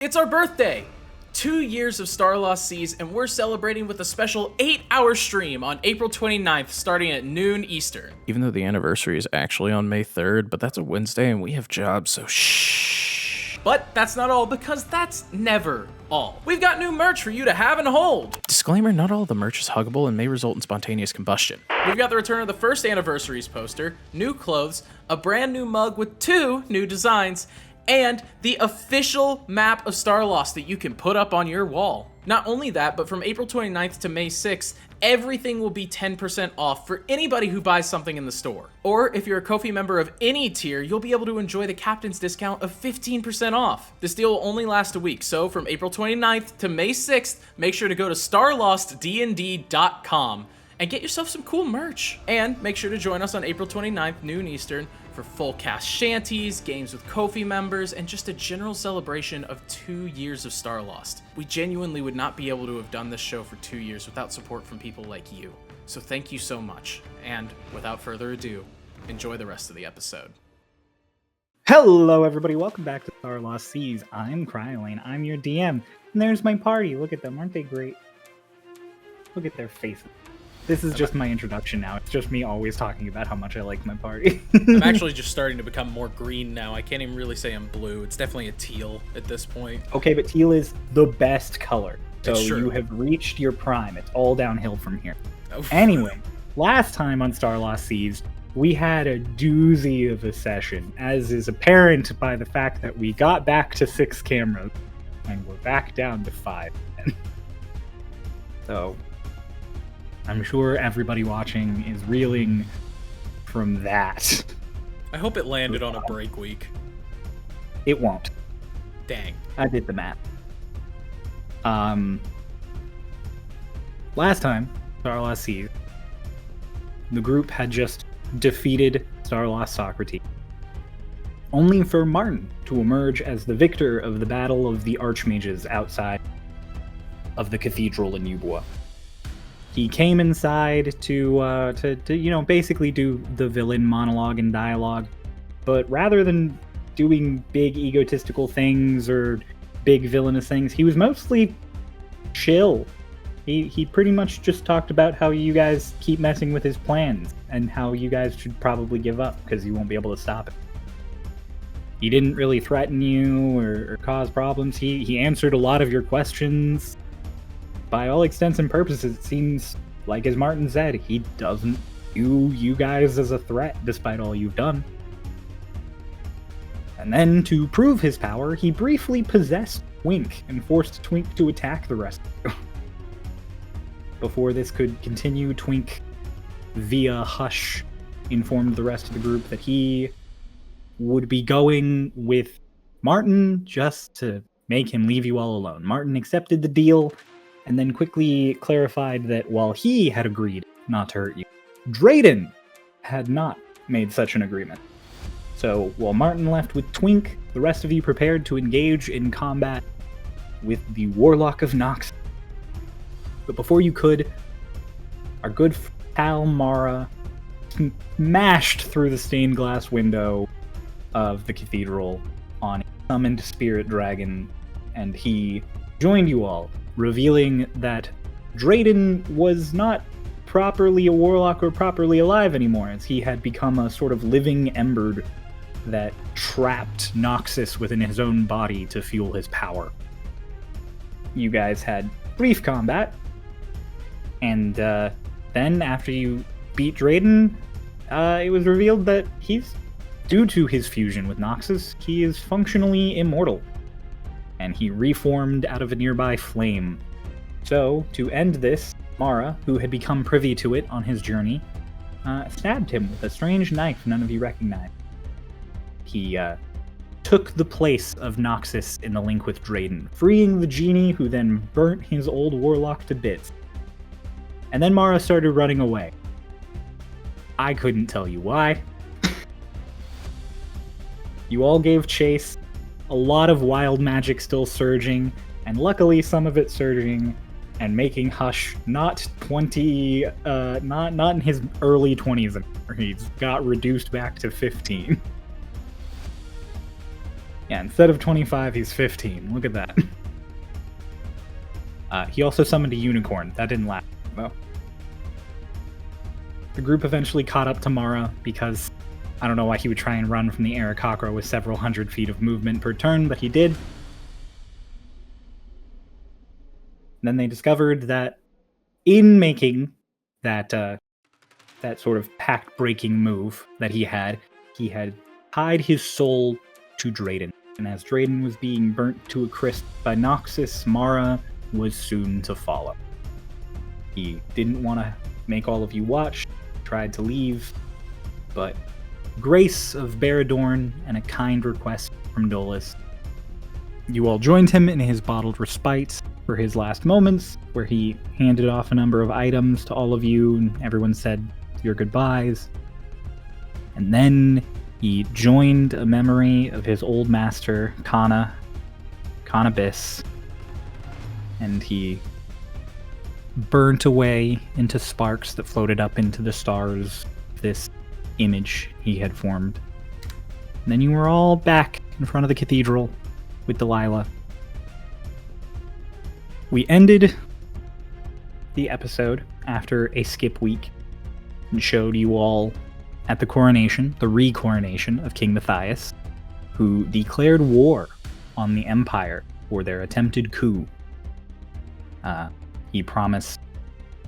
It's our birthday! 2 years of Starlost Seas, and we're celebrating with a special 8-hour stream on April 29th, starting at noon Eastern. Even though the anniversary is actually on May 3rd, but that's a Wednesday and we have jobs, so shh. But that's not all, because that's never all. We've got new merch for you to have and hold. Disclaimer, not all the merch is huggable and may result in spontaneous combustion. We've got the return of the first anniversaries poster, new clothes, a brand new mug with 2 new designs, and the official map of Starlost that you can put up on your wall. Not only that, but from April 29th to May 6th, everything will be 10% off for anybody who buys something in the store. Or if you're a Ko-fi member of any tier, you'll be able to enjoy the captain's discount of 15% off. This deal will only last a week, so from April 29th to May 6th, make sure to go to starlostdnd.com and get yourself some cool merch. And make sure to join us on April 29th, noon Eastern, for full cast shanties, games with Ko-fi members, and just a general celebration of 2 years of Starlost. We genuinely would not be able to have done this show for 2 years without support from people like you. So thank you so much. And without further ado, enjoy the rest of the episode. Hello everybody, welcome back to Starlost Seas. I'm Kryolane, I'm your DM, and there's my party. Look at them, aren't they great? Look at their faces. This is just my introduction now. It's just me always talking about how much I like my party. I'm actually just starting to become more green now. I can't even really say I'm blue. It's definitely a teal at this point. Okay, but teal is the best color. So It's true. you have reached your prime. It's all downhill from here. Oh. Anyway, last time on Starlost Seas, we had a doozy of a session, as is apparent by the fact that we got back to 6 cameras, and we're back down to 5. So I'm sure everybody watching is reeling from that. I hope it landed on a break week. It won't. Dang. I did the math. Last time, Starlost Seas, the group had just defeated Starlost Socrates, only for Martin to emerge as the victor of the Battle of the Archmages outside of the cathedral in Eubuea. He came inside to basically do the villain monologue and dialogue, but rather than doing big egotistical things or big villainous things, he was mostly chill. He pretty much just talked about how you guys keep messing with his plans and how you guys should probably give up because you won't be able to stop it. He didn't really threaten you or cause problems. He answered a lot of your questions. By all extents and purposes, it seems like, as Martin said, he doesn't view you guys as a threat, despite all you've done. And then, to prove his power, he briefly possessed Twink and forced Twink to attack the rest of you. Before this could continue, Twink, via Hush, informed the rest of the group that he would be going with Martin just to make him leave you all alone. Martin accepted the deal, and then quickly clarified that while he had agreed not to hurt you, Drayden had not made such an agreement. So while Martin left with Twink, the rest of you prepared to engage in combat with the Warlock of Nox. But before you could, our good pal Mara smashed through the stained glass window of the cathedral on a summoned spirit dragon, and he joined you all, revealing that Drayden was not properly a warlock or properly alive anymore, as he had become a sort of living ember that trapped Noxus within his own body to fuel his power. You guys had brief combat, and then after you beat Drayden, it was revealed that due to his fusion with Noxus, he is functionally immortal, and he reformed out of a nearby flame. So, to end this, Mara, who had become privy to it on his journey, stabbed him with a strange knife none of you recognized. He took the place of Noxus in the link with Drayden, freeing the genie, who then burnt his old warlock to bits. And then Mara started running away. I couldn't tell you why. You all gave chase, a lot of wild magic still surging, and luckily some of it surging and making Hush not in his early 20s anymore. He's got reduced back to 15. Yeah, instead of 25, he's 15. Look at that. He also summoned a unicorn. That didn't last, though. The group eventually caught up to Mara because I don't know why he would try and run from the Aarakocra with several hundred feet of movement per turn, but he did. Then they discovered that in making that sort of pact-breaking move that he had tied his soul to Drayden. And as Drayden was being burnt to a crisp by Noxus, Mara was soon to follow. He didn't want to make all of you watch, tried to leave, but grace of Baradorn and a kind request from Dolus, you all joined him in his bottled respite for his last moments, where he handed off a number of items to all of you, and everyone said your goodbyes. And then he joined a memory of his old master, Cannabis, and he burnt away into sparks that floated up into the stars, this image he had formed. And then you were all back in front of the cathedral with Delilah. We ended the episode after a skip week and showed you all at the coronation, the re-coronation of King Matthias, who declared war on the Empire for their attempted coup. He promised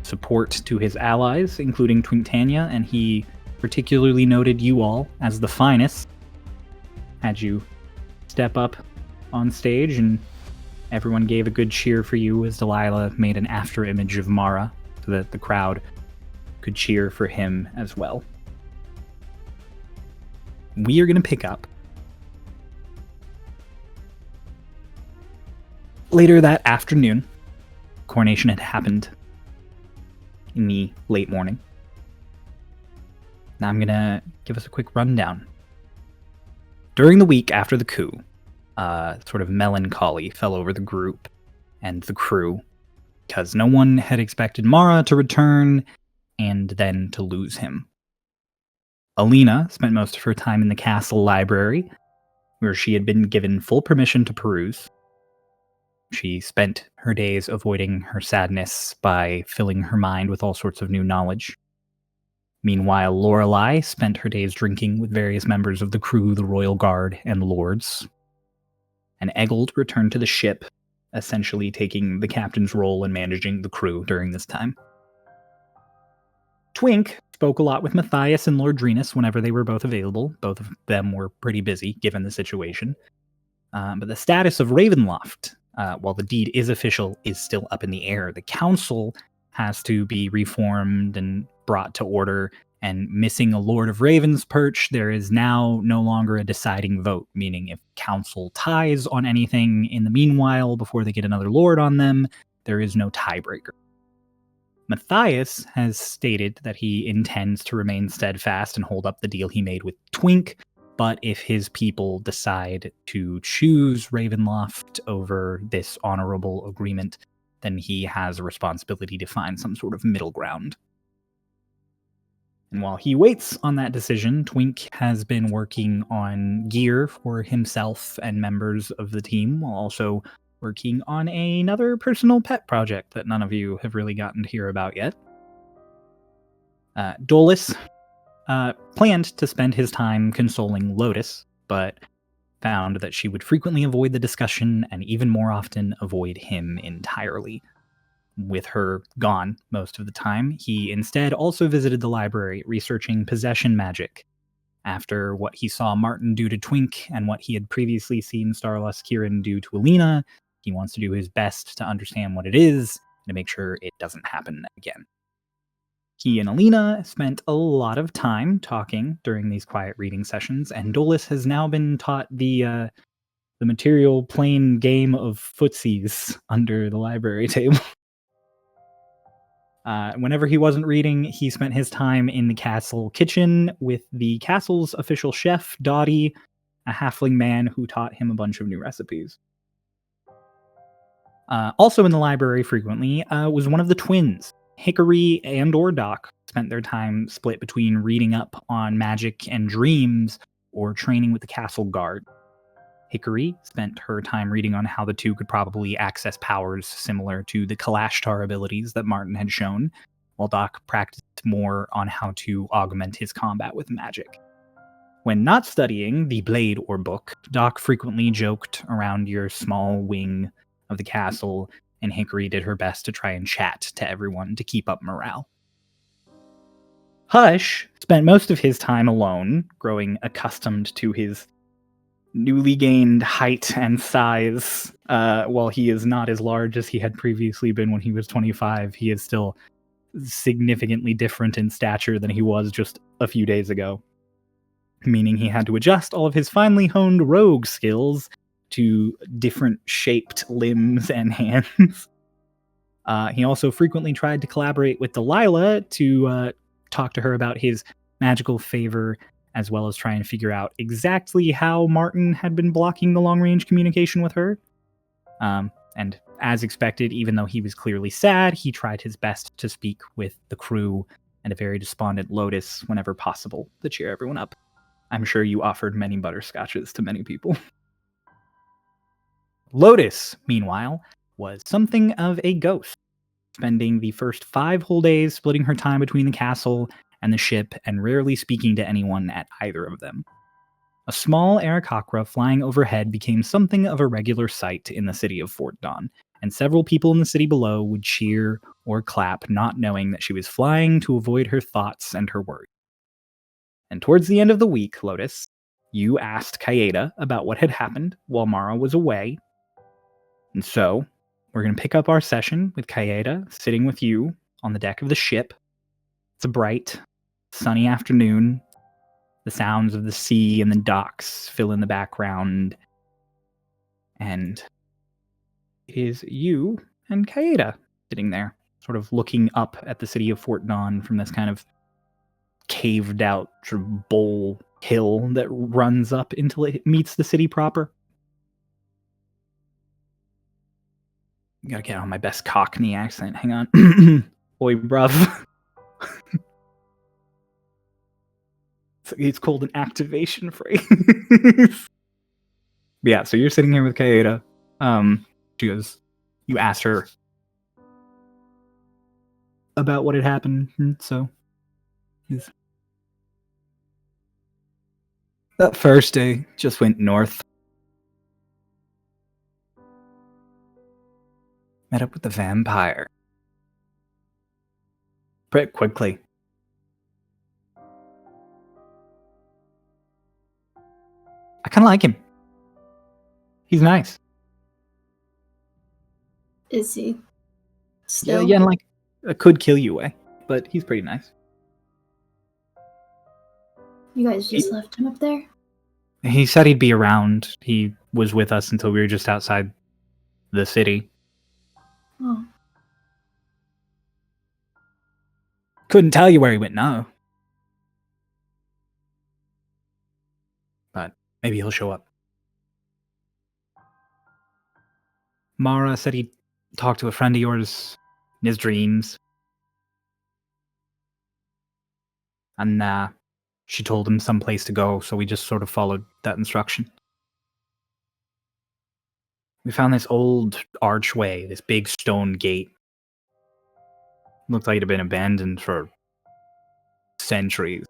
support to his allies, including Twinktania, and he particularly noted you all as the finest. Had you step up on stage, and everyone gave a good cheer for you as Delilah made an after image of Mara so that the crowd could cheer for him as well. We are going to pick up later that afternoon. Coronation had happened in the late morning. Now I'm going to give us a quick rundown. During the week after the coup, sort of melancholy fell over the group and the crew, because no one had expected Mara to return and then to lose him. Alina spent most of her time in the castle library, where she had been given full permission to peruse. She spent her days avoiding her sadness by filling her mind with all sorts of new knowledge. Meanwhile, Lorelei spent her days drinking with various members of the crew, the Royal Guard, and lords. And Eggold returned to the ship, essentially taking the captain's role in managing the crew during this time. Twink spoke a lot with Matthias and Lord Drenus whenever they were both available. Both of them were pretty busy, given the situation. But the status of Ravenloft, while the deed is official, is still up in the air. The council has to be reformed and brought to order, and missing a Lord of Raven's perch, there is now no longer a deciding vote, meaning if council ties on anything in the meanwhile before they get another lord on them, there is no tiebreaker. Matthias has stated that he intends to remain steadfast and hold up the deal he made with Twink, but if his people decide to choose Ravenloft over this honorable agreement, then he has a responsibility to find some sort of middle ground. And while he waits on that decision, Twink has been working on gear for himself and members of the team, while also working on another personal pet project that none of you have really gotten to hear about yet. Dolus planned to spend his time consoling Lotus, but found that she would frequently avoid the discussion and even more often avoid him entirely. With her gone most of the time, he instead also visited the library, researching possession magic. After what he saw Martin do to Twink and what he had previously seen Starloss Kieran do to Alina, he wants to do his best to understand what it is and to make sure it doesn't happen again. He and Alina spent a lot of time talking during these quiet reading sessions, and Dolus has now been taught the material plane game of footsies under the library table. Whenever he wasn't reading, he spent his time in the castle kitchen with the castle's official chef, Dottie, a halfling man who taught him a bunch of new recipes. Also in the library frequently was one of the twins. Hickory and or Doc spent their time split between reading up on magic and dreams or training with the castle guard. Hickory spent her time reading on how the two could probably access powers similar to the Kalashtar abilities that Martin had shown, while Doc practiced more on how to augment his combat with magic. When not studying the blade or book, Doc frequently joked around your small wing of the castle, and Hickory did her best to try and chat to everyone to keep up morale. Hush spent most of his time alone, growing accustomed to his newly gained height and size. While he is not as large as he had previously been when he was 25, he is still significantly different in stature than he was just a few days ago, meaning he had to adjust all of his finely honed rogue skills to different shaped limbs and hands. He also frequently tried to collaborate with Delilah to talk to her about his magical favor, as well as try and figure out exactly how Martin had been blocking the long-range communication with her. And as expected, even though he was clearly sad, he tried his best to speak with the crew and a very despondent Lotus whenever possible to cheer everyone up. I'm sure you offered many butterscotches to many people. Lotus, meanwhile, was something of a ghost, spending the first 5 whole days splitting her time between the castle and the ship and rarely speaking to anyone at either of them. A small Aarakocra flying overhead became something of a regular sight in the city of Fort Dawn, and several people in the city below would cheer or clap, not knowing that she was flying to avoid her thoughts and her worries. And towards the end of the week, Lotus, you asked Kaeda about what had happened while Mara was away. And so, we're going to pick up our session with Kaeda sitting with you on the deck of the ship. It's a bright, sunny afternoon. The sounds of the sea and the docks fill in the background. And it is you and Kaeda sitting there, sort of looking up at the city of Fort Dawn from this kind of caved out sort of bowl hill that runs up until it meets the city proper. Gotta get on my best Cockney accent. Hang on. Oi, bruv. It's called an activation phrase. Yeah, so you're sitting here with Kaeda. You asked her about what had happened, so that first day just went north. Met up with the vampire. Pretty quickly. I kind of like him. He's nice. Is he still? Yeah, and like, could kill you away, but he's pretty nice. You guys just left him up there? He said he'd be around. He was with us until we were just outside the city. Oh. Couldn't tell you where he went now. But maybe he'll show up. Mara said he'd talked to a friend of yours in his dreams. And she told him some place to go, so we just sort of followed that instruction. We found this old archway, this big stone gate. Looked like it had been abandoned for centuries.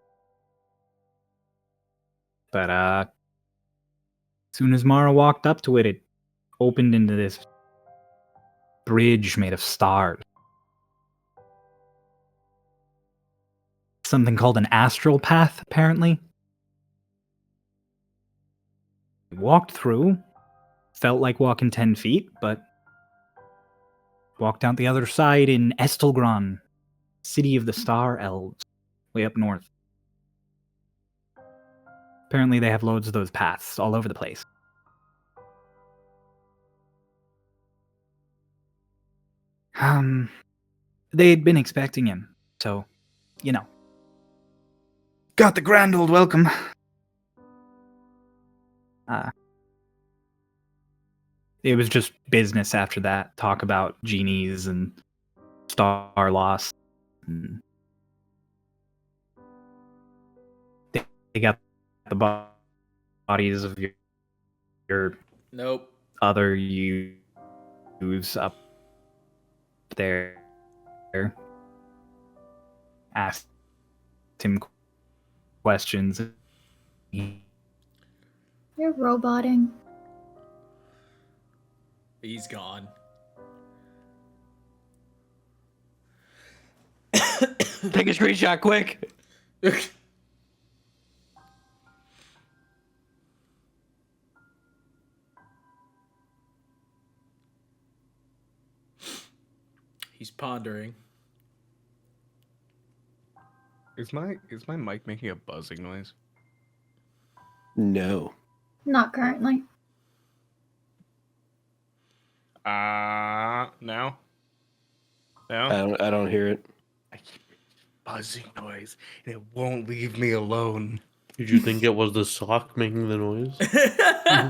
But as soon as Mara walked up to it, it opened into this bridge made of stars. Something called an astral path, apparently. We walked through. Felt like walking 10 feet, but walked out the other side in Estelgron, city of the Star Elves, way up north. Apparently they have loads of those paths all over the place. They'd been expecting him, so, you know. Got the grand old welcome. It was just business after that. Talk about genies and Starloss. They got the bodies of your Nope. other use up there asked him questions. You're roboting. He's gone. Take a screenshot quick. He's pondering. Is my mic making a buzzing noise? No. Not currently. No. No. I don't hear it. I keep buzzing noise, and it won't leave me alone. Did you think it was the sock making the noise?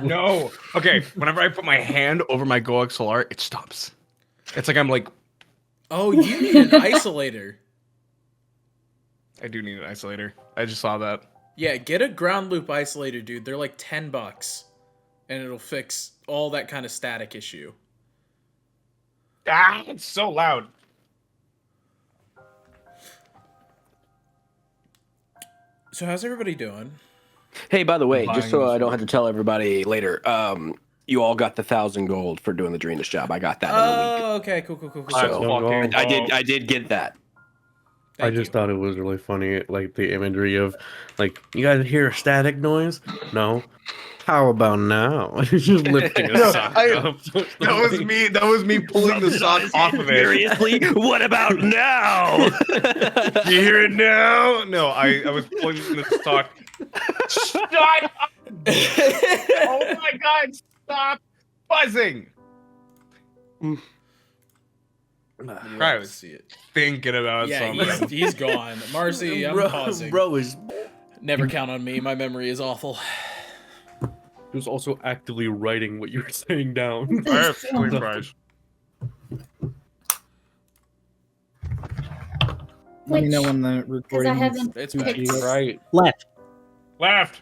No. Okay. Whenever I put my hand over my Go XLR, it stops. It's like I'm like, Oh, you need an isolator. I do need an isolator. I just saw that. Yeah, get a ground loop isolator, dude. They're like $10, and it'll fix all that kind of static issue. Ah, it's so loud. So how's everybody doing? Hey, by the way, Buying just so I this don't have to tell everybody later, you all got the 1,000 gold for doing the Dreenus job. I got that in a week. Oh, okay, cool. So, I did get that. I just thought it was really funny, like the imagery of, like, you guys hear a static noise? No. How about now? Just lifting a sock up. That was me pulling the sock off of it. Seriously? What about now? You hear it now? No, I was pulling the sock. Shut up! Oh my god, stop buzzing! I was see it. thinking about something. He's gone. Marcy, I'm pausing. Bro is Never count on me. My memory is awful. he was also actively writing what you were saying down. I have sweet fries. Let me know when the Because recording I haven't It's picked. back. Right. left. Left.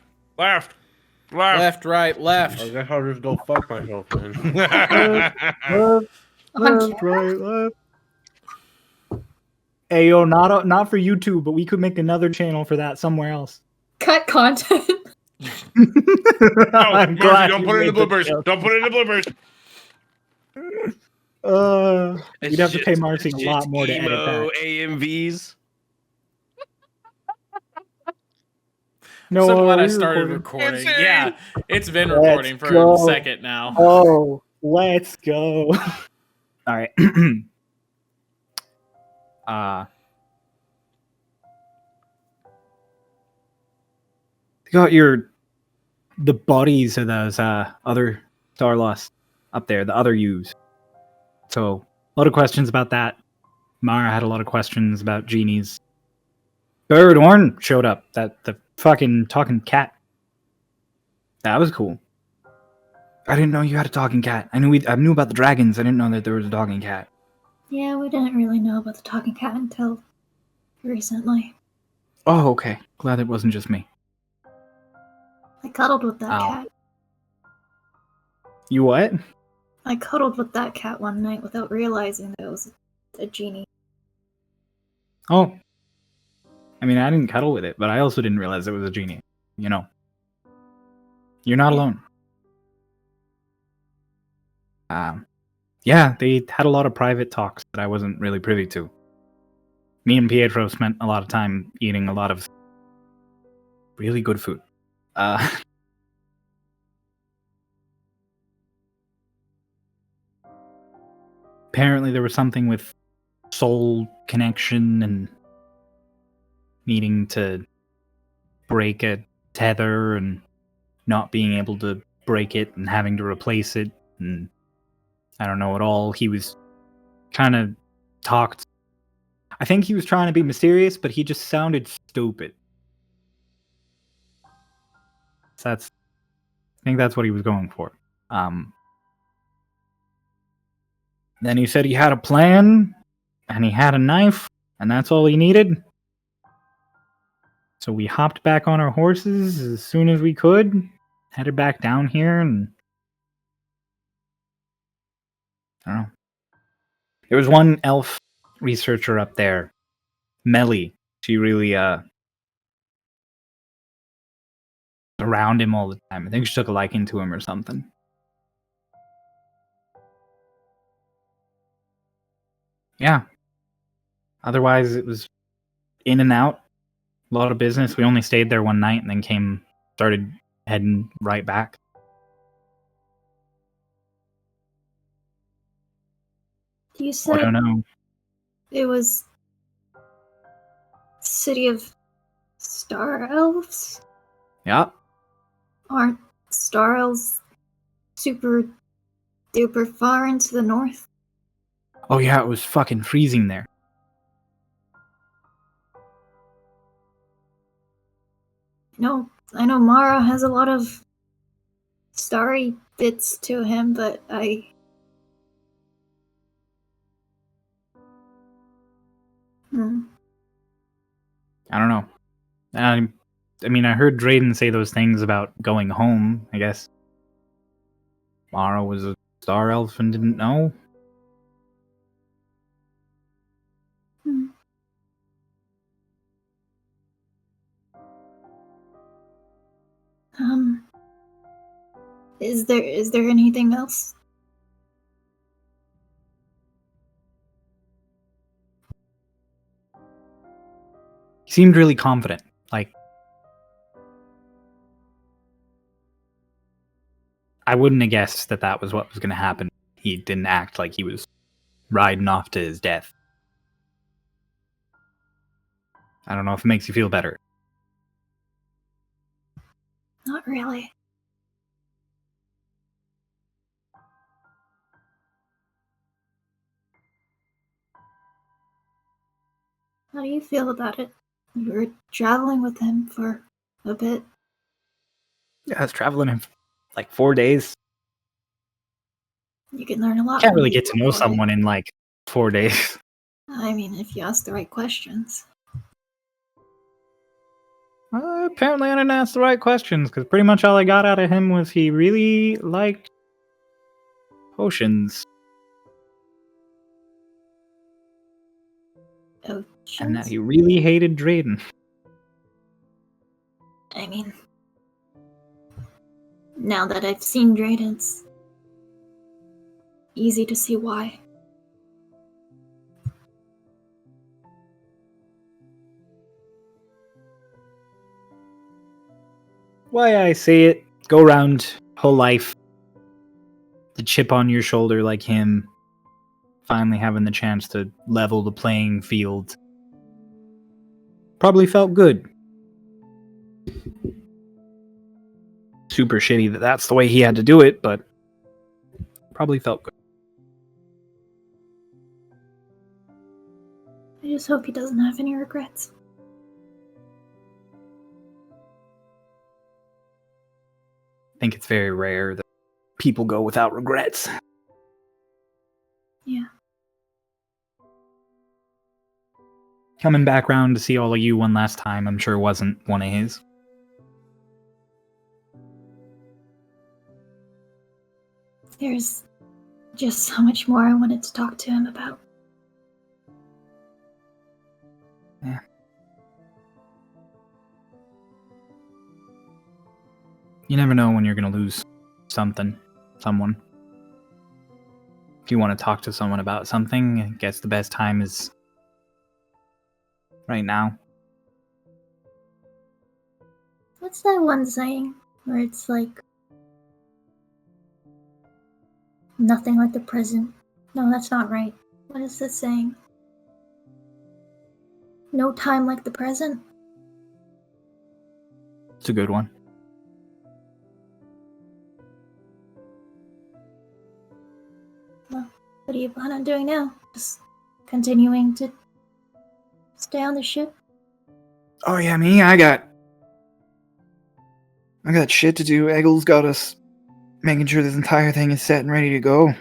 Left, right, left. I guess I'll just go fuck myself then. On camera? Right, left. Hey, yo, not for YouTube, but we could make another channel for that somewhere else. Cut content. No, I'm Marcy, glad don't you put it in the made bloopers. joke. Don't put it in the bloopers. We'd have to pay Marcy a lot more to edit emo that. AMVs. No, So glad I we're started recording. recording. Insane. Yeah, it's been Let's recording for go. a second now. Oh, let's go. All right. Got the bodies of those other Starloss up there, the other U's. So a lot of questions about that. Mara had a lot of questions about genies. Bird Horn showed up. The fucking talking cat. That was cool. I didn't know you had a talking cat. I knew about the dragons. I didn't know that there was a talking cat. Yeah, we didn't really know about the talking cat until recently. Oh, okay. Glad it wasn't just me. I cuddled with that Ow. cat. You what? I cuddled with that cat one night without realizing that it was a genie. Oh. I mean, I didn't cuddle with it, but I also didn't realize it was a genie. You know. You're not alone. Yeah, they had a lot of private talks that I wasn't really privy to. Me and Pietro spent a lot of time eating a lot of really good food. Apparently there was something with soul connection and needing to break a tether and not being able to break it and having to replace it, and I don't know at all. He was kind of talked. I think he was trying to be mysterious, but he just sounded stupid. So I think that's what he was going for. Then he said he had a plan, and he had a knife, and that's all he needed. So we hopped back on our horses as soon as we could, headed back down here, and I don't know. There was one elf researcher up there, Melly. She really around him all the time. I think she took a liking to him or something. Yeah. Otherwise, it was in and out. A lot of business. We only stayed there one night and then started heading right back. You I said don't know. it was City of Star Elves? Yeah. Aren't Star Elves super duper far into the north? Oh yeah, it was fucking freezing there. No, I know Mara has a lot of starry bits to him, but I I don't know. I mean, I heard Drayden say those things about going home. I guess Mara was a star elf and didn't know. Is there anything else? He seemed really confident. Like, I wouldn't have guessed that was what was going to happen. He didn't act like he was riding off to his death. I don't know if it makes you feel better. Not really. How do you feel about it? You were traveling with him for a bit. Yeah, I was traveling in like 4 days. You can learn a lot. Can't from really people get to know about it. someone in like 4 days. I mean, if you ask the right questions. Apparently I didn't ask the right questions, because pretty much all I got out of him was he really liked potions. Oh, And that he really hated Drayden. I mean, now that I've seen Drayden, it's easy to see why. Why I say it, go around whole life, the chip on your shoulder like him, finally having the chance to level the playing field. Probably felt good. Super shitty that that's the way he had to do it, but probably felt good. I just hope he doesn't have any regrets. I think it's very rare that people go without regrets. Yeah. Coming back round to see all of you one last time, I'm sure wasn't one of his. There's just so much more I wanted to talk to him about. Yeah. You never know when you're going to lose someone. If you want to talk to someone about something, I guess the best time is right now. What's that one saying where it's like, nothing like the present? No, that's not right. What is this saying? No time like the present? It's a good one. Well, what do you plan on doing now? Just continuing to stay on the ship? Oh yeah, me? I got shit to do. Eggle's got us making sure this entire thing is set and ready to go.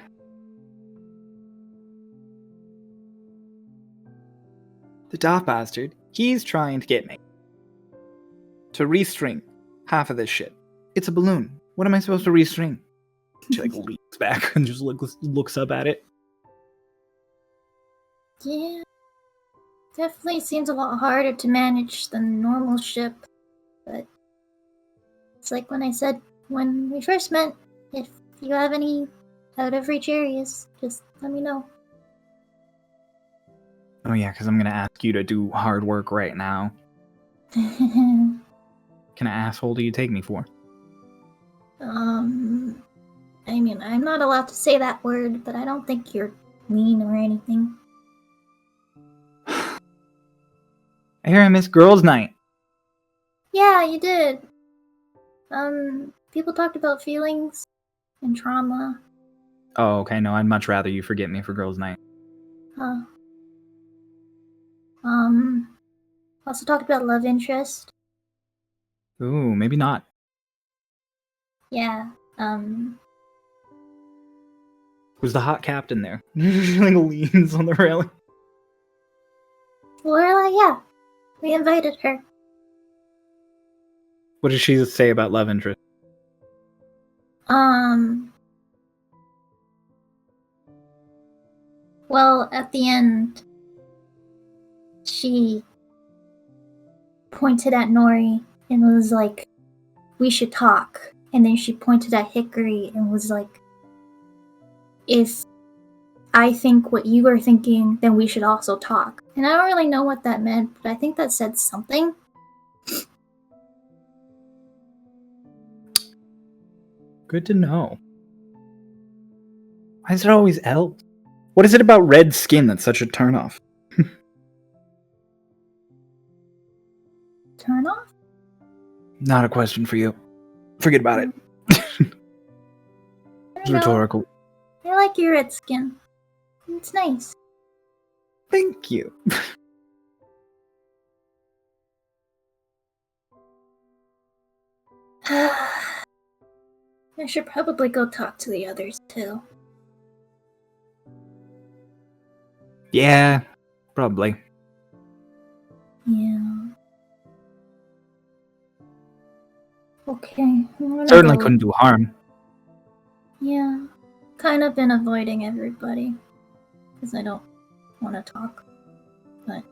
The daft bastard, he's trying to get me to restring half of this shit. It's a balloon. What am I supposed to restring? She like leans back and just looks up at it. Yeah. Definitely seems a lot harder to manage than a normal ship. But it's like when I said when we first met, if you have any out of reach areas, just let me know. Oh yeah, because I'm gonna ask you to do hard work right now. um, Can an asshole do you take me for? I mean, I'm not allowed to say that word, but I don't think you're mean or anything. I hear I missed girls' night. Yeah, you did. People talked about feelings and trauma. Oh, okay, no, I'd much rather you forget me for girls' night. Huh. Also talked about love interest. Ooh, maybe not. Yeah, Was the hot captain there? Like leans on the railing. Lorelai, yeah. We invited her. What did she say about love interest? Well, at the end, she pointed at Nori and was like, we should talk. And then she pointed at Hickory and was like, if I think what you are thinking, then we should also talk. And I don't really know what that meant, but I think that said something. Good to know. Why is it always elves? What is it about red skin that's such a turnoff? Turn off? Not a question for you. Forget about it. I It's don't know. rhetorical. I like your red skin. It's nice. Thank you. I should probably go talk to the others too. Yeah, probably. Yeah. Okay. I'm gonna Certainly go. couldn't do harm. Yeah. Kind of been avoiding everybody. Because I don't want to talk. But.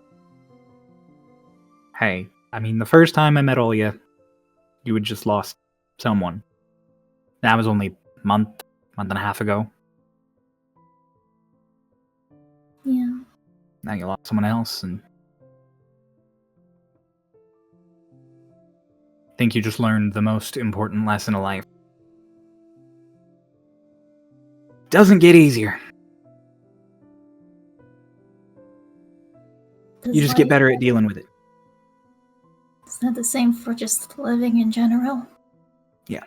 Hey, I mean, the first time I met Olya, you had just lost someone. That was only a month and a half ago. Yeah. Now you lost someone else, and I think you just learned the most important lesson of life. Doesn't get easier. You just get better at dealing with it. Is that the same for just living in general? Yeah.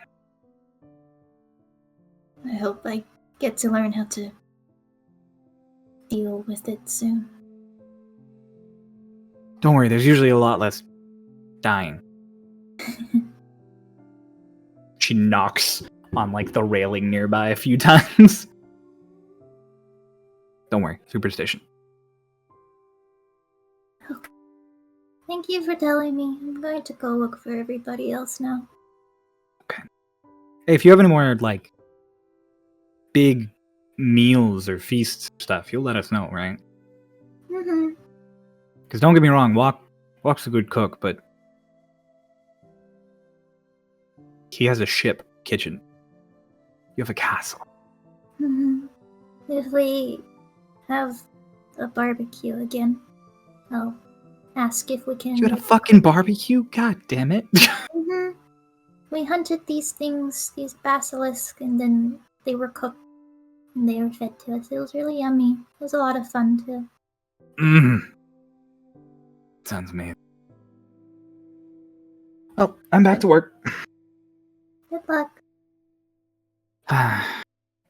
I hope I get to learn how to deal with it soon. Don't worry, there's usually a lot less dying. She knocks on like the railing nearby a few times. Don't worry, superstition. Okay. Thank you for telling me. I'm going to go look for everybody else now. Okay. Hey, if you have any more like big meals or feasts stuff, you'll let us know, right? Mm-hmm. Because don't get me wrong, Walk's a good cook, but he has a ship kitchen. You have a castle. Mm-hmm. If we have a barbecue again, I'll ask if we can. You had a fucking barbecue? God damn it. Mm-hmm. We hunted these things, these basilisks, and then they were cooked and they were fed to us. It was really yummy. It was a lot of fun too. Mmm. Sounds amazing. Oh, I'm back to work. Good luck.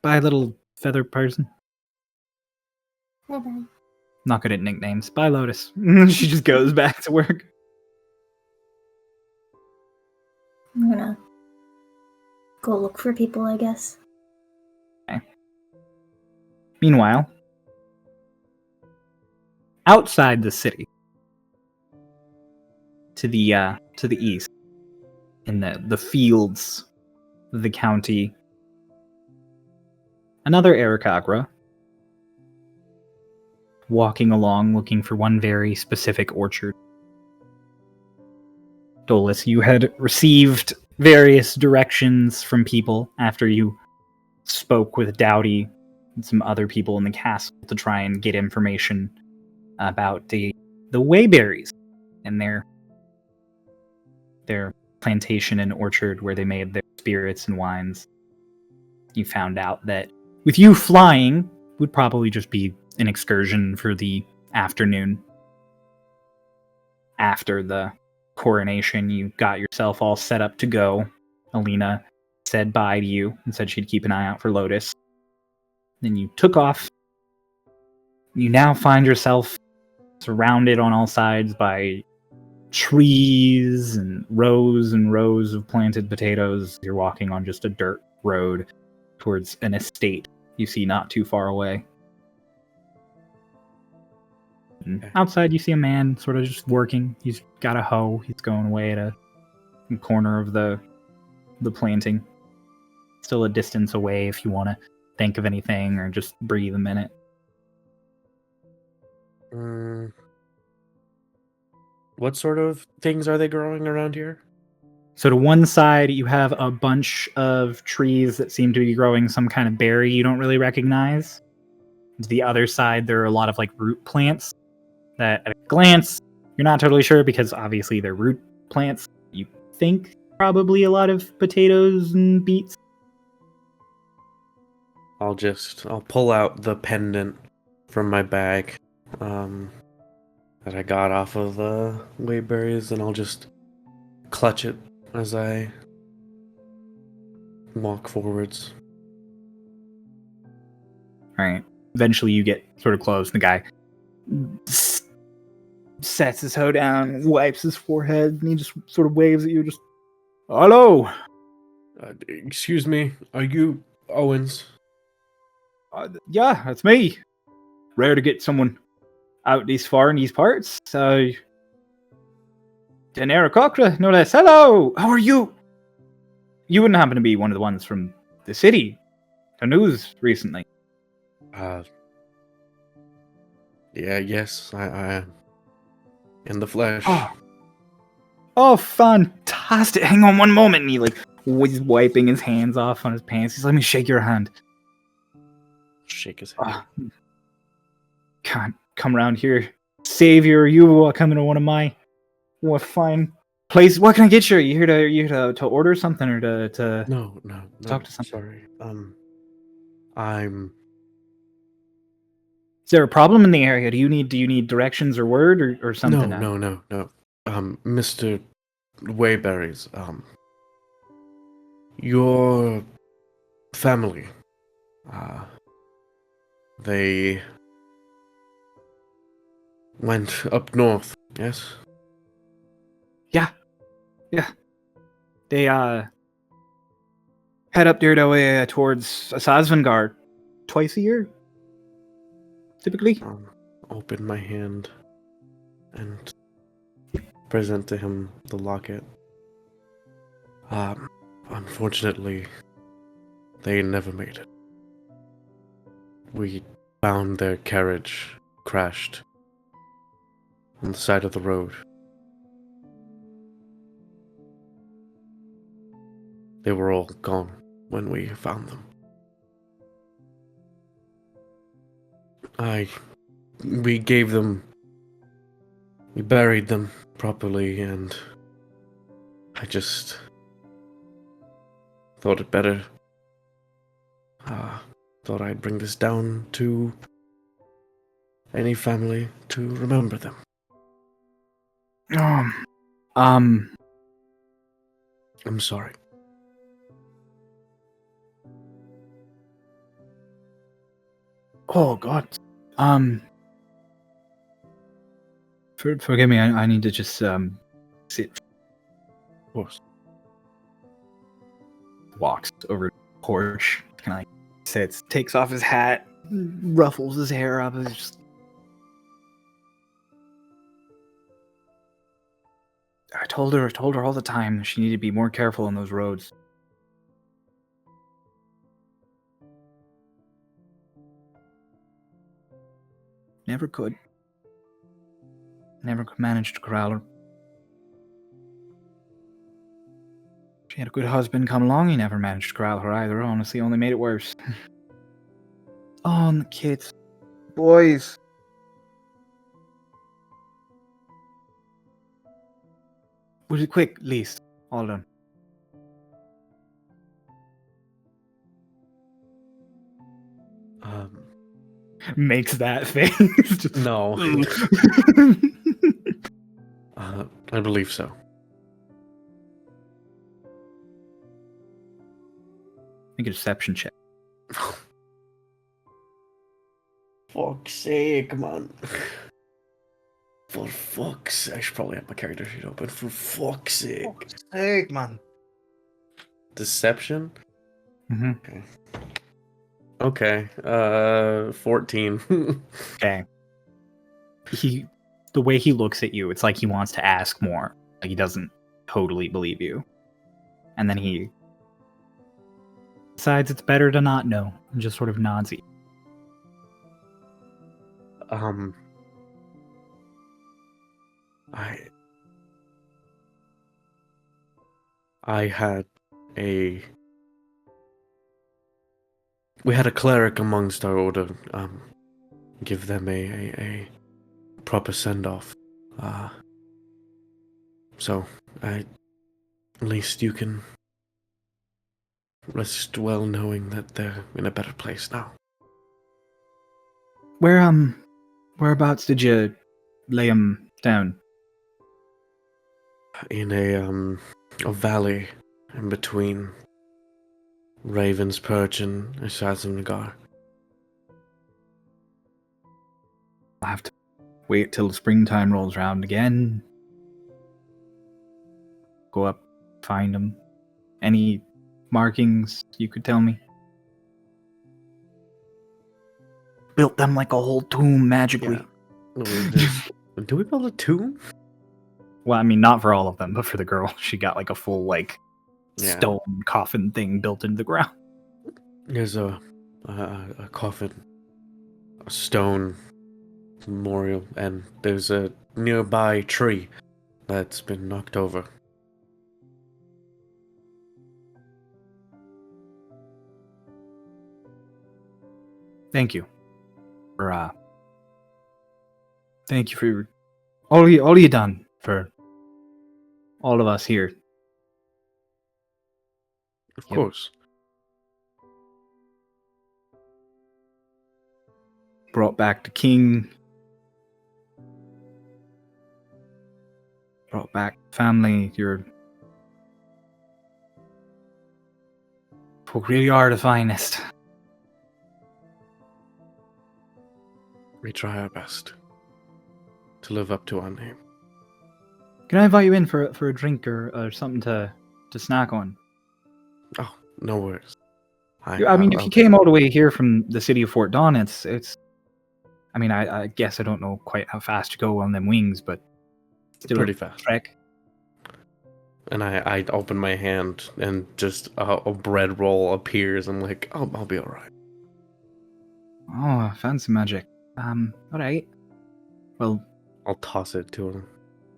Bye, little feather person. Bye-bye. Not good at nicknames. Bye, Lotus. She just goes back to work. I'm gonna go look for people, I guess. Okay. Meanwhile, outside the city, to the east, in the fields of the county, another Aarakocra walking along looking for one very specific orchard. Dolus, you had received various directions from people after you spoke with Dowdy and some other people in the castle to try and get information about the Wayberries and their plantation and orchard where they made their spirits and wines. You found out that with you flying would probably just be an excursion for the afternoon. After the coronation, you got yourself all set up to go. Alina said bye to you and said she'd keep an eye out for Lotus. Then you took off. You now find yourself surrounded on all sides by trees and rows of planted potatoes. You're walking on just a dirt road towards an estate you see not too far away. And outside you see a man sort of just working. He's got a hoe. He's going away at a corner of the planting. Still a distance away if you want to think of anything or just breathe a minute. What sort of things are they growing around here? So to one side, you have a bunch of trees that seem to be growing some kind of berry you don't really recognize. To the other side, there are a lot of like root plants that at a glance, you're not totally sure because obviously they're root plants. You think probably a lot of potatoes and beets. I'll pull out the pendant from my bag that I got off of the Wayberries, and I'll just clutch it as I walk forwards. Alright. Eventually you get sort of close, and the guy sets his hoe down, wipes his forehead, and he just sort of waves at you, just, hello! Excuse me, are you Owens? Yeah, that's me. Rare to get someone out this far in these parts. Denera Cochra, no less. Hello! How are you? You wouldn't happen to be one of the ones from the city? The news recently? Yes, I am. In the flesh. Oh, fantastic. Hang on one moment. And he, he's wiping his hands off on his pants. He's, let me shake your hand. Shake his hand. Can't come around here. Savior, you come into one of my fine places. What can I get you? You here to order something or to No, talk to something? Sorry. Is there a problem in the area? Do you need directions or word or something? No. Mr. Wayberries, your family, they went up north, yes? Yeah. They head up there towards Sazvangar twice a year, typically. Open my hand and present to him the locket. Unfortunately, they never made it. We found their carriage crashed on the side of the road. They were all gone when we found them. We buried them properly, and I just thought it better. Thought I'd bring this down to any family to remember them. I'm sorry. Oh God. Forgive me. I need to just sit. Of course. Walks over to the porch. Kind of sits, takes off his hat, ruffles his hair up. It's just. I told her all the time that she needed to be more careful on those roads. Never could. Never could manage to corral her. She had a good husband come along. He never managed to corral her either. Honestly, only made it worse. Oh, and the kids. Boys. Was it quick, least? All done. Makes that face. Just- No. I believe so. Make a deception check. Fuck's sake, man. For fuck's sake. I should probably have my character sheet open. For fuck's sake. Hey, man. Deception? Mm-hmm. Okay. 14. Okay. The way he looks at you, it's like he wants to ask more. Like he doesn't totally believe you. And then he decides it's better to not know and just sort of nods at you. I had we had a cleric amongst our order give them a proper send-off. So at least you can rest well knowing that they're in a better place now. Whereabouts did you lay him down? In a valley in between Raven's Perch and Shazam. I'll have to wait till springtime rolls around again. Go up, find him. Any markings you could tell me? Built them like a whole tomb magically. Yeah. Do we build a tomb? Well, I mean, not for all of them, but for the girl. She got like a full, stone coffin thing built into the ground. There's a coffin, a stone memorial, and there's a nearby tree that's been knocked over. Thank you for all you done for all of us here. Of course. Brought back the king. Brought back family. Folk really are the finest. We try our best to live up to our name. Can I invite you in for a drink or something to snack on? Oh, no worries. I mean, if you came all the way here from the city of Fort Dawn, it's. I mean, I guess I don't know quite how fast you go on them wings, but still pretty fast. Trek. And I open my hand, and just a bread roll appears. I'm like, oh, I'll be all right. Oh, fancy magic. All right. Well, I'll toss it to him.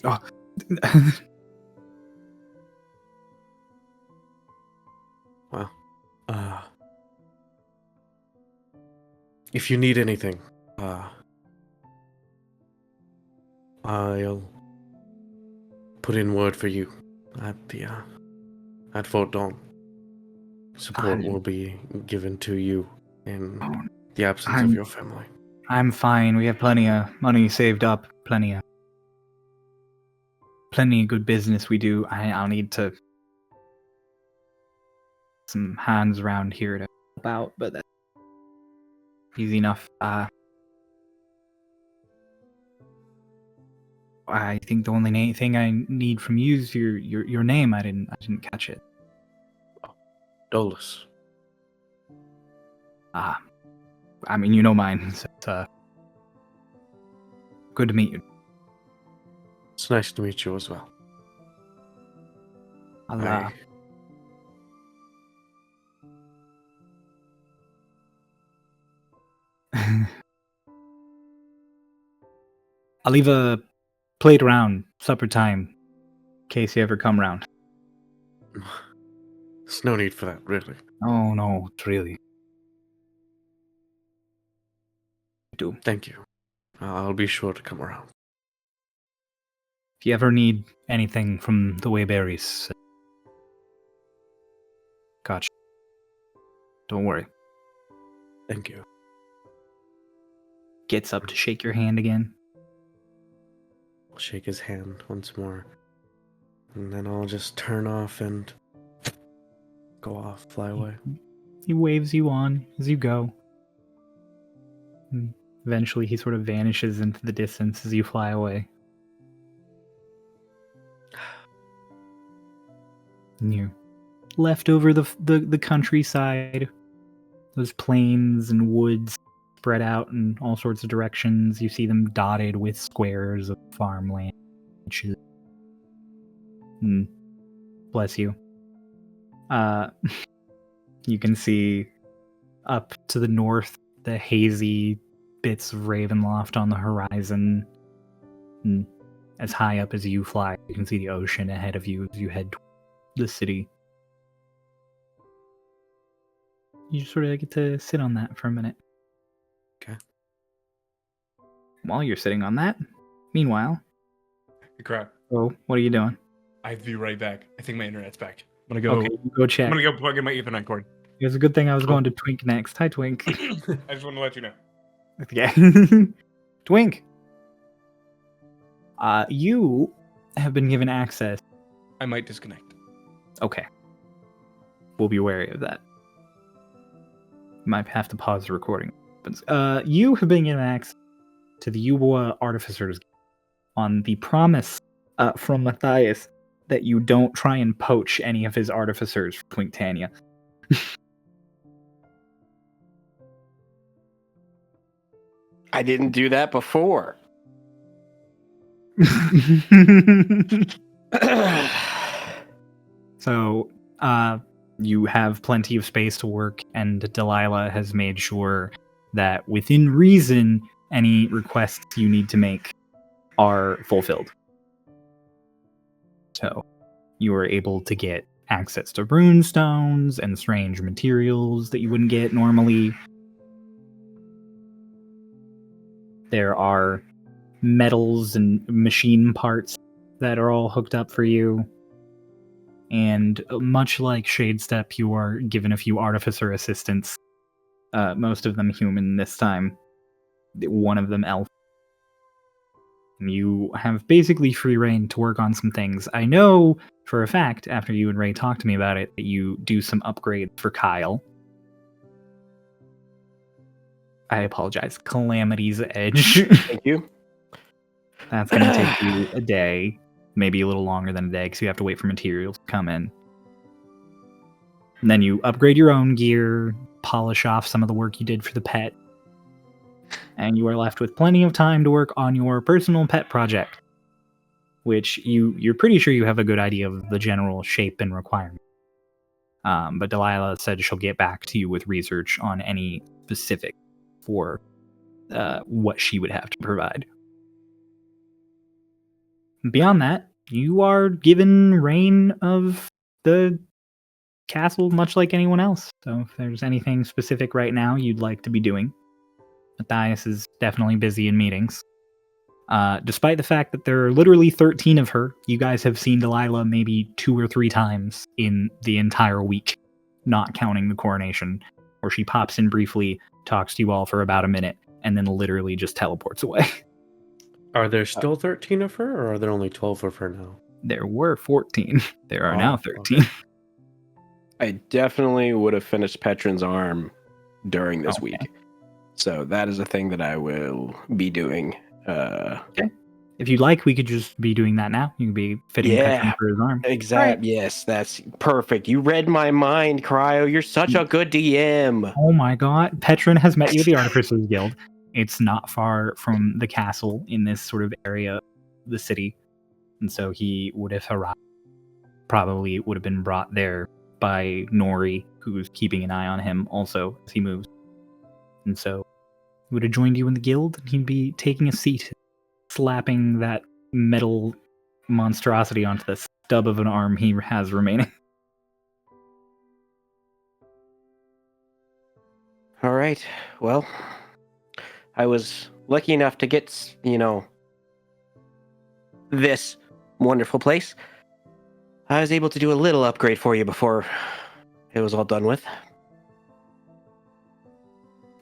Oh. Well, if you need anything, I'll put in word for you at Fort Dawn. Support will be given to you in the absence of your family. I'm fine. We have plenty of money saved up. Plenty of good business we do. I'll need to some hands around here to help out, but that's easy enough. I think the only thing I need from you is your name. I didn't catch it. Dolus. I mean, you know mine. So it's good to meet you. It's nice to meet you as well. I'll leave a plate around supper time in case you ever come round. There's no need for that, really. Oh, no, it's really. Do. Thank you. I'll be sure to come around. If you ever need anything from the Wayberries, gotcha. Don't worry. Thank you. Gets up to shake your hand again. I'll shake his hand once more. And then I'll just turn off and go off, fly away. He waves you on as you go. And eventually he sort of vanishes into the distance as you fly away. And you're left over the countryside. Those plains and woods spread out in all sorts of directions. You see them dotted with squares of farmland. Bless you. You can see up to the north the hazy bits of Ravenloft on the horizon. And as high up as you fly, you can see the ocean ahead of you as you head toward the city. You just sort of get to sit on that for a minute. Okay. While you're sitting on that, meanwhile... Crap. Oh, what are you doing? I have to be right back. I think my internet's back. I'm gonna go. Okay, go check. I'm gonna go plug in my Ethernet cord. It's a good thing I was going to Twink next. Hi, Twink. I just want to let you know. Yeah. Twink! You have been given access. I might disconnect. Okay. We'll be wary of that. Might have to pause the recording. But you have been given access to the Eubuean Artificers on the promise from Matthias that you don't try and poach any of his artificers for Twinktania. I didn't do that before. So, you have plenty of space to work, and Delilah has made sure that within reason, any requests you need to make are fulfilled. So, you are able to get access to runestones and strange materials that you wouldn't get normally. There are metals and machine parts that are all hooked up for you. And much like Shadestep, you are given a few artificer assistants. Most of them human this time. One of them elf. And you have basically free reign to work on some things. I know for a fact, after you and Ray talked to me about it, that you do some upgrades for Kyle. I apologize. Calamity's Edge. Thank you. That's going to take you a day. Maybe a little longer than a day, because you have to wait for materials to come in. And then you upgrade your own gear, polish off some of the work you did for the pet, and you are left with plenty of time to work on your personal pet project, which you're pretty sure you have a good idea of the general shape and requirement. But Delilah said she'll get back to you with research on any specific for what she would have to provide. Beyond that, you are given reign of the castle much like anyone else. So if there's anything specific right now you'd like to be doing, Matthias is definitely busy in meetings. Despite the fact that there are literally 13 of her, you guys have seen Delilah maybe 2 or 3 times in the entire week, not counting the coronation, where she pops in briefly, talks to you all for about a minute, and then literally just teleports away. Are there still 13 of her, or are there only 12 of her now? There were 14. There are now 13. Okay. I definitely would have finished Petron's arm during this week. So that is a thing that I will be doing. Okay. If you'd like, we could just be doing that now. You could be fitting Petron for his arm. Exactly. Right. Yes, that's perfect. You read my mind, Cryo. You're such a good DM. Oh my god. Petron has met you at the Artificers Guild. It's not far from the castle in this sort of area of the city. And so he would have arrived. Probably would have been brought there by Nori, who's keeping an eye on him also as he moves. And so he would have joined you in the guild, and he'd be taking a seat slapping that metal monstrosity onto the stub of an arm he has remaining. All right. Well, I was lucky enough to get, this wonderful place. I was able to do a little upgrade for you before it was all done with.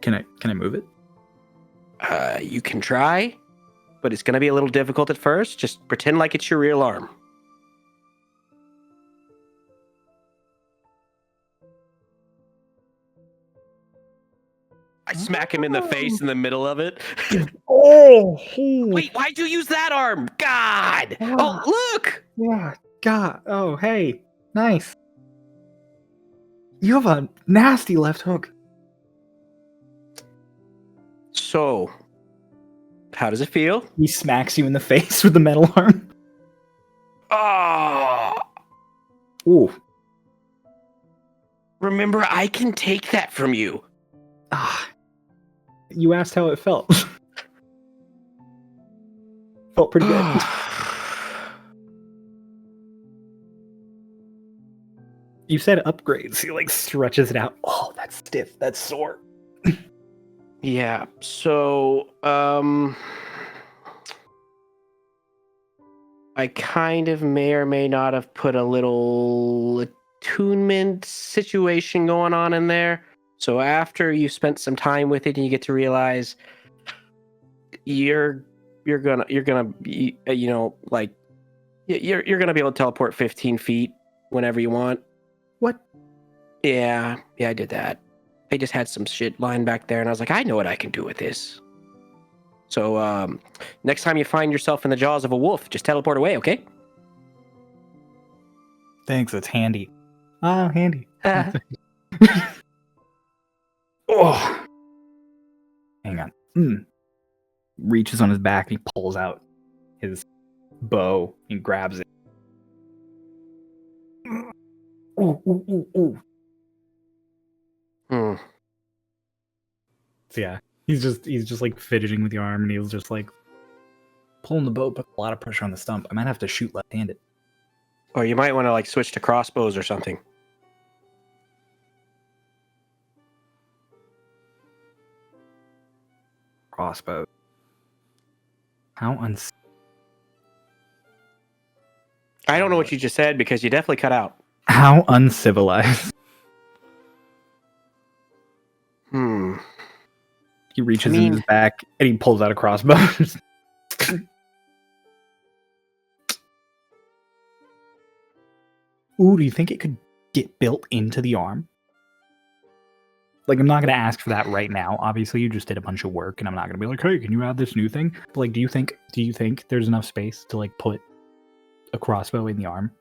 Can I move it? You can try, but it's going to be a little difficult at first. Just pretend like it's your real arm. I smack him in the face in the middle of it. Oh! Wait, why'd you use that arm? God! Oh, look! Yeah, God. Oh, hey. Nice. You have a nasty left hook. So, how does it feel? He smacks you in the face with the metal arm. Oh! Ooh. Remember, I can take that from you. Ah. You asked how it felt. Felt pretty good. You said upgrades. He like stretches it out. Oh, that's stiff. That's sore. Yeah. So, I kind of may or may not have put a little attunement situation going on in there. So after you spent some time with it and you get to realize you're gonna be able to teleport 15 feet whenever you want. What? Yeah, I did that. I just had some shit lying back there and I was like, I know what I can do with this. So next time you find yourself in the jaws of a wolf, just teleport away, okay? Thanks, it's handy. Oh, handy. Oh. Hang on. Reaches on his back and he pulls out his bow and grabs it. Ooh. So yeah, he's just like fidgeting with the arm and he was just like pulling the bow, put a lot of pressure on the stump. I might have to shoot left-handed. Or you might want to like switch to crossbows or something. Crossbow. How I don't know what you just said because you definitely cut out. How uncivilized. He reaches in his back and he pulls out a crossbow. Ooh, do you think it could get built into the arm? Like, I'm not going to ask for that right now. Obviously, you just did a bunch of work, and I'm not going to be like, hey, can you add this new thing? But, like, do you think there's enough space to, like, put a crossbow in the arm?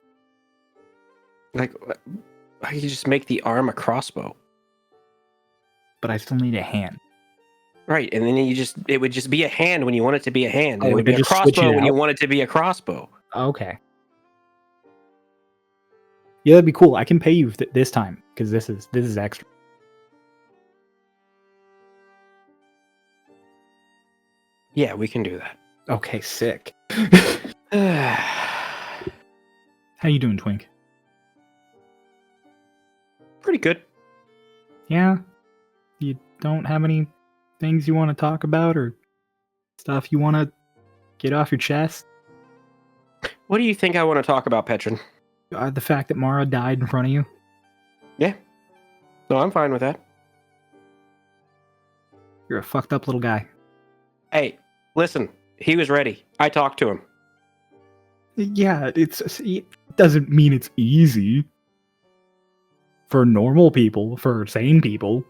Like, how you just make the arm a crossbow? But I still need a hand. Right, and then it would just be a hand when you want it to be a hand. Oh, it would be a crossbow when you want it to be a crossbow. Okay. Yeah, that'd be cool. I can pay you this time, because this is extra. Yeah, we can do that. Okay, sick. How you doing, Twink? Pretty good. Yeah? You don't have any things you want to talk about or stuff you want to get off your chest? What do you think I want to talk about, Petron? The fact that Mara died in front of you? Yeah. No, I'm fine with that. You're a fucked up little guy. Hey, listen. He was ready. I talked to him. Yeah, it doesn't mean it's easy. For normal people, for sane people.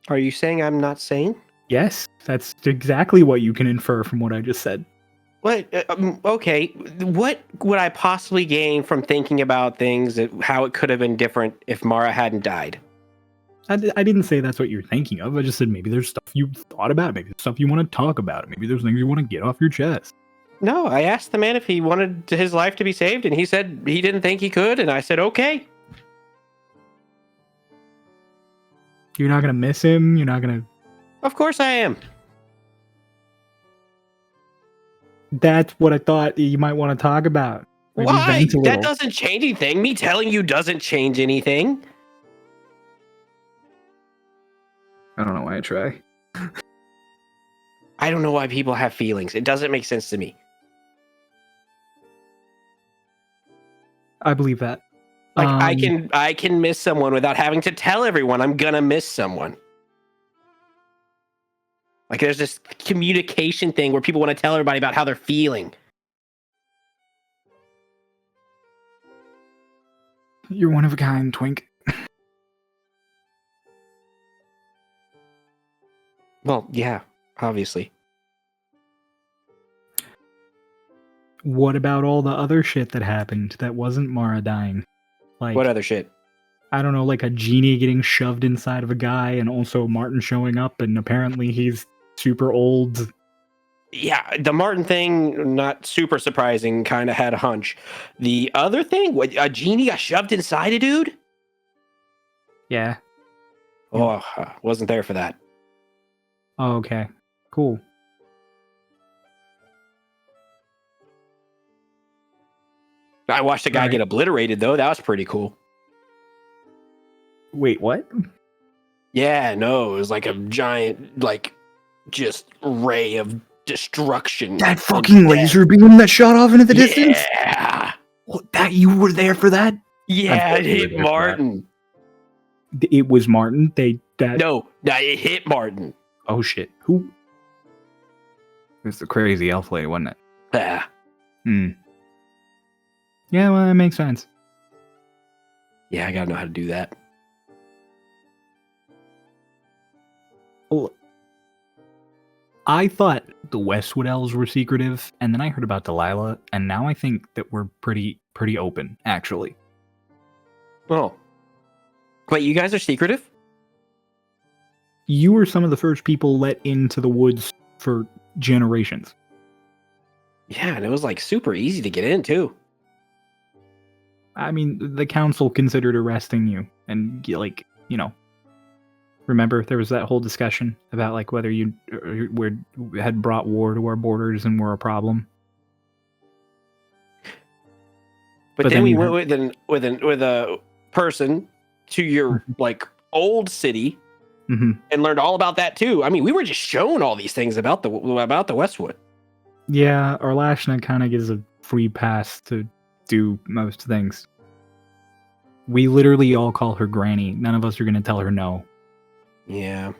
Are you saying I'm not sane? Yes, that's exactly what you can infer from what I just said. What? Okay. What would I possibly gain from thinking about things, how it could have been different if Mara hadn't died? I didn't say that's what you're thinking of. I just said maybe there's stuff you thought about. Maybe there's stuff you want to talk about. Maybe there's things you want to get off your chest. No, I asked the man if he wanted his life to be saved, and he said he didn't think he could, and I said, okay. You're not going to miss him? You're not going to... Of course I am. That's what I thought you might want to talk about. Maybe Why? vent a That little. doesn't change anything. Me telling you doesn't change anything. I don't know why I try. I don't know why people have feelings. It doesn't make sense to me. I believe that. Like I can miss someone without having to tell everyone I'm gonna miss someone. Like there's this communication thing where people want to tell everybody about how they're feeling. You're one of a kind, Twink. Well, yeah, obviously. What about all the other shit that happened that wasn't Mara dying? Like, What other shit? I don't know, like a genie getting shoved inside of a guy, and also Martin showing up, and apparently he's super old. Yeah, the Martin thing, not super surprising. Kind of had a hunch. The other thing, what, a genie got shoved inside a dude? Yeah. Oh, wasn't there for that. Oh, okay. Cool. I watched a guy Alright. get obliterated, though. That was pretty cool. Wait, what? Yeah, no, it was like a giant, like, just ray of destruction. That fucking laser beam that shot off into the distance? Yeah. What, that you were there for that? Yeah, it you were hit there for Martin. It was Martin. No, it hit Martin. Oh shit. Who? It was the crazy elf lady, wasn't it? Ah. Yeah, well, that makes sense. Yeah, I gotta know how to do that. Well, I thought the Westwood elves were secretive, and then I heard about Delilah, and now I think that we're pretty open, actually. Oh. Wait, you guys are secretive? You were some of the first people let into the woods for generations. Yeah, and it was like super easy to get in too. I mean, the council considered arresting you, and like, you know, remember there was that whole discussion about like whether you had brought war to our borders and were a problem. But then we went with a person to your like old city and learned all about that too. I mean, we were just shown all these things about the Westwood. Yeah, Arlashna kind of gives a free pass to do most things. We literally all call her Granny. None of us are going to tell her no. Yeah.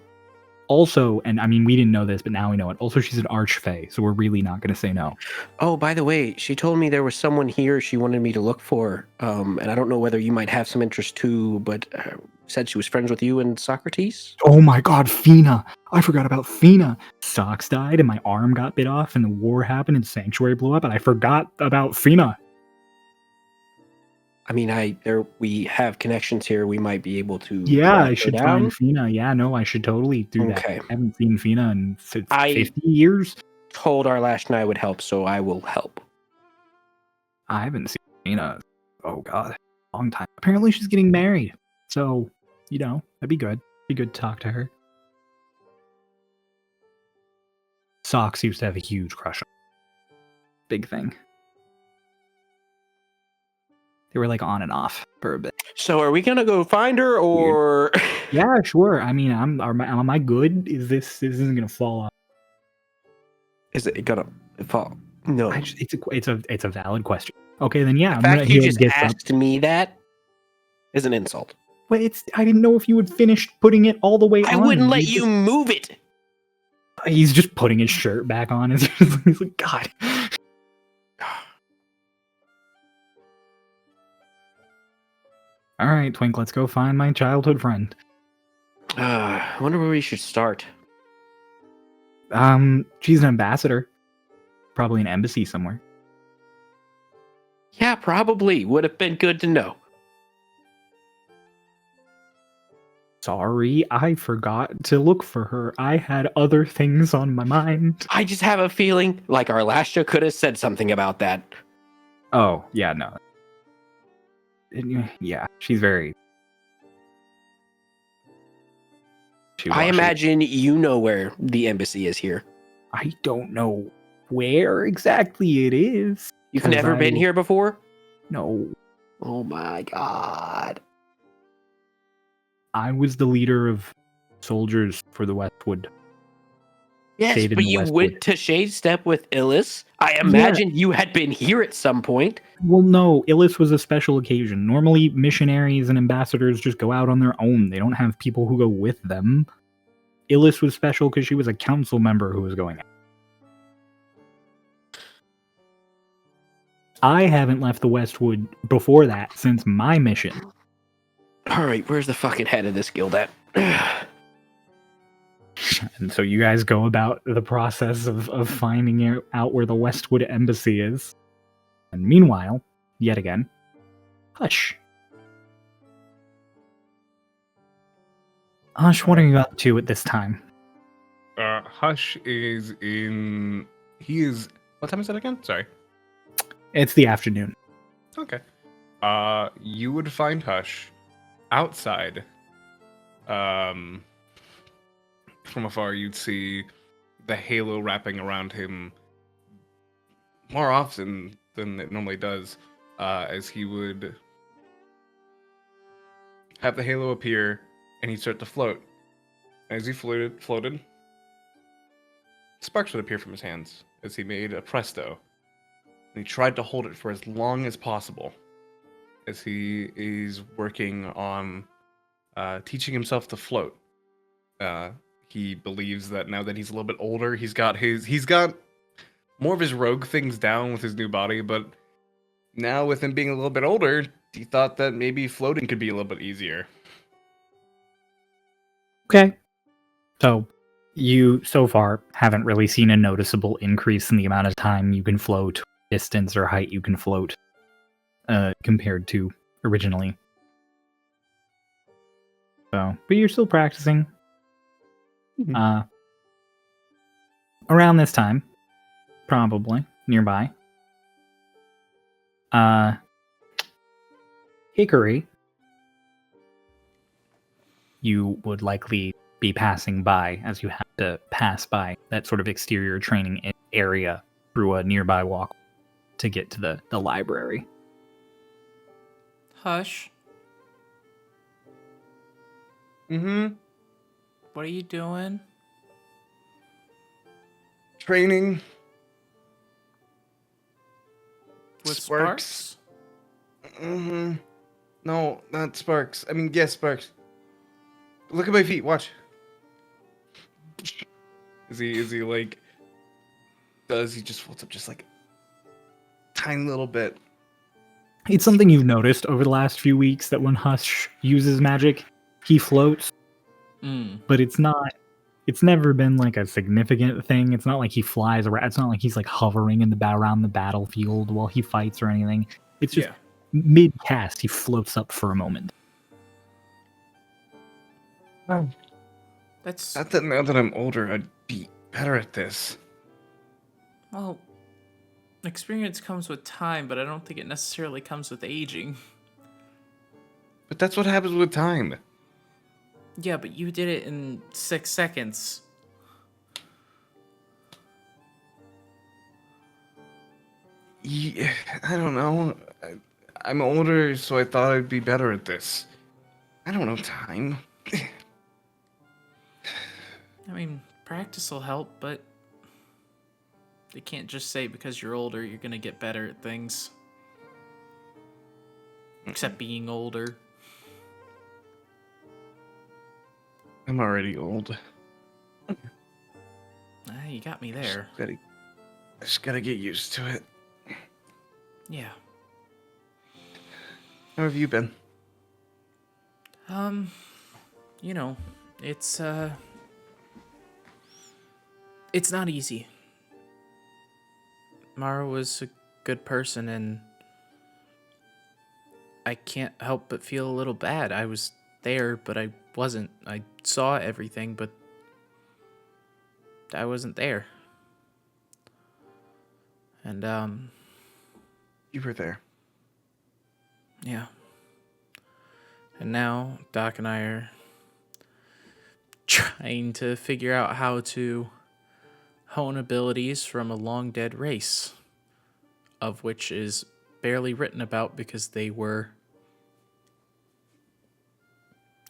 Also, and I mean, we didn't know this, but now we know it. Also, she's an archfey, so we're really not going to say no. Oh, by the way, she told me there was someone here she wanted me to look for. And I don't know whether you might have some interest too, but said she was friends with you and Socrates. Oh my god, Fina! I forgot about Fina! Socks died and my arm got bit off and the war happened and Sanctuary blew up and I forgot about Fina. I mean, we have connections here. We might be able to. Yeah, I should find Fina. Yeah, no, I should totally do that. Okay. I haven't seen Fina in 50 years. Told Arlashna I would help, so I will help. I haven't seen Fina. Oh god, long time. Apparently she's getting married. So, you know, that'd be good. Be good to talk to her. Socks used to have a huge crush on her. Big thing. They were like on and off for a bit. So are we gonna go find her or? Yeah, sure. I mean, am I good? This isn't gonna fall off? Is it gonna fall? No. It's a valid question. Okay, then yeah. The fact you just asked me that is an insult. Well, I didn't know if you had finished putting it all the way on. I wouldn't let you move it. He's just putting his shirt back on. He's like, God. All right, Twink, let's go find my childhood friend. I wonder where we should start. She's an ambassador. Probably an embassy somewhere. Yeah, probably. Would have been good to know. Sorry, I forgot to look for her. I had other things on my mind. I just have a feeling like Arlashna could have said something about that. Oh, yeah, no. Yeah, she's very... I imagine you know where the embassy is here. I don't know where exactly it is. You've never been here before? No. Oh my god. I was the leader of soldiers for the Westwood. Yes, Stayed in but the you Westwood. went to Shade Step with Illis. I imagine you had been here at some point. Well, no, Illis was a special occasion. Normally, missionaries and ambassadors just go out on their own. They don't have people who go with them. Illis was special because she was a council member who was going out. I haven't left the Westwood before that since my mission. Alright, where's the fucking head of this guild at? And so you guys go about the process of finding out where the Westwood embassy is. And meanwhile, yet again, Hush. Hush, what are you up to at this time? Hush is in. He is. What time is it again? Sorry. It's the afternoon. Okay. You would find Hush outside. From afar, you'd see the halo wrapping around him more often than it normally does, as he would have the halo appear and he'd start to float. As he floated, sparks would appear from his hands as he made a presto. And he tried to hold it for as long as possible as he is working on teaching himself to float. He believes that now that he's a little bit older, he's got more of his rogue things down with his new body, but now with him being a little bit older, he thought that maybe floating could be a little bit easier. Okay. So, you so far haven't really seen a noticeable increase in the amount of time you can float, distance or height you can float, compared to originally. So, but you're still practicing. Mm-hmm. Around this time, probably nearby. Hickory, you would likely be passing by, as you have to pass by that sort of exterior training area through a nearby walk to get to the library. Hush. Mm-hmm. What are you doing? Training. With Sparks? Mm-hmm. No, not Sparks. I mean, yes, Sparks. Look at my feet. Watch. Is he like? Does he just floats up just like a tiny little bit? It's something you've noticed over the last few weeks that when Hush uses magic, he floats. But it's never been like a significant thing. It's not like he flies around. It's not like he's like hovering in around the battlefield while he fights or anything. It's just mid-cast, he floats up for a moment. That's not that now that I'm older, I'd be better at this. Well, experience comes with time, but I don't think it necessarily comes with aging. But that's what happens with time. Yeah, but you did it in 6 seconds. Yeah, I don't know. I'm older, so I thought I'd be better at this. I don't know time. I mean, practice will help, but you can't just say because you're older you're gonna get better at things. Except being older. I'm already old. You got me there. I just gotta get used to it. Yeah. How have you been? You know, it's not easy. Mara was a good person, and I can't help but feel a little bad. I was there, but I wasn't. I saw everything, but I wasn't there. And, You were there. Yeah. And now, Doc and I are trying to figure out how to hone abilities from a long dead race, of which is barely written about because they were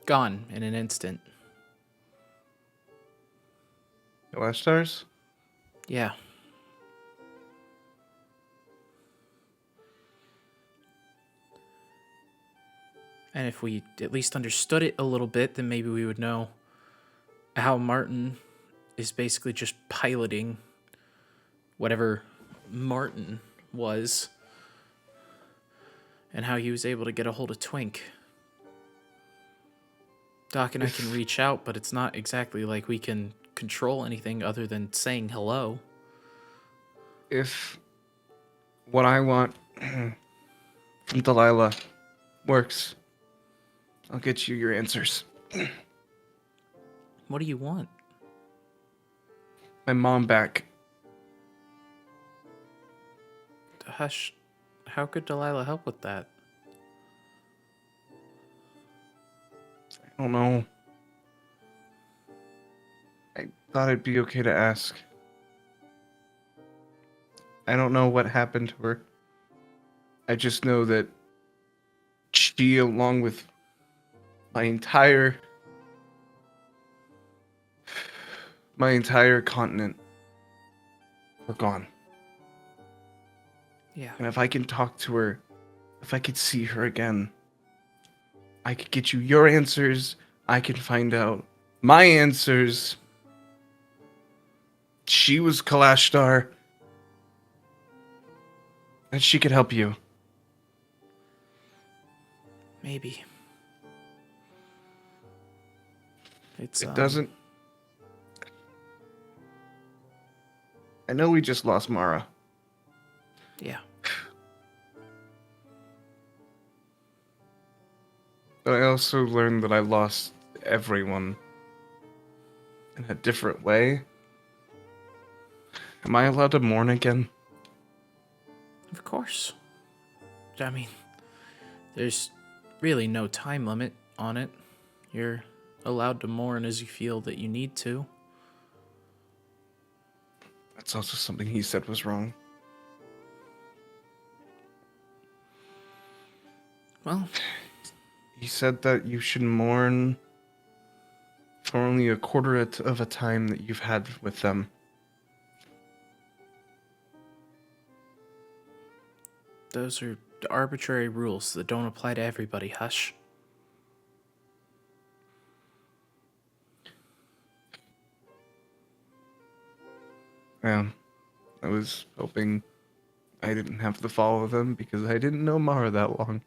gone in an instant. Last stars? Yeah. And if we at least understood it a little bit, then maybe we would know how Martin is basically just piloting whatever Martin was and how he was able to get a hold of Twink. Doc and I can reach out, but it's not exactly like we can control anything other than saying hello. If what I want from Delilah works, I'll get you your answers. What do you want? My mom back. Hush. How could Delilah help with that? I don't know. I thought it'd be okay to ask. I don't know what happened to her. I just know that she, along with my entire continent, were gone. Yeah. And if I can talk to her, if I could see her again, I could get you your answers. I can find out my answers. She was Kalashtar. And she could help you. Maybe. It doesn't... I know we just lost Mara. Yeah. But I also learned that I lost everyone in a different way. Am I allowed to mourn again? Of course. I mean, there's really no time limit on it. You're allowed to mourn as you feel that you need to. That's also something he said was wrong. Well, He said that you should mourn for only a quarter of a time that you've had with them. those are arbitrary rules that don't apply to everybody, Hush. Yeah, I was hoping I didn't have to follow them because I didn't know Mara that long.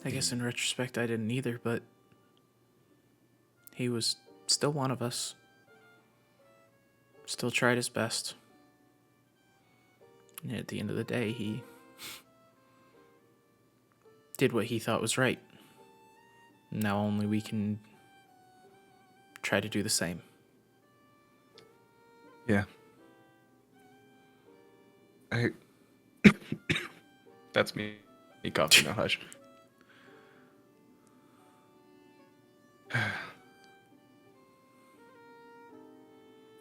I guess in retrospect I didn't either, but he was still one of us. Still tried his best. And at the end of the day, he did what he thought was right. Now only we can try to do the same. Yeah. That's me. Me coughing now, Hush.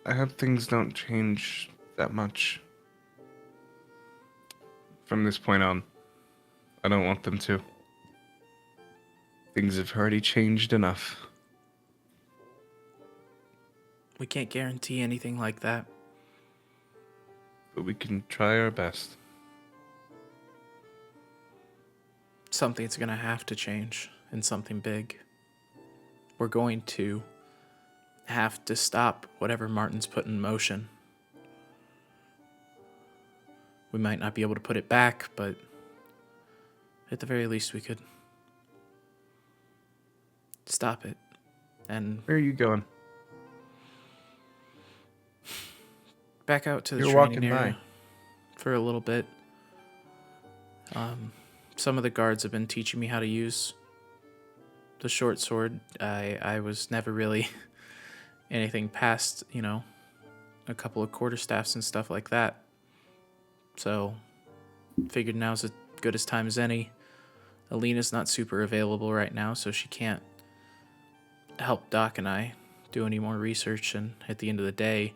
I hope things don't change that much. From this point on, I don't want them to. Things have already changed enough. We can't guarantee anything like that. But we can try our best. Something's gonna have to change, and something big. We're going to have to stop whatever Martin's put in motion. We might not be able to put it back, but at the very least we could stop it. And where are you going? Back out to the You're training walking area by. for a little bit. Some of the guards have been teaching me how to use the short sword. I was never really anything past, a couple of quarterstaffs and stuff like that. So, figured now's as good as time as any. Alina's not super available right now, so she can't help Doc and I do any more research, and at the end of the day,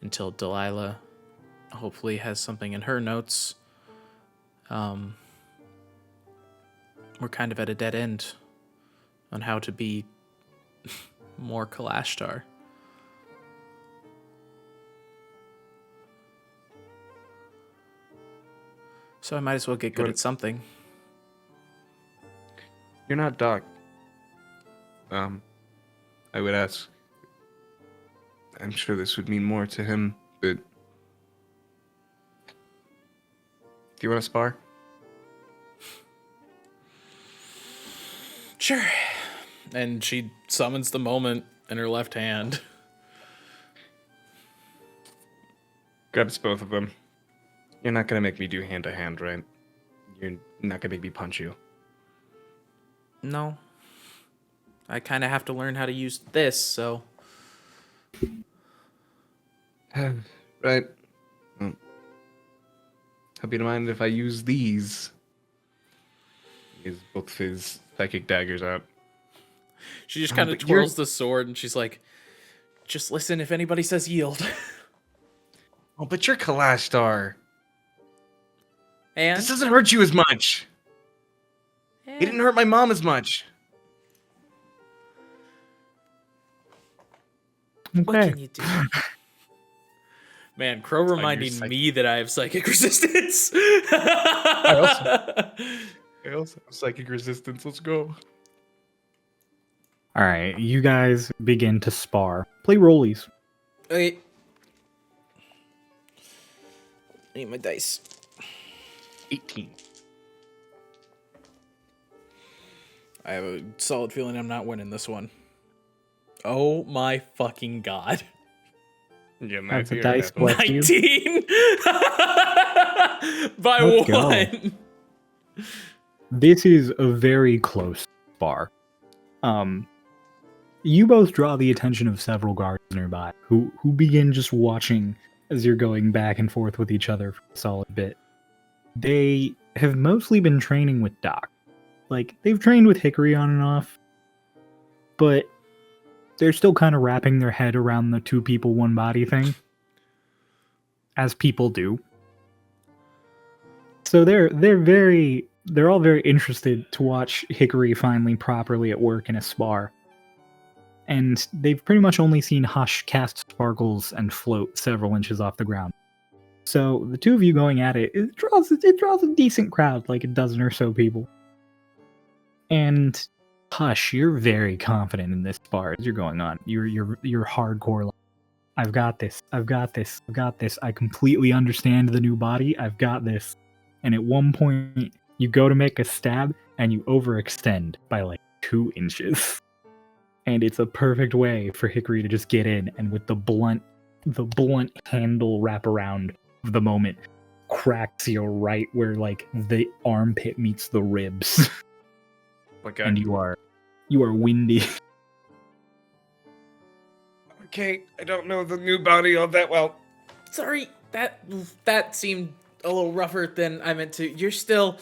until Delilah hopefully has something in her notes, we're kind of at a dead end on how to be more Kalashtar. So I might as well get good at something. You're not Doc. I would ask. I'm sure this would mean more to him, but... Do you want to spar? Sure. And she summons the moment in her left hand. Grabs both of them. You're not gonna make me do hand to hand, right? You're not gonna make me punch you. No. I kind of have to learn how to use this, so... Right. Hope you don't mind if I use these. He has both of his psychic daggers out. She just kind of twirls the sword, and she's like, just listen if anybody says yield. Oh, but you're Kalashtar. And? This doesn't hurt you as much. It didn't hurt my mom as much. What can you do? Man, Crow reminding me that I have psychic resistance. I also have psychic resistance. Let's go. All right, you guys begin to spar. Play rollies. Wait. I need my dice. 18. I have a solid feeling I'm not winning this one. Oh my fucking god. Yeah, That's a dice plus 19! By Let's one! go. This is a very close spar. You both draw the attention of several guards nearby, who begin just watching as you're going back and forth with each other for a solid bit. They have mostly been training with Doc. Like, they've trained with Hickory on and off, but they're still kind of wrapping their head around the 2 people, 1 body thing. As people do. So they're all very interested to watch Hickory finally properly at work in a spar. And they've pretty much only seen Hush cast sparkles and float several inches off the ground. So the 2 of you going at it, it draws a decent crowd, like a dozen or so people. And Hush, you're very confident in this spar as you're going on. You're hardcore. Like, I've got this. I completely understand the new body. I've got this. And at one point, you go to make a stab, and you overextend by like 2 inches. And it's a perfect way for Hickory to just get in, and with the blunt handle wraparound of the moment, cracks you right where like the armpit meets the ribs. Okay. And you are windy. Okay, I don't know the new body all that well. Sorry, that seemed a little rougher than I meant to. You're still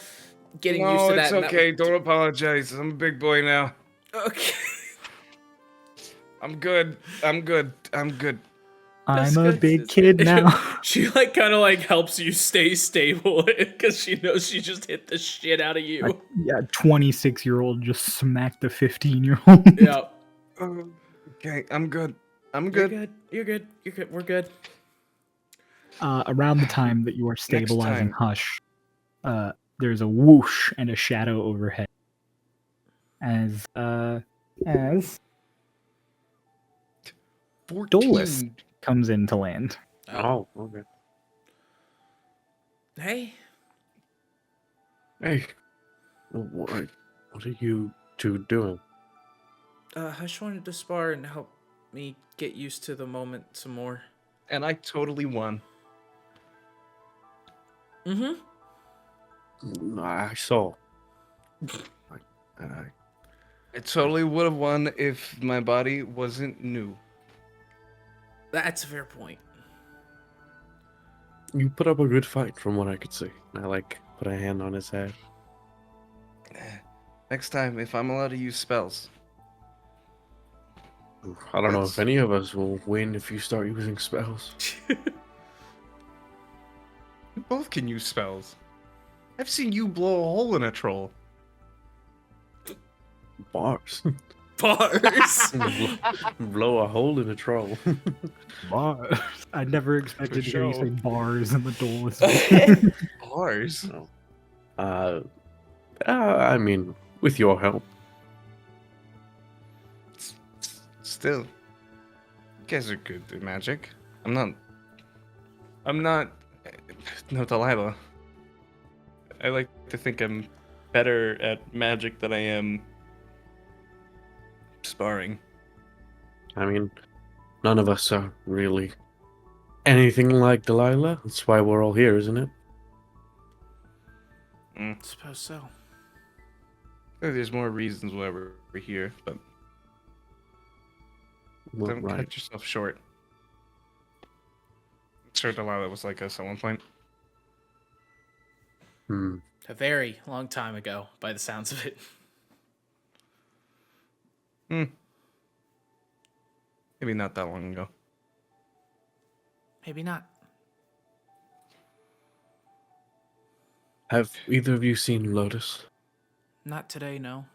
getting used to that. No, it's okay. Don't apologize. I'm a big boy now. Okay. I'm good. I'm I'm a big kid now. She like kind of like helps you stay stable because she knows she just hit the shit out of you. Yeah, 26-year-old just smacked the 15-year-old. Yeah. Okay, I'm good. You're good. We're good. Around the time that you are stabilizing Hush, there's a whoosh and a shadow overhead. As 14. Dolus comes in to land. Oh, okay. Hey. What are you 2 doing? Hush wanted to spar and help me get used to the moment some more. And I totally won. Mm-hmm. I saw. I totally would have won if my body wasn't new. That's a fair point. You put up a good fight from what I could see. I put a hand on his head. Next time, if I'm allowed to use spells. I don't know if any of us will win if you start using spells. We both can use spells. I've seen you blow a hole in a troll. Bars. Bars. Blow a hole in a troll. Bars. I never expected to hear you show. say bars in the duelist. Bars? I mean, with your help. Still, you guys are good at magic. I'm not. No, Delilah. I like to think I'm better at magic than I am sparring. I mean, none of us are really anything like Delilah. That's why we're all here, isn't it? Suppose so. There's more reasons why we're here, but Well, don't right. cut yourself short. I'm sure Delilah was like us at one point. A very long time ago, by the sounds of it. Maybe not that long ago. Maybe not. Have either of you seen Lotus? Not today, no.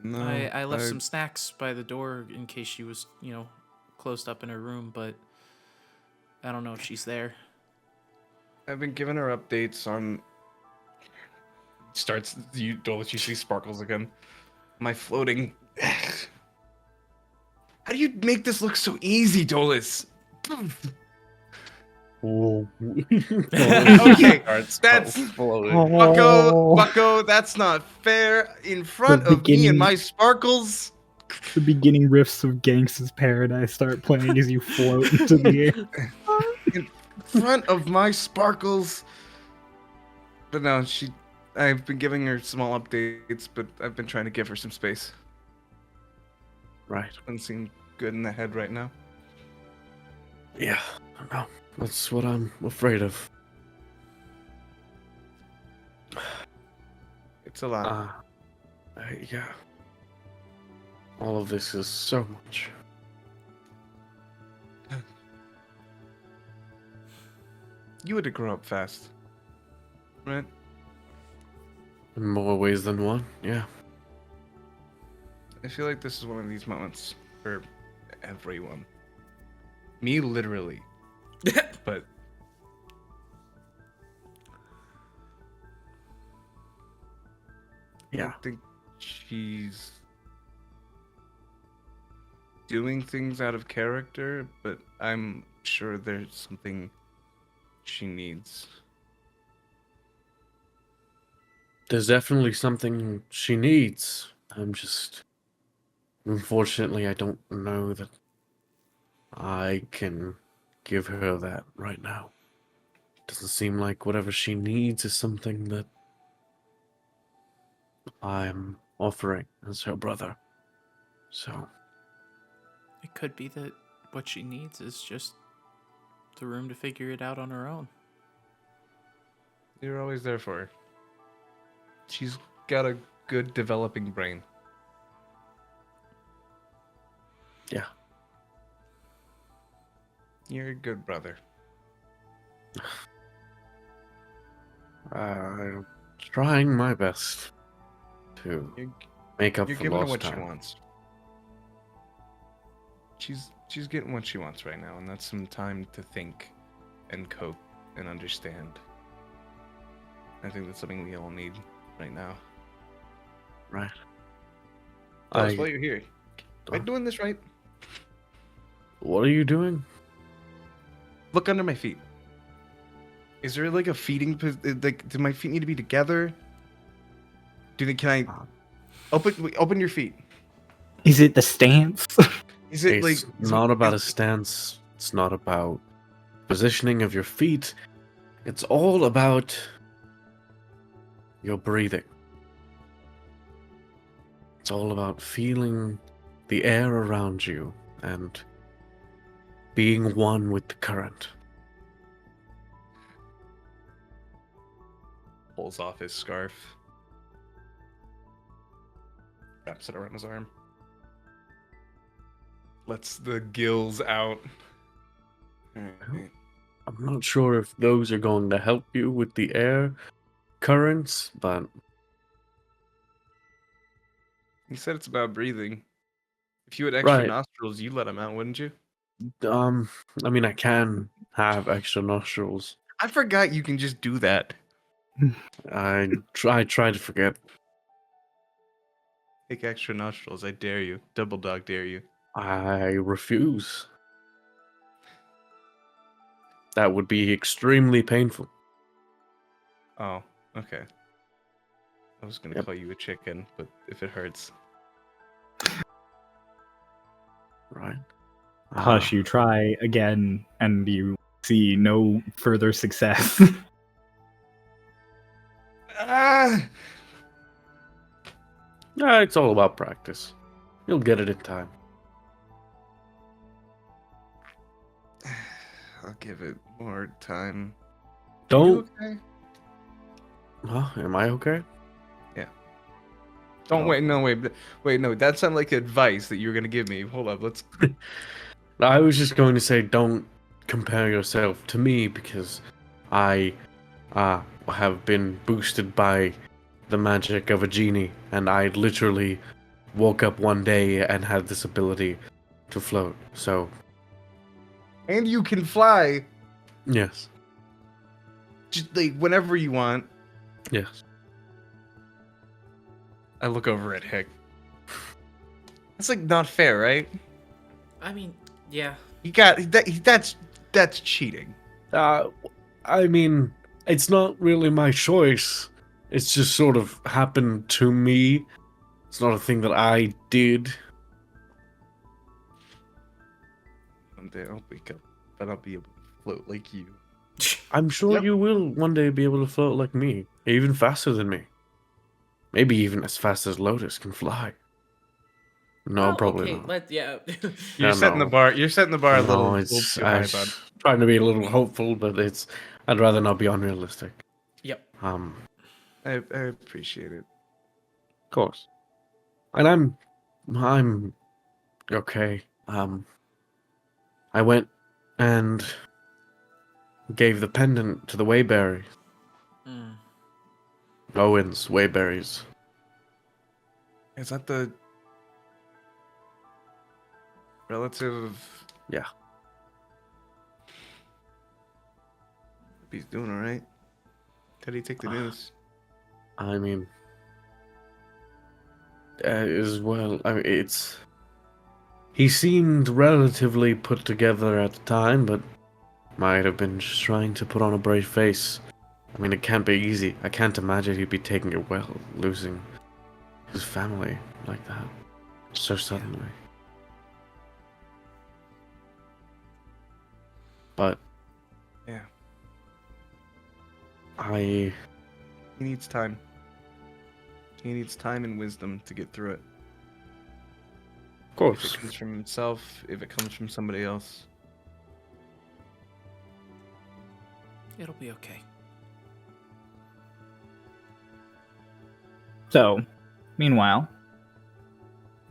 No, I left some snacks by the door in case she was, closed up in her room, but I don't know if she's there. I've been giving her updates on. You see sparkles again. My floating. How do you make this look so easy, Dolus? Oh. Okay, that's Bucko. That's not fair. In front of me and my sparkles. The beginning riffs of Gangsta's Paradise start playing as you float into the air. In front of my sparkles. But no, I've been giving her small updates, but I've been trying to give her some space. Right. Doesn't seem good in the head right now. Yeah. No, that's what I'm afraid of. It's a lot. Yeah. All of this is so much. You had to grow up fast, right? In more ways than one, yeah. I feel like this is one of these moments for everyone. Me, literally. But I Yeah. don't think she's doing things out of character, but I'm sure there's something she needs. There's definitely something she needs. Unfortunately, I don't know that I can give her that right now. Doesn't seem like whatever she needs is something that I'm offering as her brother. So, It could be that what she needs is just the room to figure it out on her own. You're always there for her. She's got a good developing brain. yeah. You're a good brother. I'm trying my best to make up You're for giving her lost what time. she wants. She's getting what she wants right now, and that's some time to think and cope and understand. I think that's something we all need right now. Right. Tell us while you're here. Am I doing this right? What are you doing? Look under my feet. Is there like a feeding? Like, do my feet need to be together? Can I open your feet? Is it the stance? Is it It's not about a stance. It's not about positioning of your feet. It's all about your breathing. It's all about feeling the air around you and being one with the current. Pulls off his scarf, wraps it around his arm. lets the gills out. I'm not sure if those are going to help you with the air currents, but You said it's about breathing. If you had extra right. nostrils, you let them out, wouldn't you? I mean, I can have extra nostrils. I forgot you can just do that. I try to forget. Take extra nostrils. I dare you. Double dog dare you. I refuse. That would be extremely painful. Oh, okay. I was gonna call you a chicken, but if it hurts. Right. Hush, you try again, and you see no further success. It's all about practice. You'll get it in time. I'll give it more time. Don't. Okay? Huh? Am I okay? Yeah. Don't wait. No, wait. No, that sounded like advice that you were gonna give me. Hold up. Let's. I was just going to say, don't compare yourself to me because I have been boosted by the magic of a genie, and I literally woke up one day and had this ability to float. So. And you can fly. Yes. Just like whenever you want. Yes. I look over at Hick. That's like not fair, right? I mean, yeah. You got that. That's cheating. I mean, it's not really my choice. It's just sort of happened to me. It's not a thing that I did. One day I'll wake up, but I'll be able to float like you. I'm sure you will one day be able to float like me, even faster than me. Maybe even as fast as Lotus can fly. No, well, probably okay, not. You're setting the bar. You're setting the bar a little too high, bud. Trying to be a little hopeful, but I'd rather not be unrealistic. Yep. I appreciate it. Of course. And I'm okay. I went and gave the pendant to the Wayberry. Owen's Wayberries. Is that the relative? Yeah. He's doing all right. How do you take the news? I mean, as well. I mean, he seemed relatively put together at the time, but might have been just trying to put on a brave face. I mean, it can't be easy. I can't imagine he'd be taking it well, losing his family like that so suddenly. But yeah, he needs time. He needs time and wisdom to get through it. Of course. If it comes from himself, if it comes from somebody else. It'll be okay. So, meanwhile,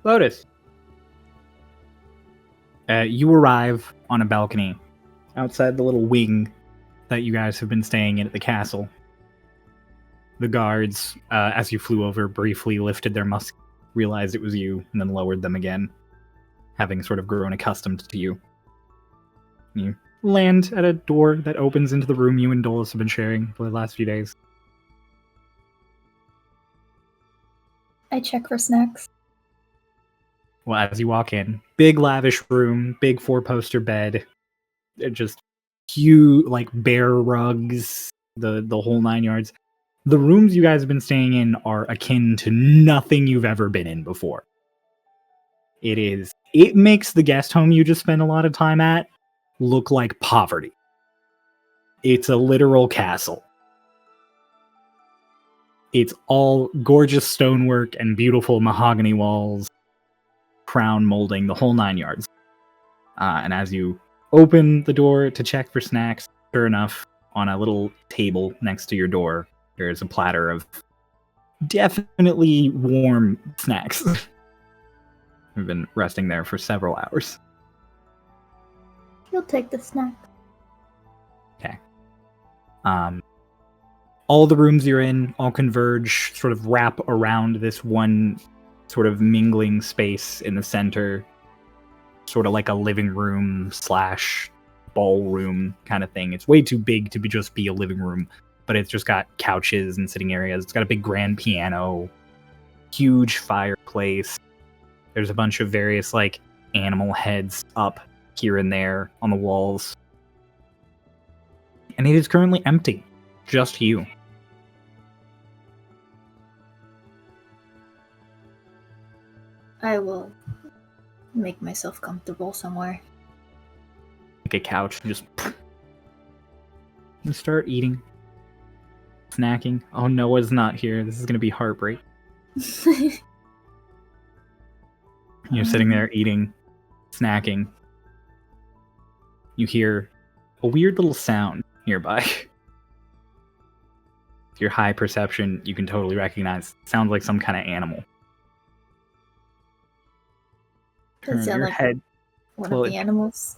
Lotus, you arrive on a balcony outside the little wing that you guys have been staying in at the castle. The guards, as you flew over, briefly lifted their muskets, realized it was you, and then lowered them again, having sort of grown accustomed to you. You land at a door that opens into the room you and Dolus have been sharing for the last few days. I check for snacks. Well, as you walk in, big lavish room, big 4-poster bed, just huge, like bear rugs, the whole 9 yards. The rooms you guys have been staying in are akin to nothing you've ever been in before. It makes the guest home you just spent a lot of time at look like poverty. It's a literal castle. It's all gorgeous stonework and beautiful mahogany walls, crown molding, the whole 9 yards. And as you open the door to check for snacks, sure enough, on a little table next to your door, there's a platter of definitely warm snacks. We've been resting there for several hours. You'll take the snack. Okay. All the rooms you're in all converge, sort of wrap around this one sort of mingling space in the center, sort of like a living room / ballroom kind of thing. It's way too big to just be a living room, but it's just got couches and sitting areas. It's got a big grand piano, huge fireplace. There's a bunch of various like animal heads up here and there on the walls. And it is currently empty. Just you. I will make myself comfortable somewhere. Like a couch, just and start eating. Snacking. Oh, Noah's not here. This is going to be heartbreak. You're sitting there eating, snacking. You hear a weird little sound nearby. Your high perception, you can totally recognize. Sounds like some kind of animal. Does it sound like head. one of the animals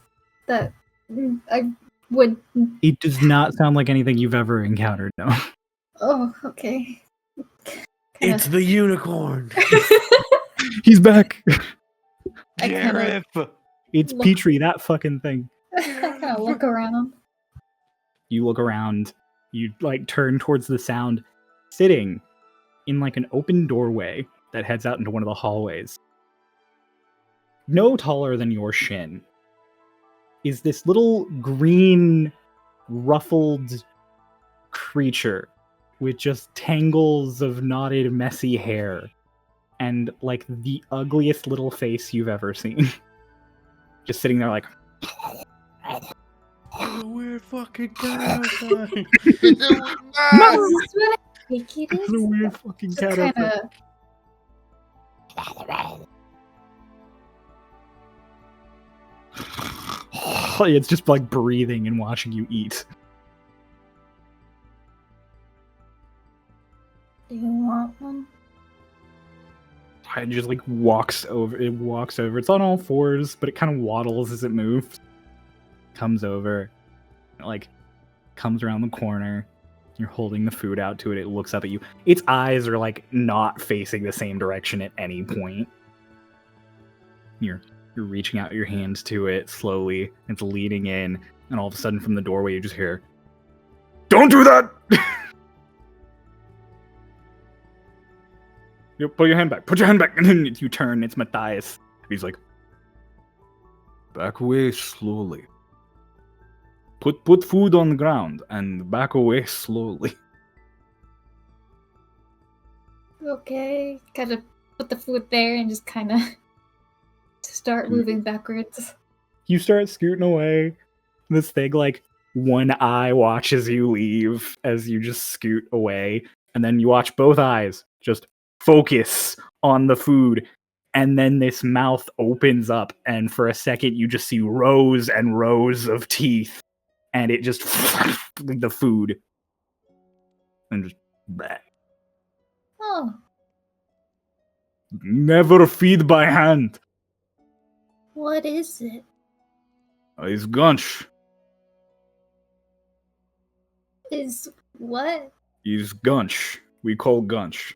that I would... It does not sound like anything you've ever encountered, no. Oh, okay. It's the unicorn! He's back! Gareth! It's Petrie, that fucking thing. I kind of look around. You look around, you like turn towards the sound, sitting in like an open doorway that heads out into one of the hallways. No taller than your shin is this little green ruffled creature with just tangles of knotted messy hair and like the ugliest little face you've ever seen. Just sitting there like What a weird fucking cat outside. Is this what I think it It's a is? weird fucking Just cat kind outside. of... It's just like breathing and watching you eat. Do you want one? It just like walks over. It walks over. It's on all fours, but it kind of waddles as it moves. Comes over, like comes around the corner. You're holding the food out to it. It looks up at you. Its eyes are like not facing the same direction at any point. You're reaching out your hands to it slowly. It's leaning in, and all of a sudden from the doorway you just hear, "Don't do that!" You put your hand back. Put your hand back. And then you turn. It's Matthias. He's like, "Back away slowly. Put food on the ground and back away slowly." Okay. Kind of put the food there and just kind of start moving backwards. You start scooting away. This thing, like, one eye watches you leave as you just scoot away. And then you watch both eyes just focus on the food. And then this mouth opens up. And for a second, you just see rows and rows of teeth. And it just, the food. And just, bleh. Oh, Never feed by hand. what is it? It's Gunch. Is what? He's Gunch. We call Gunch.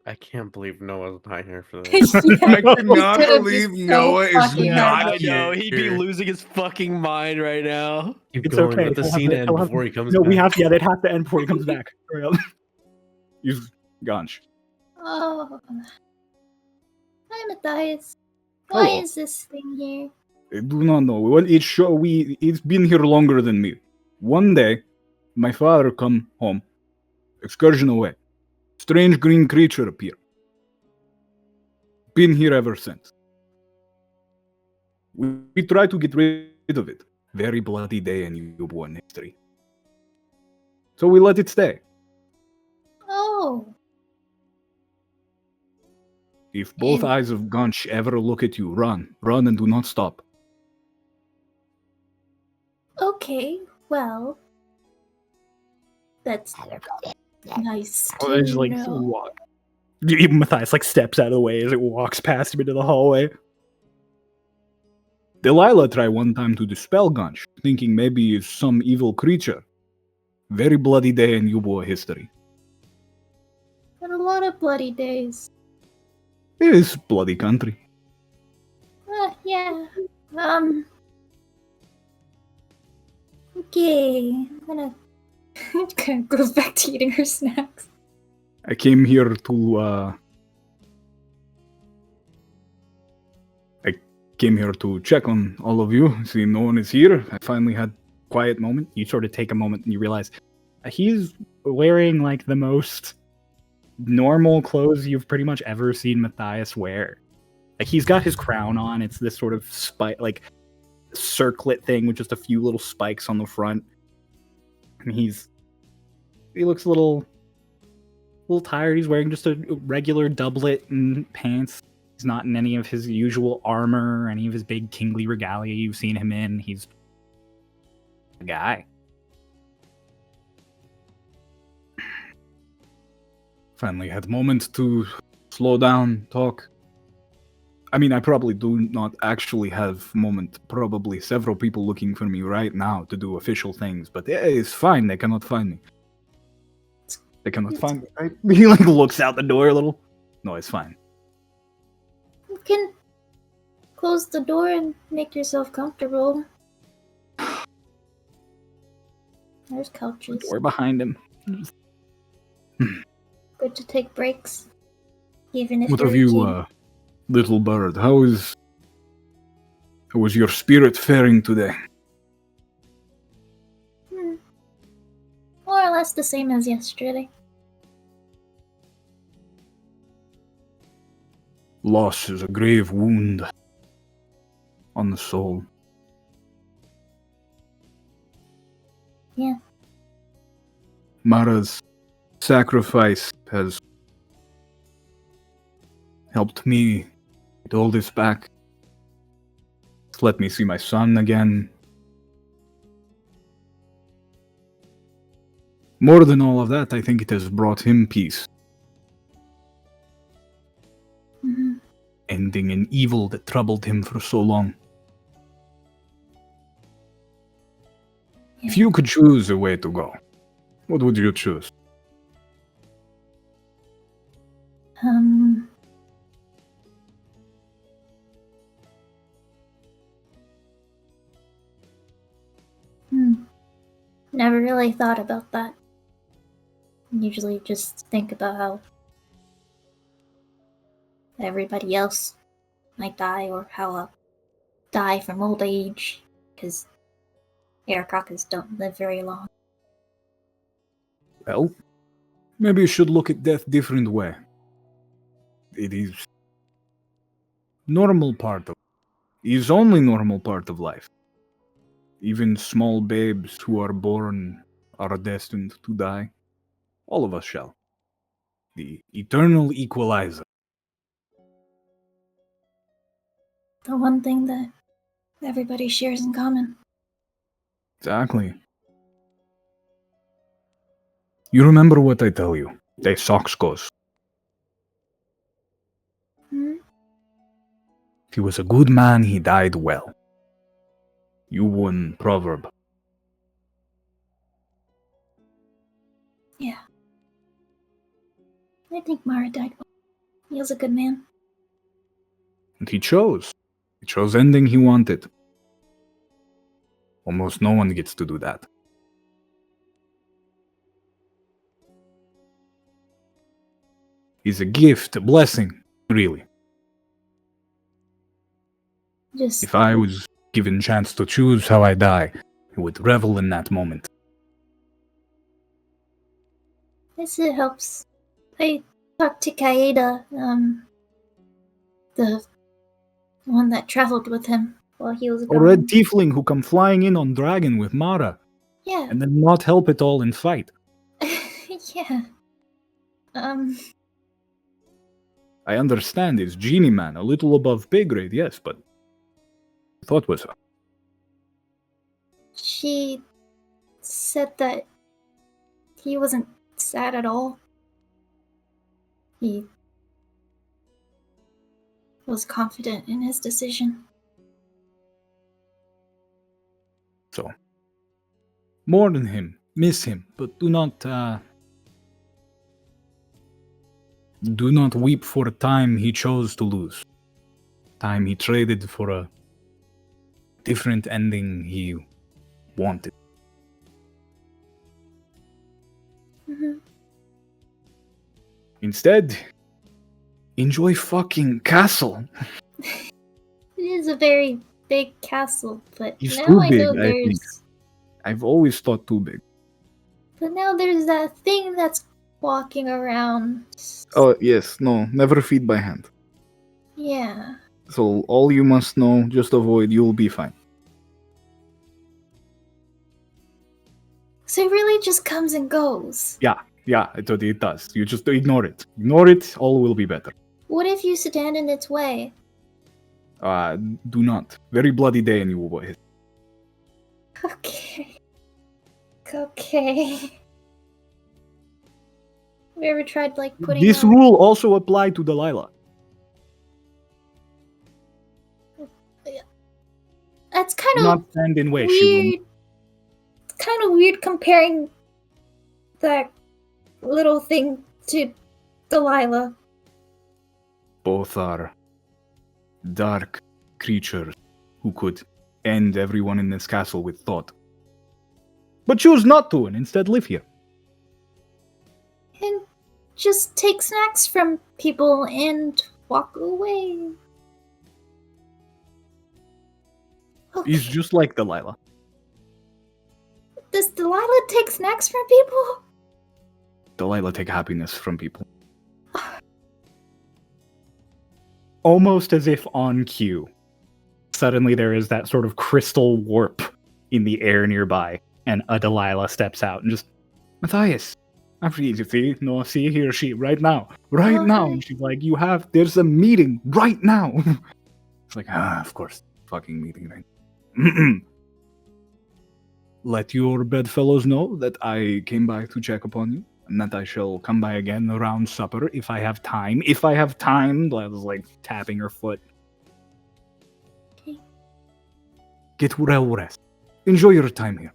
I can't believe Noah's not here for this. I cannot Instead of believe just so Noah is fucking not I know, here. he'd be losing his fucking mind right now. Keep It's going. okay. Let the They'll have scene to- end they'll have before to- he comes No, back. we have to. Yeah, they'd have to end before he comes back. Hurry up. He's Gunch. Oh. Hi, Matthias. Why Hello. is this thing here? I do not know. Well, it's been here longer than me. One day, my father come home, excursion away. Strange green creature appear. Been here ever since. We try to get rid of it. Very bloody day in Eubuean history. So we let it stay. Oh. If both And- eyes of Gunch ever look at you, run. Run and do not stop. Okay, well. That's nice Oh, they just to like know. walk. Even Matthias like steps out of the way as it walks past him into the hallway. Delilah tried one time to dispel Gunch, thinking maybe it's some evil creature. Very bloody day in Eubuean history. Been a lot of bloody days. It is bloody country. Yeah. Okay, I'm gonna Kind of goes back to eating her snacks. I came here to check on all of you. See, no one is here. I finally had a quiet moment. You sort of take a moment and you realize he's wearing like the most normal clothes you've pretty much ever seen Matthias wear. Like he's got his crown on. It's this sort of like circlet thing with just a few little spikes on the front. And he looks a little tired. He's wearing just a regular doublet and pants. He's not in any of his usual armor or any of his big kingly regalia you've seen him in. He's a guy. Finally had a moment to slow down, talk. I mean, I probably do not actually have a moment. Probably several people looking for me right now to do official things, but it's fine. They cannot find me. They cannot find me, right? He like looks out the door a little. No, it's fine. You can close the door and make yourself comfortable. There's couches. Door behind him. Good to take breaks. Even if What you're of a you, king. little bird? How was your spirit faring today? More or less the same as yesterday. Loss is a grave wound on the soul. Yeah. Mara's sacrifice has helped me get all this back. It's let me see my son again. More than all of that, I think it has brought him peace. Mm-hmm. Ending an evil that troubled him for so long. Yeah. If you could choose a way to go, what would you choose? Never really thought about that. Usually just think about how everybody else might die or how I'll die from old age, because Aircrockers don't live very long. Well, maybe you should look at death different way. It is normal part of is only normal part of life. Even small babes who are born are destined to die. All of us shall. The eternal equalizer. The one thing that everybody shares in common. Exactly. You remember what I tell you. They socks goes. If he was a good man, he died well. Eubuean proverb. Yeah. I think Mara died well. He was a good man. And he chose. He chose ending he wanted. Almost no one gets to do that. He's a gift, a blessing, really. Just If I was given chance to choose how I die, I would revel in that moment. guess it helps. I talked to Kaeda, the one that traveled with him while he was A gone. red tiefling who come flying in on dragon with Mara, Yeah. and then not help at all in fight. Yeah. I understand it's genie man, a little above pay grade, yes, but I thought was her. She said that he wasn't sad at all. He was confident in his decision. So, mourn him, miss him, but do not weep for a time he chose to lose. Time he traded for a different ending he wanted. Mm-hmm. Instead, enjoy fucking castle. It is a very big castle, but It's now too I big, know I think. there's... I've always thought too big. But now there's that thing that's walking around. Oh, yes, no, never feed by hand. Yeah. So all you must know, just avoid, you'll be fine. So it really just comes and goes. Yeah, it does. You just ignore it. Ignore it, all will be better. What if you stand in its way? Do not. Very bloody day in Eubuean. Okay. Okay. Have you ever tried, like, putting This on... rule also applied to Delilah. That's kind Do of not stand in way. weird. It's kind of weird comparing that little thing to Delilah. Both are dark creatures who could end everyone in this castle with thought. But choose not to and instead live here. And just take snacks from people and walk away. Okay. He's just like Delilah. Does Delilah take snacks from people? Delilah take happiness from people. Almost as if on cue, suddenly there is that sort of crystal warp in the air nearby, and a Delilah steps out and just, Matthias, I'm free to see, no, see, he or she, right now, now. And she's like, there's a meeting right now. It's like, of course, fucking meeting, right? Let your bedfellows know that I came by to check upon you, and that I shall come by again around supper if I have time. If I have time, I was like tapping her foot. Okay. Get well rest. Enjoy your time here.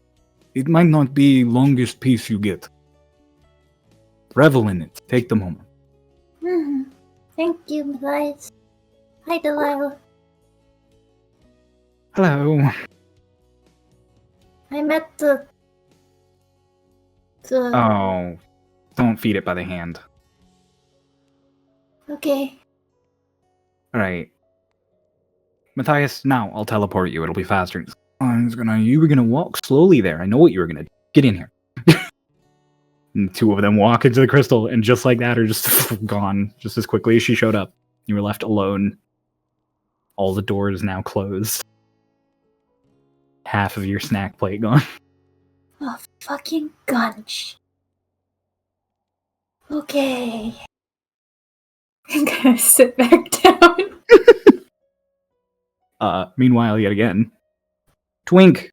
It might not be longest peace you get. Revel in it. Take the moment. Mm-hmm. Thank you, Matthias. Hi, Delilah. Hello. I met the... Oh, don't feed it by the hand. Okay. Alright. Matthias, now I'll teleport you. It'll be faster. You were gonna walk slowly there. I know what you were gonna do. Get in here. And the two of them walk into the crystal, and just like that are just gone just as quickly as she showed up. You were left alone. All the doors now closed. Half of your snack plate gone. Oh, fucking Gunch. Okay. I'm gonna sit back down. Meanwhile, yet again, Twink,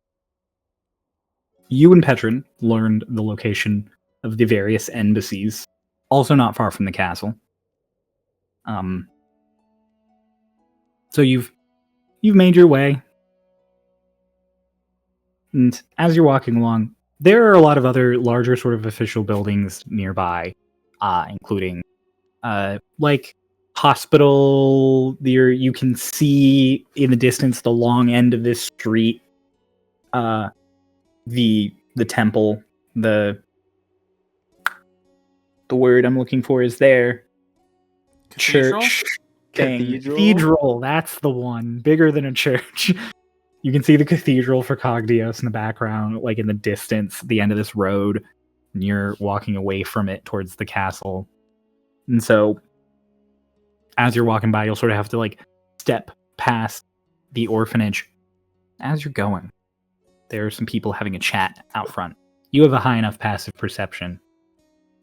you and Petrin learned the location of the various embassies, also not far from the castle. So you've made your way, and as you're walking along, there are a lot of other larger sort of official buildings nearby, including like hospital. There you can see in the distance the long end of this street, the temple. The word I'm looking for is there. Cathedral? Church thing. Cathedral, that's the one. Bigger than a church. You can see the cathedral for Cogdios in the background, like in the distance, the end of this road, and you're walking away from it towards the castle. And so, as you're walking by, you'll sort of have to like step past the orphanage. As you're going, there are some people having a chat out front. You have a high enough passive perception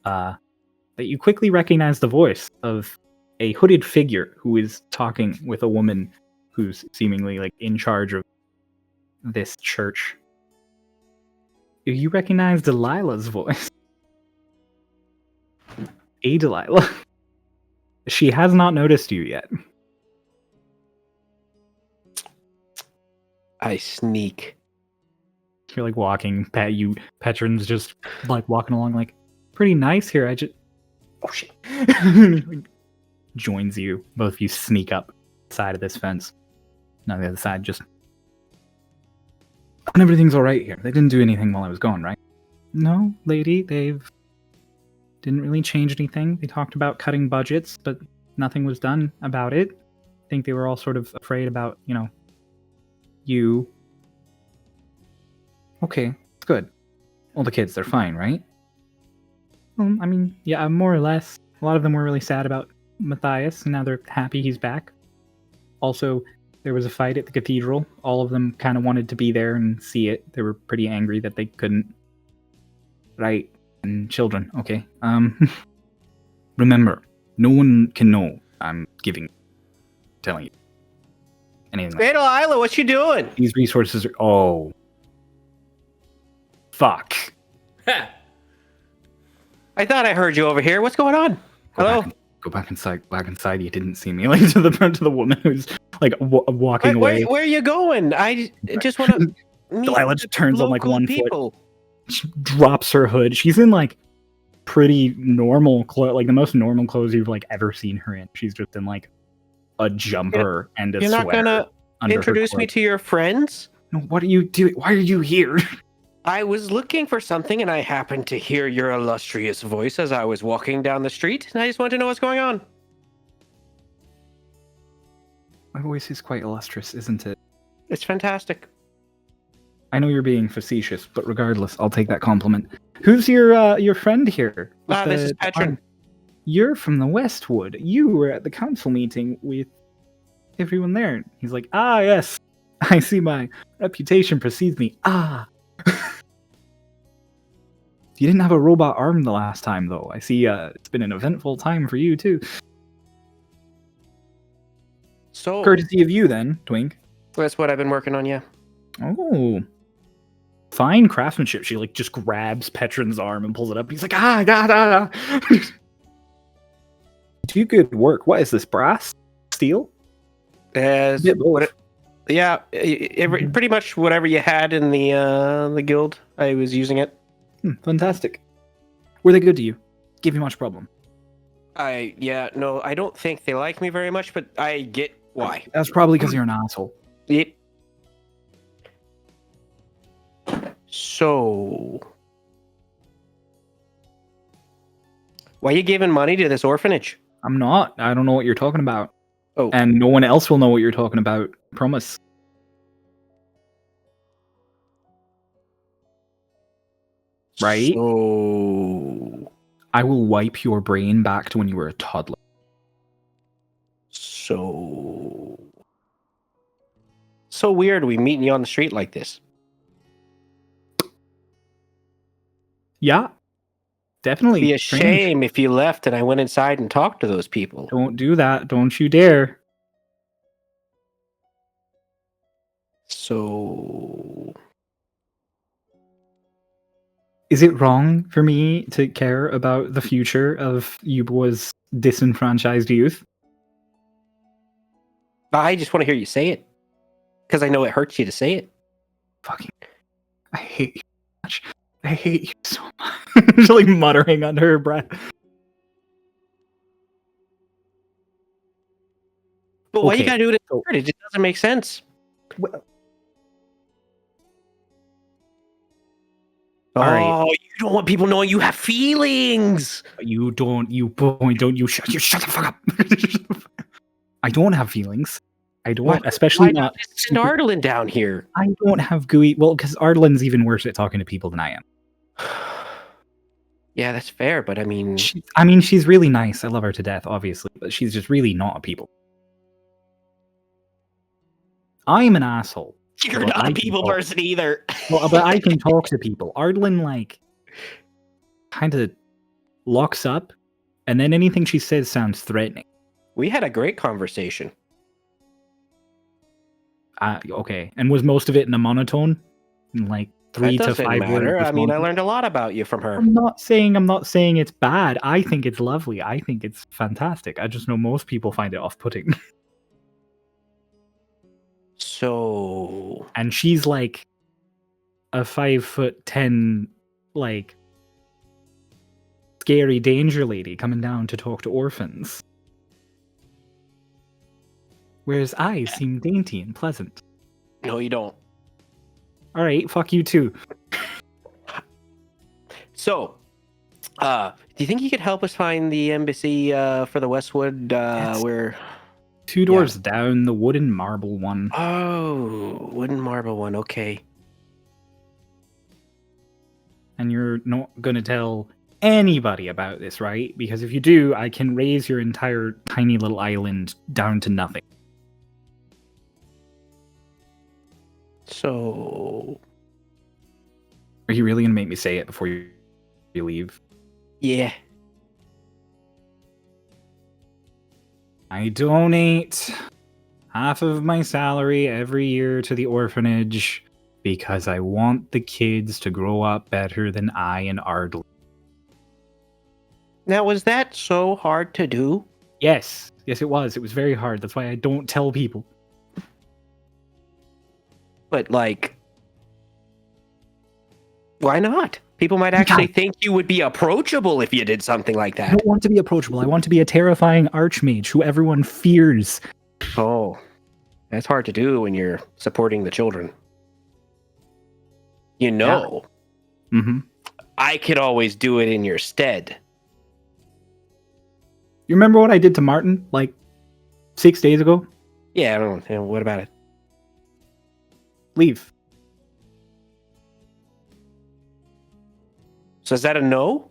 that you quickly recognize the voice of a hooded figure who is talking with a woman who's seemingly like in charge of this church. You recognize Delilah's voice. A Delilah. She has not noticed you yet. I sneak. You're like walking, Petron's just like walking along, like, pretty nice here. Oh shit. Like, joins you. Both of you sneak up the side of this fence. Not the other side, just. And everything's alright here. They didn't do anything while I was gone, right? No, lady, didn't really change anything. They talked about cutting budgets, but nothing was done about it. I think they were all sort of afraid about, you. Okay, it's good. All the kids, they're fine, right? Well, I mean, yeah, more or less. A lot of them were really sad about Matthias, and now they're happy he's back. Also, there was a fight at the cathedral. All of them kind of wanted to be there and see it. They were pretty angry that they couldn't. Right. And children, okay. Remember, no one can know I'm telling you. Anything Hey, Delilah, what you doing? These resources are... Oh. Fuck. I thought I heard you over here. What's going on? Hello? Go back inside. You didn't see me. Like, to the woman who's, like, walking away. Where are you going? I just want to... Delilah just turns on, like, one foot. She drops her hood. She's in, like, pretty normal clothes, like the most normal clothes you've, like, ever seen her in. She's just in, like, a jumper and a sweater. You're not gonna introduce me to your friends? No, what are you doing? Why are you here? I was looking for something and I happened to hear your illustrious voice as I was walking down the street, and I just wanted to know what's going on. My voice is quite illustrious, isn't it? It's fantastic. I know you're being facetious, but regardless, I'll take that compliment. Who's your friend here? This is Petron. You're from the Westwood. You were at the council meeting with everyone there. He's like, yes. I see my reputation precedes me. You didn't have a robot arm the last time, though. I see it's been an eventful time for you, too. So, courtesy of you, then, Twink. That's what I've been working on, yeah. Oh. Fine craftsmanship. She, like, just grabs Petron's arm and pulls it up. He's like, Do good work. What is this, brass? Steel? Pretty much whatever you had in the guild, I was using it. Fantastic. Were they good to you? Give you much problem? I don't think they like me very much, but I get why. That's probably because you're an asshole. Yep. So, why are you giving money to this orphanage? I'm not. I don't know what you're talking about. Oh. And no one else will know what you're talking about. Promise. Right? So, I will wipe your brain back to when you were a toddler. So weird we meeting you on the street like this. Yeah. Definitely. It'd be a shame if you left and I went inside and talked to those people. Don't do that. Don't you dare. So, is it wrong for me to care about the future of Eubuean's disenfranchised youth? I just want to hear you say it. Because I know it hurts you to say it. Fucking, I hate you so much. I hate you so much. She's like muttering under her breath. But why you gotta do it? It just doesn't make sense. Well, you don't want people knowing you have feelings. You don't. You boy, don't you shut the fuck up. I don't have feelings. I don't, especially not. It's an Ardlin down here. I don't have gooey. Well, because Ardlin's even worse at talking to people than I am. Yeah, that's fair, but I mean, she's really nice. I love her to death, obviously, but she's just really not a people. I'm an asshole. You're not a people person either. Well, but I can talk to people. Ardlin, like, kind of locks up, and then anything she says sounds threatening. We had a great conversation. Okay. And was most of it in a monotone? Like 3 to 5 words? I mean, I learned a lot about you from her. I'm not saying it's bad. I think it's lovely. I think it's fantastic. I just know most people find it off-putting. So, And she's like a 5'10", like scary danger lady coming down to talk to orphans. Whereas I seem dainty and pleasant. No, you don't. Alright, fuck you too. So, do you think you could help us find the embassy for the Westwood? Where 2 doors down, the wooden marble one. Oh, wooden marble one. Okay. And you're not gonna tell anybody about this, right? Because if you do, I can raise your entire tiny little island down to nothing. So, are you really gonna make me say it before you leave? Yeah. I donate half of my salary every year to the orphanage because I want the kids to grow up better than I and Ardley. Now, was that so hard to do? Yes. Yes, it was. It was very hard. That's why I don't tell people. But, like, why not? People might actually think you would be approachable if you did something like that. I don't want to be approachable. I want to be a terrifying archmage who everyone fears. Oh, that's hard to do when you're supporting the children. You know, I could always do it in your stead. You remember what I did to Martin, like, 6 days ago? Yeah, I don't know. What about it? Leave. So is that a no?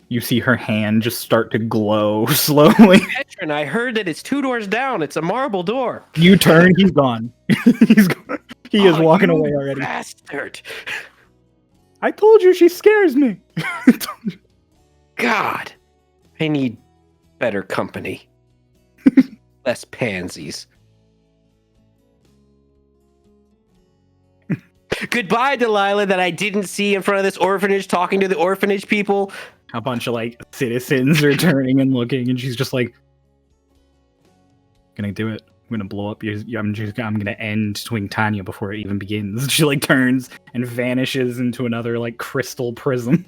You see her hand just start to glow slowly. Veteran, I heard that it's 2 doors down. It's a marble door. You turn, he's gone. He's gone. He is walking away already. Bastard. I told you she scares me. God. I need better company. Less pansies. Goodbye, Delilah, that I didn't see in front of this orphanage talking to the orphanage people. A bunch of, like, citizens are turning and looking, and she's just like, gonna do it. I'm gonna blow up your... I'm gonna end Twingtania before it even begins. She, like, turns and vanishes into another, like, crystal prism.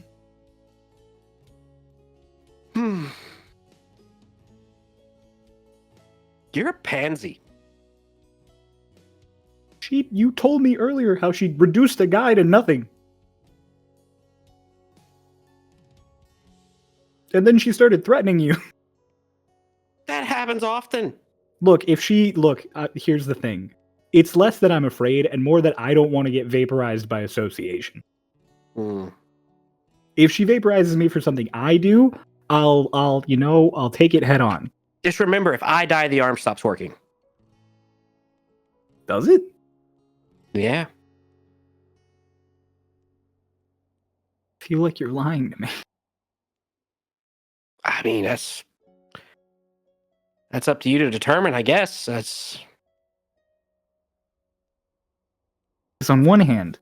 You're a pansy. You told me earlier how she reduced a guy to nothing. And then she started threatening you. That happens often. Look, here's the thing. It's less that I'm afraid and more that I don't want to get vaporized by association. If she vaporizes me for something I do, I'll take it head on. Just remember, if I die, the arm stops working. Does it? Yeah. I feel like you're lying to me. I mean, that's up to you to determine, I guess. That's... On one hand,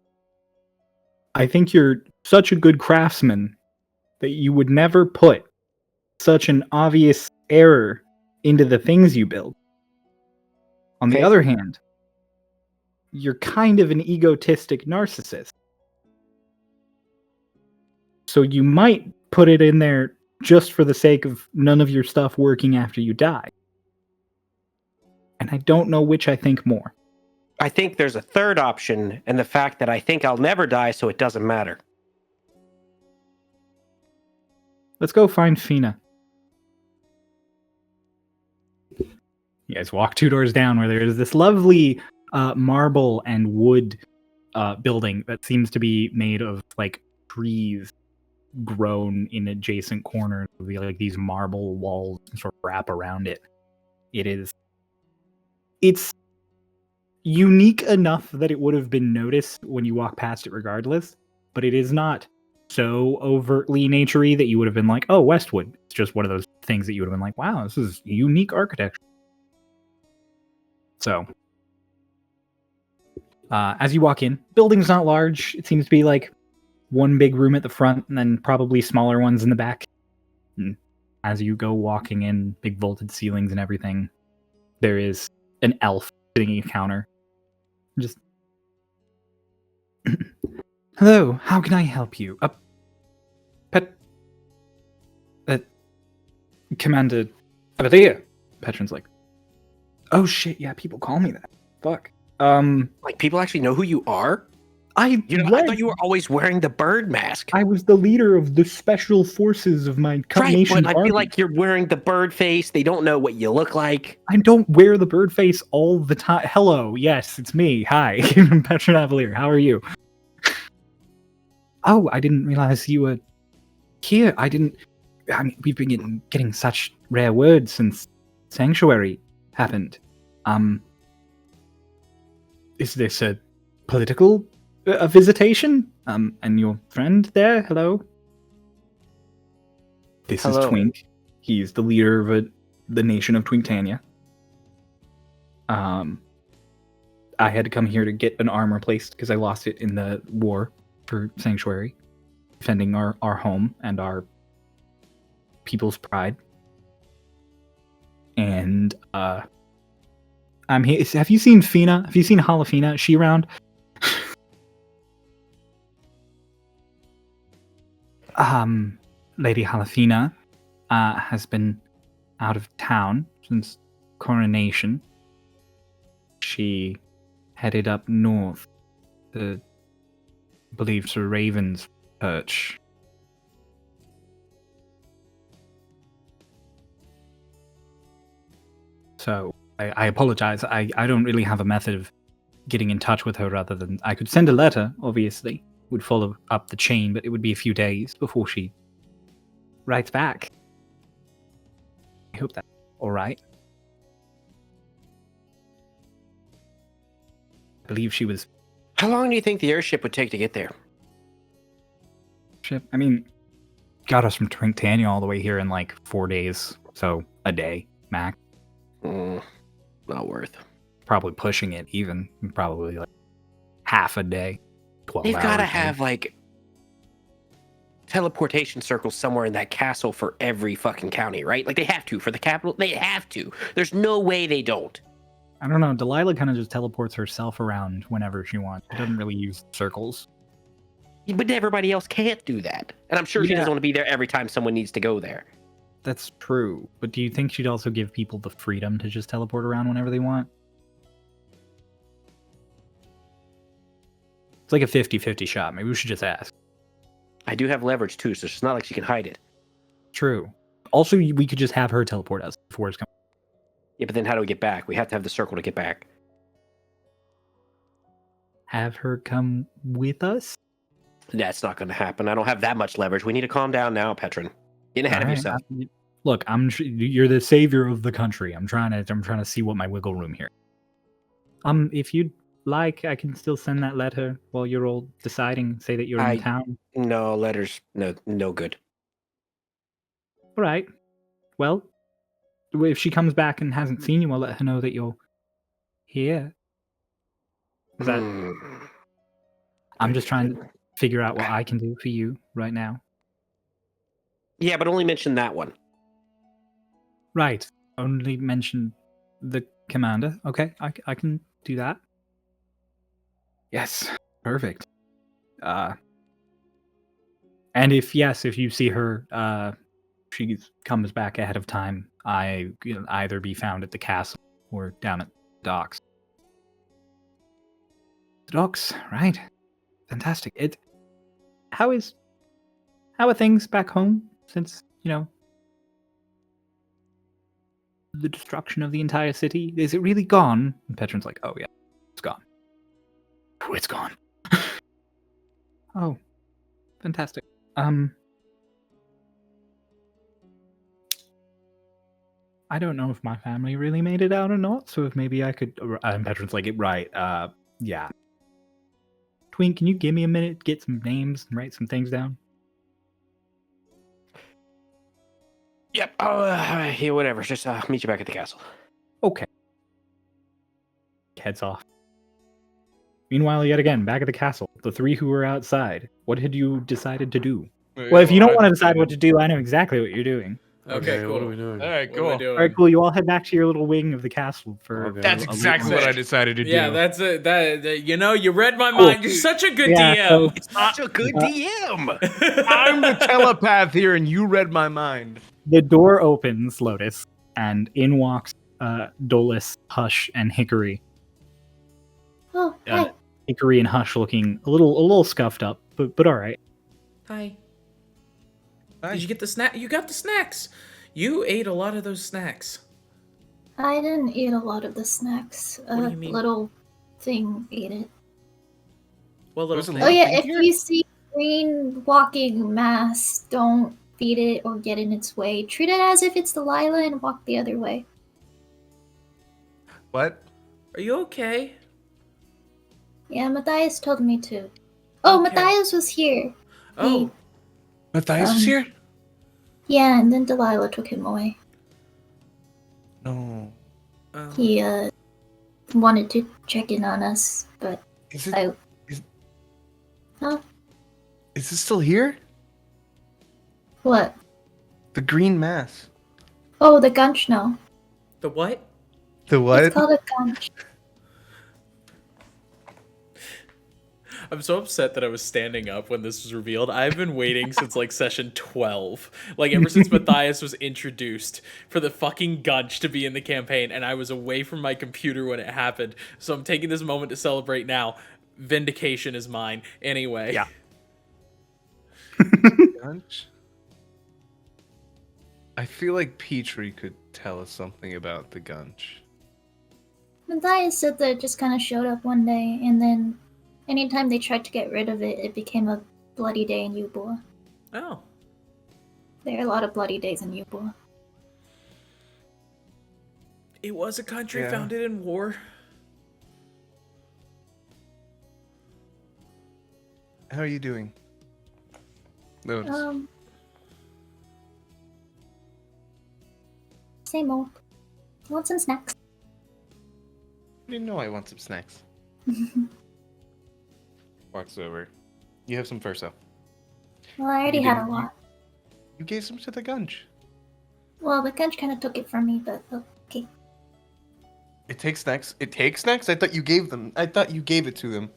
I think you're such a good craftsman that you would never put such an obvious error into the things you build. On the other hand, you're kind of an egotistic narcissist. So you might put it in there just for the sake of none of your stuff working after you die. And I don't know which I think more. I think there's a third option, and the fact that I think I'll never die, so it doesn't matter. Let's go find Fina. You guys walk 2 doors down where there is this lovely marble and wood building that seems to be made of, like, trees grown in adjacent corners. Like, these marble walls sort of wrap around it. It's unique enough that it would have been noticed when you walk past it regardless, but it is not so overtly naturey that you would have been like, oh, Westwood. It's just one of those things that you would have been like, wow, this is unique architecture. So, as you walk in, building's not large. It seems to be like one big room at the front and then probably smaller ones in the back. And as you go walking in, big vaulted ceilings and everything, there is an elf sitting at a counter. Just hello. How can I help you? Commander Abadia. Petron's like, oh shit, yeah, people call me that. Fuck. Like people actually know who you are? I thought you were always wearing the bird mask. I was the leader of the special forces of my coronation Right, but I army. feel like you're wearing the bird face. They don't know what you look like. I don't wear the bird face all the time. Hello, yes, it's me. Hi, Petron Avalier. How are you? Oh, I didn't realize you were here. I mean, we've been getting such rare words since Sanctuary happened. Is this a political visitation? And your friend there? Hello? This is Twink. He's the leader of the nation of Twinktania. I had to come here to get an arm replaced because I lost it in the war for Sanctuary, defending our home and our people's pride. And I'm here. Have you seen Fina? Have you seen Halafina? Is she around? Lady Halafina has been out of town since coronation. She headed up north to, I believe, Sir Raven's perch. So, I apologize. I don't really have a method of getting in touch with her other than I could send a letter, obviously. Would follow up the chain, but it would be a few days before she writes back. I hope that's alright. I believe she was... How long do you think the airship would take to get there? I mean, got us from Twinktania all the way here in like 4 days. So, a day, max. Not worth. Probably pushing it even. Probably like half a day. 12 They've hours. got to have like teleportation circles somewhere in that castle for every fucking county, right? Like they have to for the capital. They have to. There's no way they don't. I don't know. Delilah kind of just teleports herself around whenever she wants. She doesn't really use circles. But everybody else can't do that. And I'm sure she doesn't want to be there every time someone needs to go there. That's true. But do you think she'd also give people the freedom to just teleport around whenever they want? It's like a 50-50 shot. Maybe we should just ask. I do have leverage too, so it's not like she can hide it. True. Also, we could just have her teleport us before it's coming. Yeah, but then how do we get back? We have to have the circle to get back. Have her come with us? That's not going to happen. I don't have that much leverage. We need to calm down now, Petron. Getting ahead of yourself. Look, you're the savior of the country. I'm trying to see what my wiggle room here. If you'd like, I can still send that letter while you're all deciding. Say that you're in town. No letters. No good. All right. Well, if she comes back and hasn't seen you, I'll let her know that you're here. Is that? I'm just trying to figure out what I can do for you right now. Yeah, but only mention that one. Right. Only mention the commander. Okay, I can do that. Yes. Perfect. And if you see her, she comes back ahead of time, either be found at the castle or down at the docks. The docks, right? Fantastic. How are things back home since, the destruction of the entire city? Is it really gone? And Petron's like, oh yeah, it's gone. Oh, it's gone. Oh, fantastic. I don't know if my family really made it out or not, so if maybe I could... And Petron's like, right, yeah. Twink, can you give me a minute, get some names, and write some things down? Yep. Yeah, whatever. Just meet you back at the castle. Okay. Heads off. Meanwhile, yet again, back at the castle, the three who were outside, what had you decided to do? Well, if you don't want to decide what to do, I know exactly what you're doing. Okay, cool. What are we doing? All right, What are we cool. doing? All right, cool. You all head back to your little wing of the castle for. Okay. That's exactly what I decided to do. Yeah, that's it. You know, you read my Cool. mind. You're such a good Yeah, DM. Such a good DM. I'm the telepath here, and you read my mind. The door opens, Lotus, and in walks Dolus, Hush, and Hickory. Oh, Uh, hi. Hickory and Hush looking a little scuffed up, but all right. Hi. Hi. Did you get the snack? You got the snacks. You ate a lot of those snacks. I didn't eat a lot of the snacks. What do you mean? Little thing ate it. What little There's a thing? Oh little yeah, thing if here? you see green walking mass, don't feed it or get in its way. Treat it as if it's Delilah and walk the other way. What? Are you okay? Yeah, Matthias told me to. Oh, Okay. Matthias was here. Oh, Matthias is here? Yeah, and then Delilah took him away. No. He wanted to check in on us, but Is it? I. is- Huh? Is this still here? What? The green mass. Oh, the Gunch. No, the what? The what? it's called a Gunch. I'm so upset that I was standing up when this was revealed. I've been waiting since like session 12. Like ever since Matthias was introduced for the fucking Gunch to be in the campaign, and I was away from my computer when it happened. So I'm taking this moment to celebrate now. Vindication is mine. Anyway. Yeah. Gunch? I feel like Petrie could tell us something about the Gunch. Matthias said that it just kind of showed up one day, and then anytime they tried to get rid of it, it became a bloody day in Eubuean. Oh. There are a lot of bloody days in Eubuean. It was a country Yeah. founded in war. How are you doing? Lotus. Same old. Want some snacks? You know I want some snacks. Walks over. You have some first though. Well, I already You had a didn't- lot. You gave some to the Gunch. Well, the Gunch kind of took it from me, but okay. It takes snacks. It takes snacks? I thought you gave them. I thought you gave it to them.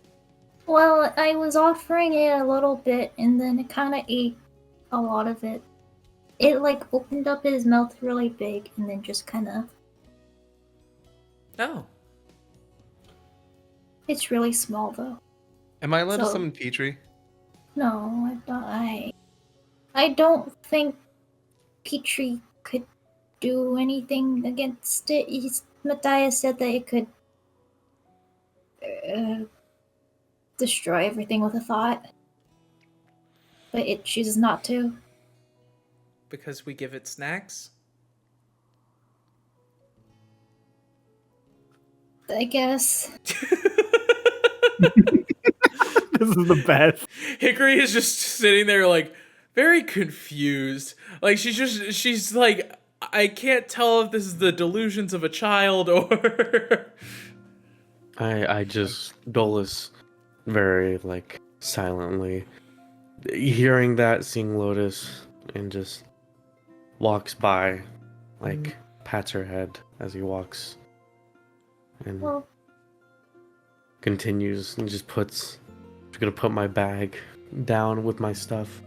Well, I was offering it a little bit, and then it kind of ate a lot of it. It, like, opened up his mouth really big, and then just kind of... Oh. It's really small, though. Am I allowed to So- summon Petrie? No, I don't think Petrie could do anything against it. Matthias said that it could destroy everything with a thought. But it chooses not to. Because we give it snacks? I guess. This is the best. Hickory is just sitting there like very confused. Like she's like, I can't tell if this is the delusions of a child or I just Dolus very like silently hearing that, seeing Lotus, and just walks by, like pats her head as he walks, and Well, continues and just puts. Just gonna put my bag down with my stuff,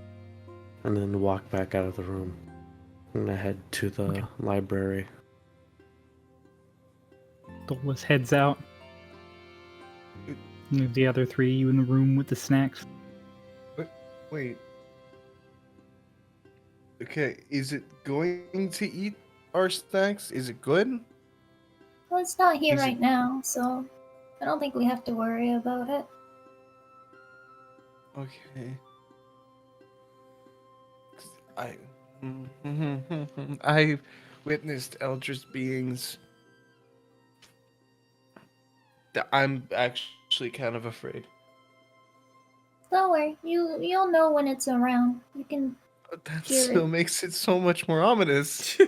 and then walk back out of the room. I'm gonna head to the library. Dolus heads out. Leave the other three you in the room with the snacks. Wait. Okay, is it going to eat our snacks? Is it good? well, it's not here Is right it- now, so I don't think we have to worry about it. Okay. I witnessed eldritch beings. I'm actually kind of afraid. Don't worry, you'll know when it's around. You can. That Hear still it. makes it so much more ominous.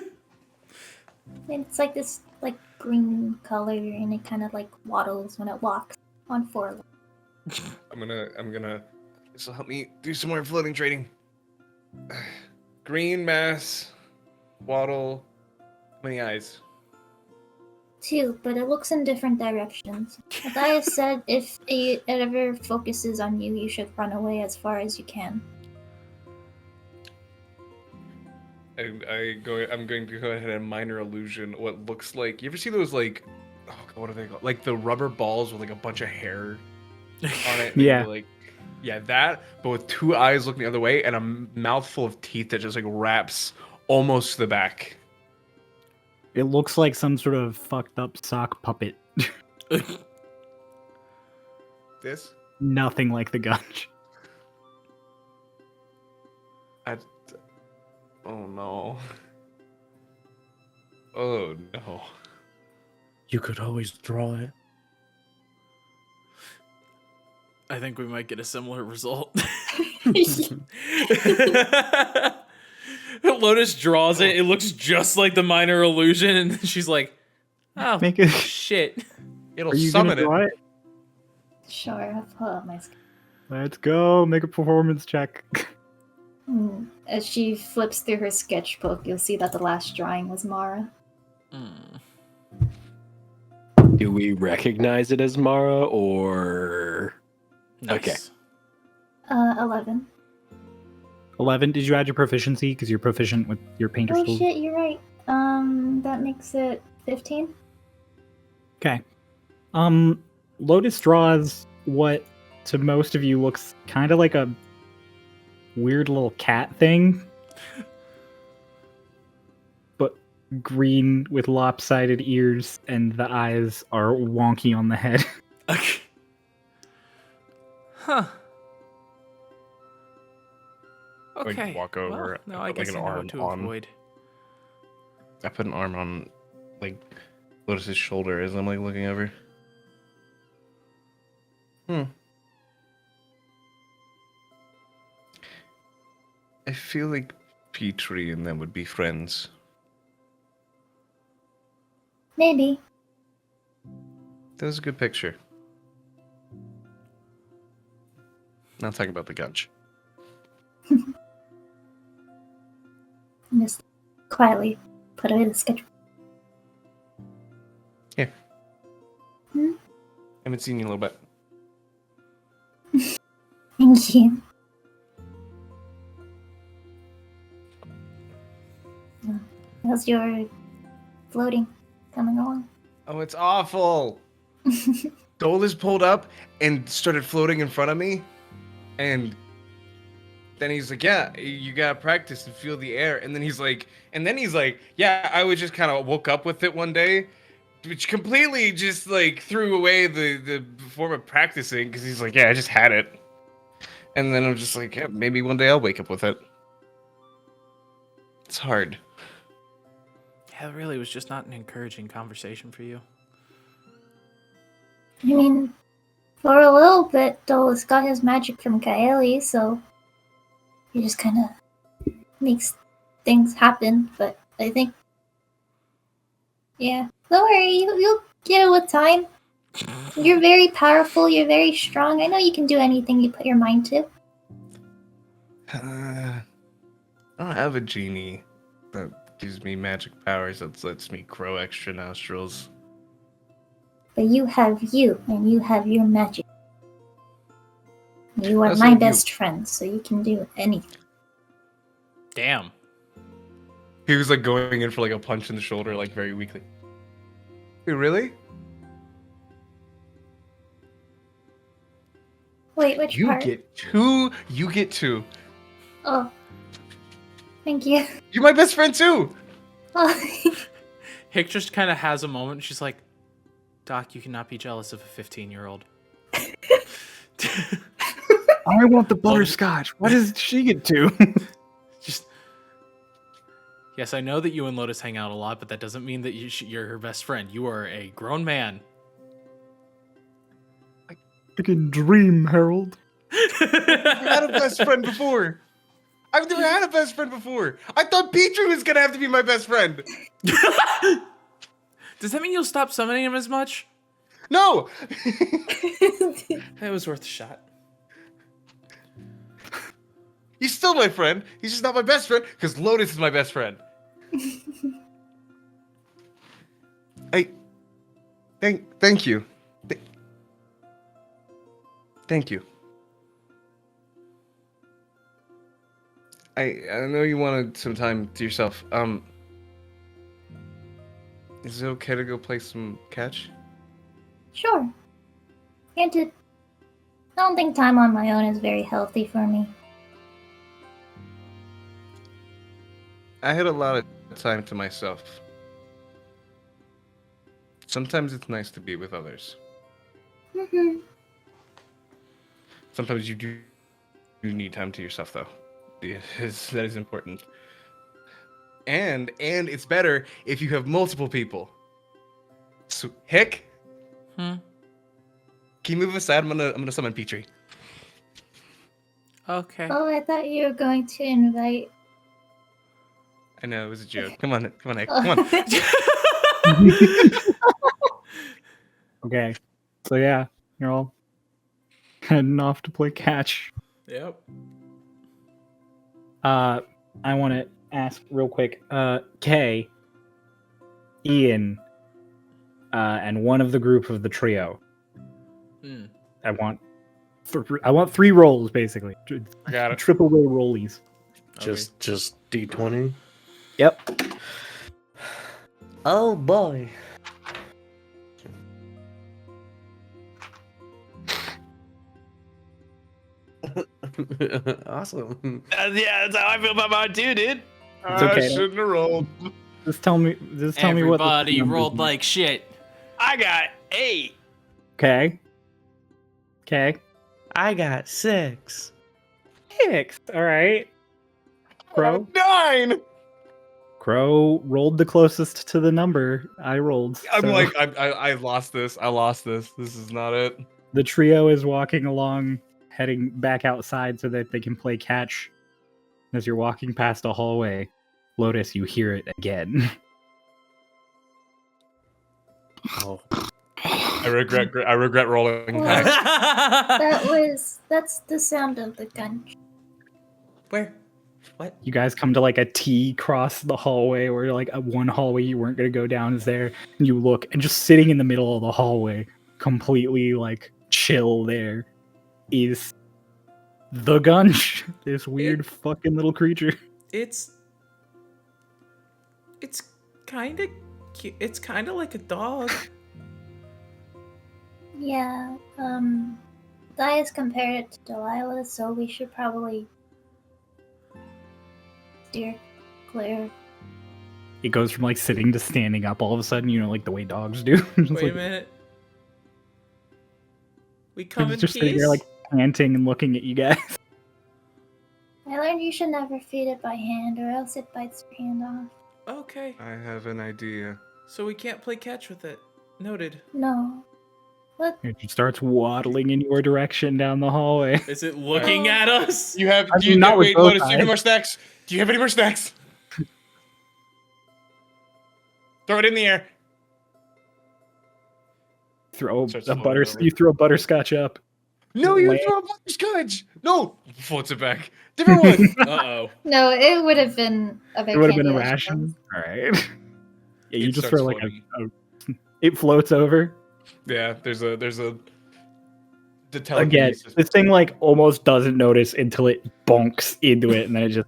It's like this like green color, and it kind of like waddles when it walks on four legs. I'm gonna. This will help me do some more floating trading. Green mass. Waddle. How many eyes? 2, but it looks in different directions. Matthias said if it ever focuses on you, you should run away as far as you can. I'm going to go ahead and minor illusion what looks like. You ever see those like, oh God, what are they called? Like the rubber balls with like a bunch of hair on it. Yeah. Like, yeah, that, but with 2 eyes looking the other way and a mouthful of teeth that just like wraps almost to the back. It looks like some sort of fucked up sock puppet. This? Nothing like the Gunch. Oh no. Oh no. You could always draw it. I think we might get a similar result. Lotus draws it. It looks just like the minor illusion, and she's like, "Oh, Make it. shit!" It'll Are you summon gonna draw it? Sure, I'll pull up my screen. Let's go. Make a performance check. As she flips through her sketchbook, you'll see that the last drawing was Mara. Do we recognize it as Mara or? Nice. Okay. 11. 11. Did you add your proficiency? Because you're proficient with your painter Oh skills. shit, you're right. That makes it 15. Okay. Lotus draws what to most of you looks kind of like a weird little cat thing, but green with lopsided ears, and the eyes are wonky on the head. Okay. Huh. Like, Okay. walk over, Well, no, I like guess an I know arm what to on- avoid. I put an arm on like Lotus's shoulder as I'm like looking over. I feel like Petrie and them would be friends. Maybe. That was a good picture. Not talking about the Gunch. Just quietly put away the sketchbook. Here. Haven't seen you in a little bit. Thank you. How's your floating coming along? Oh, it's awful. Dolus pulled up and started floating in front of me, and then he's like, "Yeah, you gotta practice and feel the air." And then he's like, "Yeah, I was just kind of woke up with it one day," which completely just like threw away the form of practicing because he's like, "Yeah, I just had it," and then I'm just like, "Yeah, maybe one day I'll wake up with it." It's hard. Yeah, it really was just not an encouraging conversation for you. I mean, for a little bit, Dolus got his magic from Kaeli, so he just kind of makes things happen. But I think, yeah, don't worry, you'll get it with time. You're very powerful. You're very strong. I know you can do anything you put your mind to. I don't have a genie that gives me magic powers that lets me grow extra nostrils. But you have you, and you have your magic. You are That's my like you. best friend, so you can do anything. Damn. He was like going in for like a punch in the shoulder, like very weakly. Wait, really? Wait, which You part? get two. You get two. Oh. Thank you. You're my best friend too. Oh. Hick just kind of has a moment. She's like, "Doc, you cannot be jealous of a 15-year-old." I want the butterscotch. What does she get to? Just yes, I know that you and Lotus hang out a lot, but that doesn't mean that you're her best friend. You are a grown man. I can dream, Harold. I've had a best friend before. I've never had a best friend before. I thought Petrie was gonna have to be my best friend. Does that mean you'll stop summoning him as much? No. It was worth a shot. He's still my friend. He's just not my best friend because Lotus is my best friend. Thank you. Thank you. I know you wanted some time to yourself. Is it okay to go play some catch? Sure. Granted, I don't think time on my own is very healthy for me. I had a lot of time to myself. Sometimes it's nice to be with others. Mm-hmm. Sometimes you do need time to yourself, though. That is important. And it's better if you have multiple people. So, Hick? Can you move aside? I'm gonna summon Petrie. Okay. Oh, I thought you were going to invite. I know it was a joke. Come on, Hick. Come on. Okay. So yeah, you're all heading off to play catch. Yep. I want to ask real quick. Kay, Ian, and one of the group of the trio. I want 3 rolls basically. I got it. Triple roll rollies. Just D20. Yep. Oh boy. Awesome. Yeah, that's how I feel about mine too, dude. It's okay. I shouldn't have rolled. Just tell me what. Everybody rolled like shit. I got 8. Okay. I got 6. 6. All right. Crow. 9. Crow rolled the closest to the number I rolled. I'm so like, I lost this. I lost this. This is not it. the trio is walking along, heading back outside so that they can play catch. As you're walking past a hallway, Lotus, you hear it again. Oh. I regret rolling. Well, that's the sound of the gunch. Where? What? You guys come to like a T cross the hallway, or like one hallway you weren't going to go down is there, and you look, and just sitting in the middle of the hallway, completely like chill there, is the Gunch, this weird fucking little creature. It's kind of cute. It's kind of like a dog. Yeah, Dias compared it to Delilah, so we should probably steer clear. It goes from like sitting to standing up all of a sudden, like the way dogs do. Wait like, a minute. We come in it's just peace. sitting there like panting and looking at you guys. I learned you should never feed it by hand, or else it bites your hand off. Okay. I have an idea. So we can't play catch with it. Noted. No. What? It starts waddling in your direction down the hallway. Is it looking at us? You have? I Do you mean, not with wait, both Lotus? Do you have any eyes. more snacks? Do you have any more snacks? Throw it in the air. You throw a butterscotch up. No, you Land. throw a butterscotch. No, floats it back. Different one. Uh-oh. No, it would have been a bit It would have been a candy, I ration. suppose. All right. Yeah, you It just starts throw like floating. it floats over. Yeah, there's a the telekinesis. Again, this thing like almost doesn't notice until it bonks into it, and then it just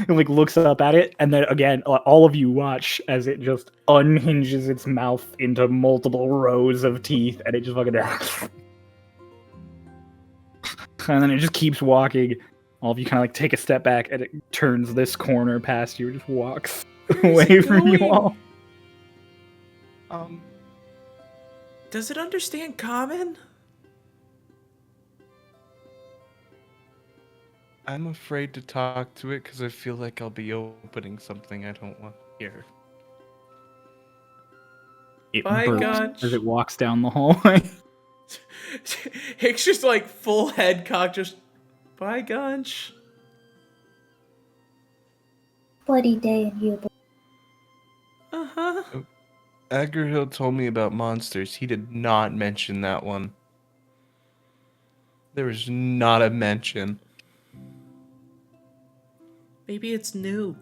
and like looks up at it, and then again, all of you watch as it just unhinges its mouth into multiple rows of teeth, and it just fucking and then it just keeps walking. All of you kind of like take a step back, and it turns this corner past you, and just walks away from you all. Does it understand common? I'm afraid to talk to it because I feel like I'll be opening something I don't want to hear. It By burps God. as it walks down the hallway. Hick's just like full head cock, just bye, Gunch. Bloody day in Eubuean. Uh-huh. Agarhill told me about monsters. He did not mention that one. There was not a mention. Maybe it's new.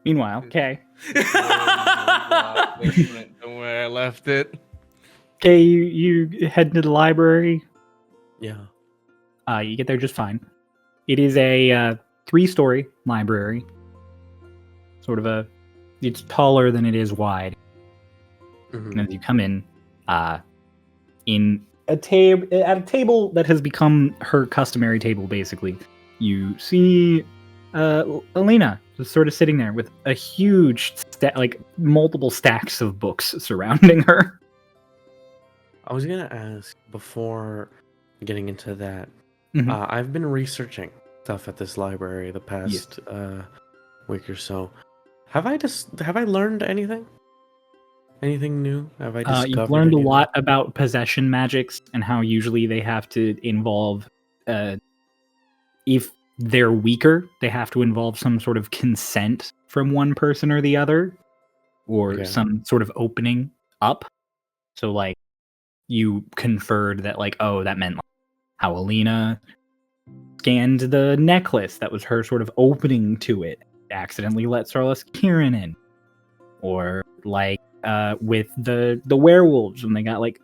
Meanwhile, Kay. Where I left it. Kay, you head to the library. Yeah. You get there just fine. It is a 3-story library. It's taller than it is wide. Mm-hmm. And as you come in at a table that has become her customary table, basically, you see Alina just sort of sitting there with a huge, multiple stacks of books surrounding her. I was gonna ask before getting into that. Mhm. I've been researching stuff at this library the past week or so. Have I learned anything? Anything new? Have I discovered You've learned anything? a lot about possession magics and how usually they have to involve, if they're weaker, they have to involve some sort of consent from one person or the other, or some sort of opening up. So, like, you conferred that, like, oh, that meant how Alina scanned the necklace. That was her sort of opening to it. Accidentally let Starlost Kieran in. Or, like, with the werewolves when they got, like,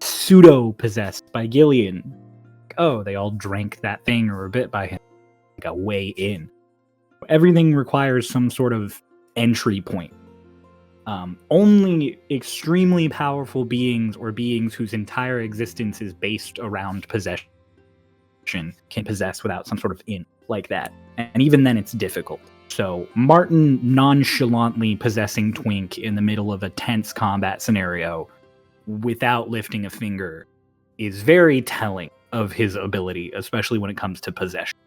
pseudo-possessed by Gillian. Oh, they all drank that thing or were bit by him. Like a way in. Everything requires some sort of entry point. Only extremely powerful beings or beings whose entire existence is based around possession can possess without some sort of in like that. And even then it's difficult. So Martin nonchalantly possessing Twink in the middle of a tense combat scenario without lifting a finger is very telling of his ability, especially when it comes to possession.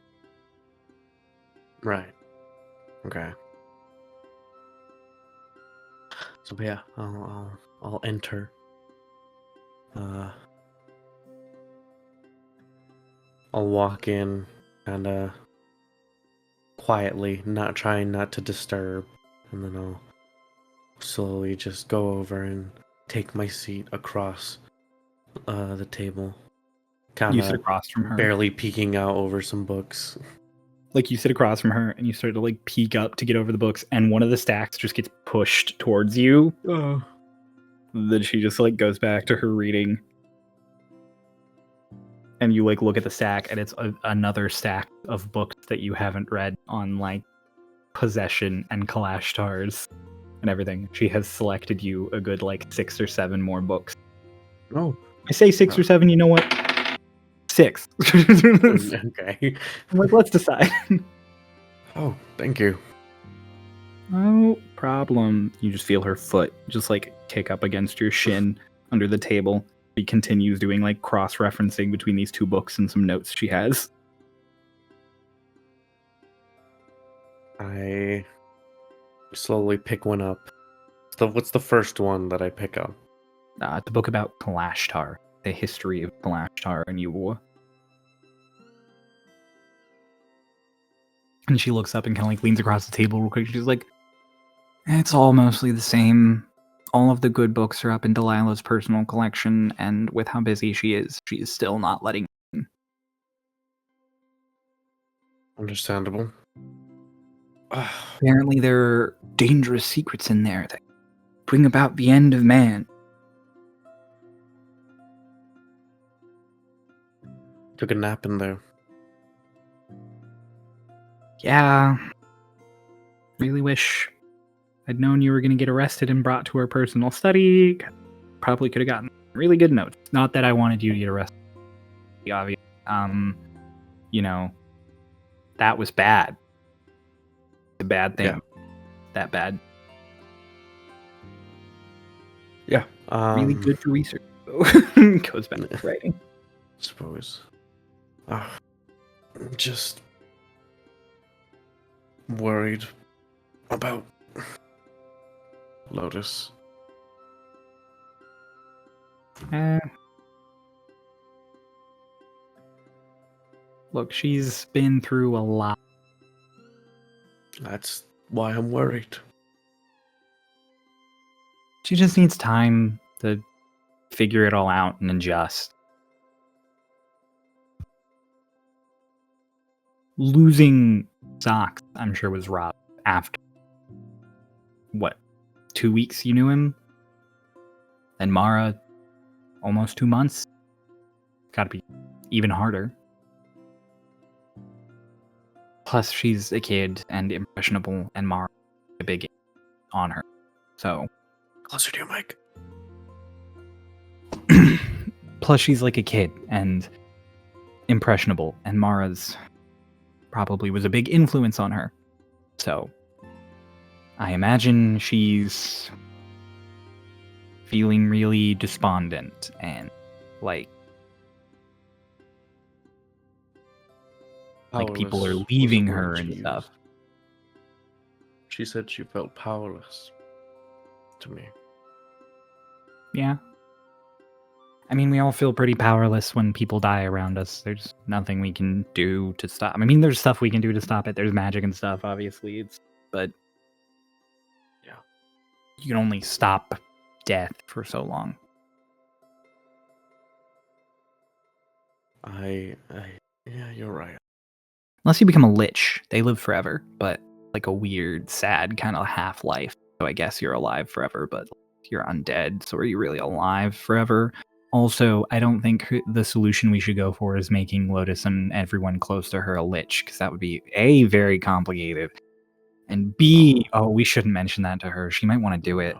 Right. Okay. So yeah, I'll enter. I'll walk in and quietly, trying not to disturb, and then I'll slowly just go over and take my seat across the table. You sit across from her. Barely peeking out over some books. Like, you sit across from her and you start to, like, peek up to get over the books, and one of the stacks just gets pushed towards you. Oh. Then she just, like, goes back to her reading. And you, like, look at the stack, and it's another stack of books that you haven't read on, like, possession and Kalashtar's and everything. She has selected you a good, like, 6 or 7 more books. Oh. I say 6 or 7, you know what? 6. Okay. I'm like, let's decide. Oh, thank you. No problem. You just feel her foot just, like, kick up against your shin under the table. She continues doing, like, cross-referencing between these 2 books and some notes she has. I slowly pick one up. So what's the first one that I pick up? The book about Kalashtar, the history of Kalashtar and Eubuea. And she looks up and kind of, like, leans across the table real quick. She's like, it's all mostly the same. All of the good books are up in Delilah's personal collection, and with how busy she is still not letting in. Understandable. Apparently there are dangerous secrets in there that bring about the end of man. Took a nap in there. Yeah. Really wish I'd known you were going to get arrested and brought to her personal study. Probably could have gotten really good notes. Not that I wanted you to get arrested. Obvious. You know, that was bad. A bad thing. Yeah. That bad. Yeah. Really good for research. Goes back to writing. Suppose. I'm just worried about Lotus. Look, she's been through a lot. That's why I'm worried. She just needs time to figure it all out and adjust. losing Socks, I'm sure, was rough after, 2 weeks you knew him? And Mara, almost 2 months? Gotta be even harder. Plus, she's a kid and impressionable, and Mara a big on her. So, Closer to your mic. plus she's like a kid and impressionable, and Mara's probably was a big influence on her. So, I imagine she's feeling really despondent and like people are Powerless leaving was the her word and she stuff. used. She said she felt powerless to me. Yeah. I mean, we all feel pretty powerless when people die around us. There's nothing we can do to stop. I mean, there's stuff we can do to stop it. There's magic and stuff, obviously. But yeah, you can only stop death for so long. Yeah, you're right. Unless you become a lich, they live forever, but like a weird, sad kind of half-life. So I guess you're alive forever, but you're undead. So are you really alive forever? Also, I don't think the solution we should go for is making Lotus and everyone close to her a lich, because that would be A, very complicated, and B, we shouldn't mention that to her. She might want to do it.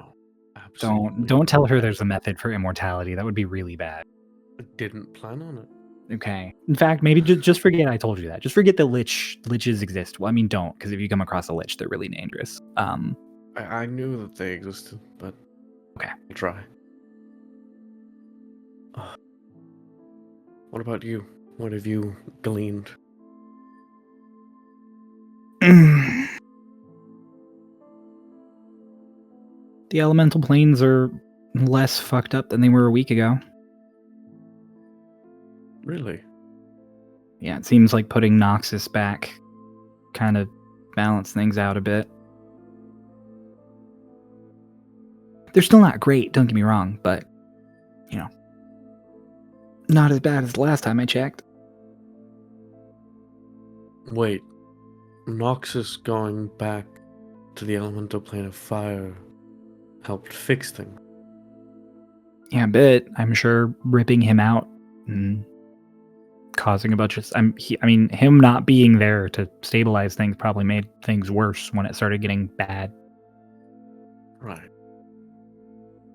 No, Don't tell her there's a method for immortality. That would be really bad. I didn't plan on it. Okay. In fact, maybe just forget I told you that. Just forget that liches exist. Well, I mean, don't, because if you come across a lich, they're really dangerous. I knew that they existed, but okay, I'll try. What about you? What have you gleaned? The elemental planes are less fucked up than they were a week ago. Really? Yeah, it seems like putting Noxus back kind of balanced things out a bit. They're still not great, don't get me wrong, but, not as bad as the last time I checked. Wait, Noxus going back to the elemental plane of fire helped fix things? Yeah, a bit. I'm sure ripping him out and causing a bunch of... him not being there to stabilize things probably made things worse when it started getting bad. Right.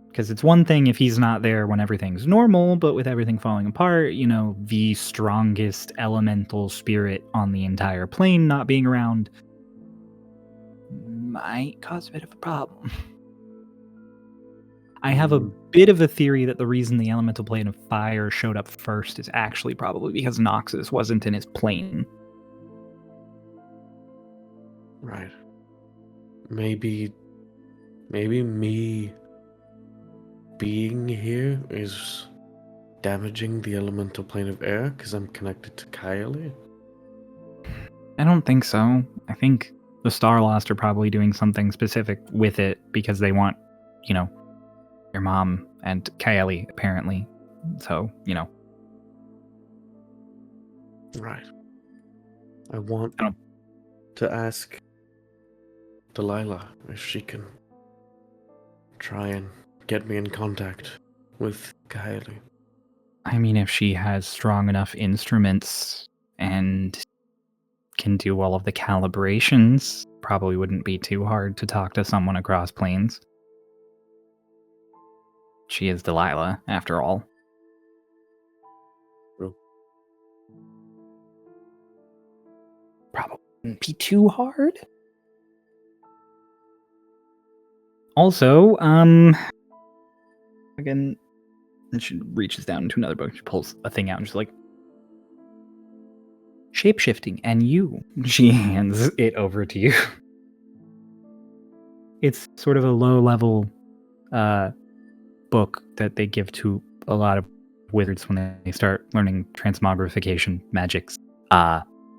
Because it's one thing if he's not there when everything's normal, but with everything falling apart, the strongest elemental spirit on the entire plane not being around might cause a bit of a problem. I have a bit of a theory that the reason the elemental plane of fire showed up first is actually probably because Noxus wasn't in his plane. Right. Maybe me being here is damaging the elemental plane of air because I'm connected to Kylie? I don't think so. I think the Starlost are probably doing something specific with it because they want, your mom and Kylie, apparently. So, Right. I want to ask Delilah if she can try and get me in contact with Kylie. I mean, if she has strong enough instruments and can do all of the calibrations, probably wouldn't be too hard to talk to someone across planes. She is Delilah, after all. True. Probably wouldn't be too hard. Also, again, and she reaches down into another book. She pulls a thing out and she's like, shape-shifting, and you. She hands it over to you. It's sort of a low-level book that they give to a lot of wizards when they start learning transmogrification magics.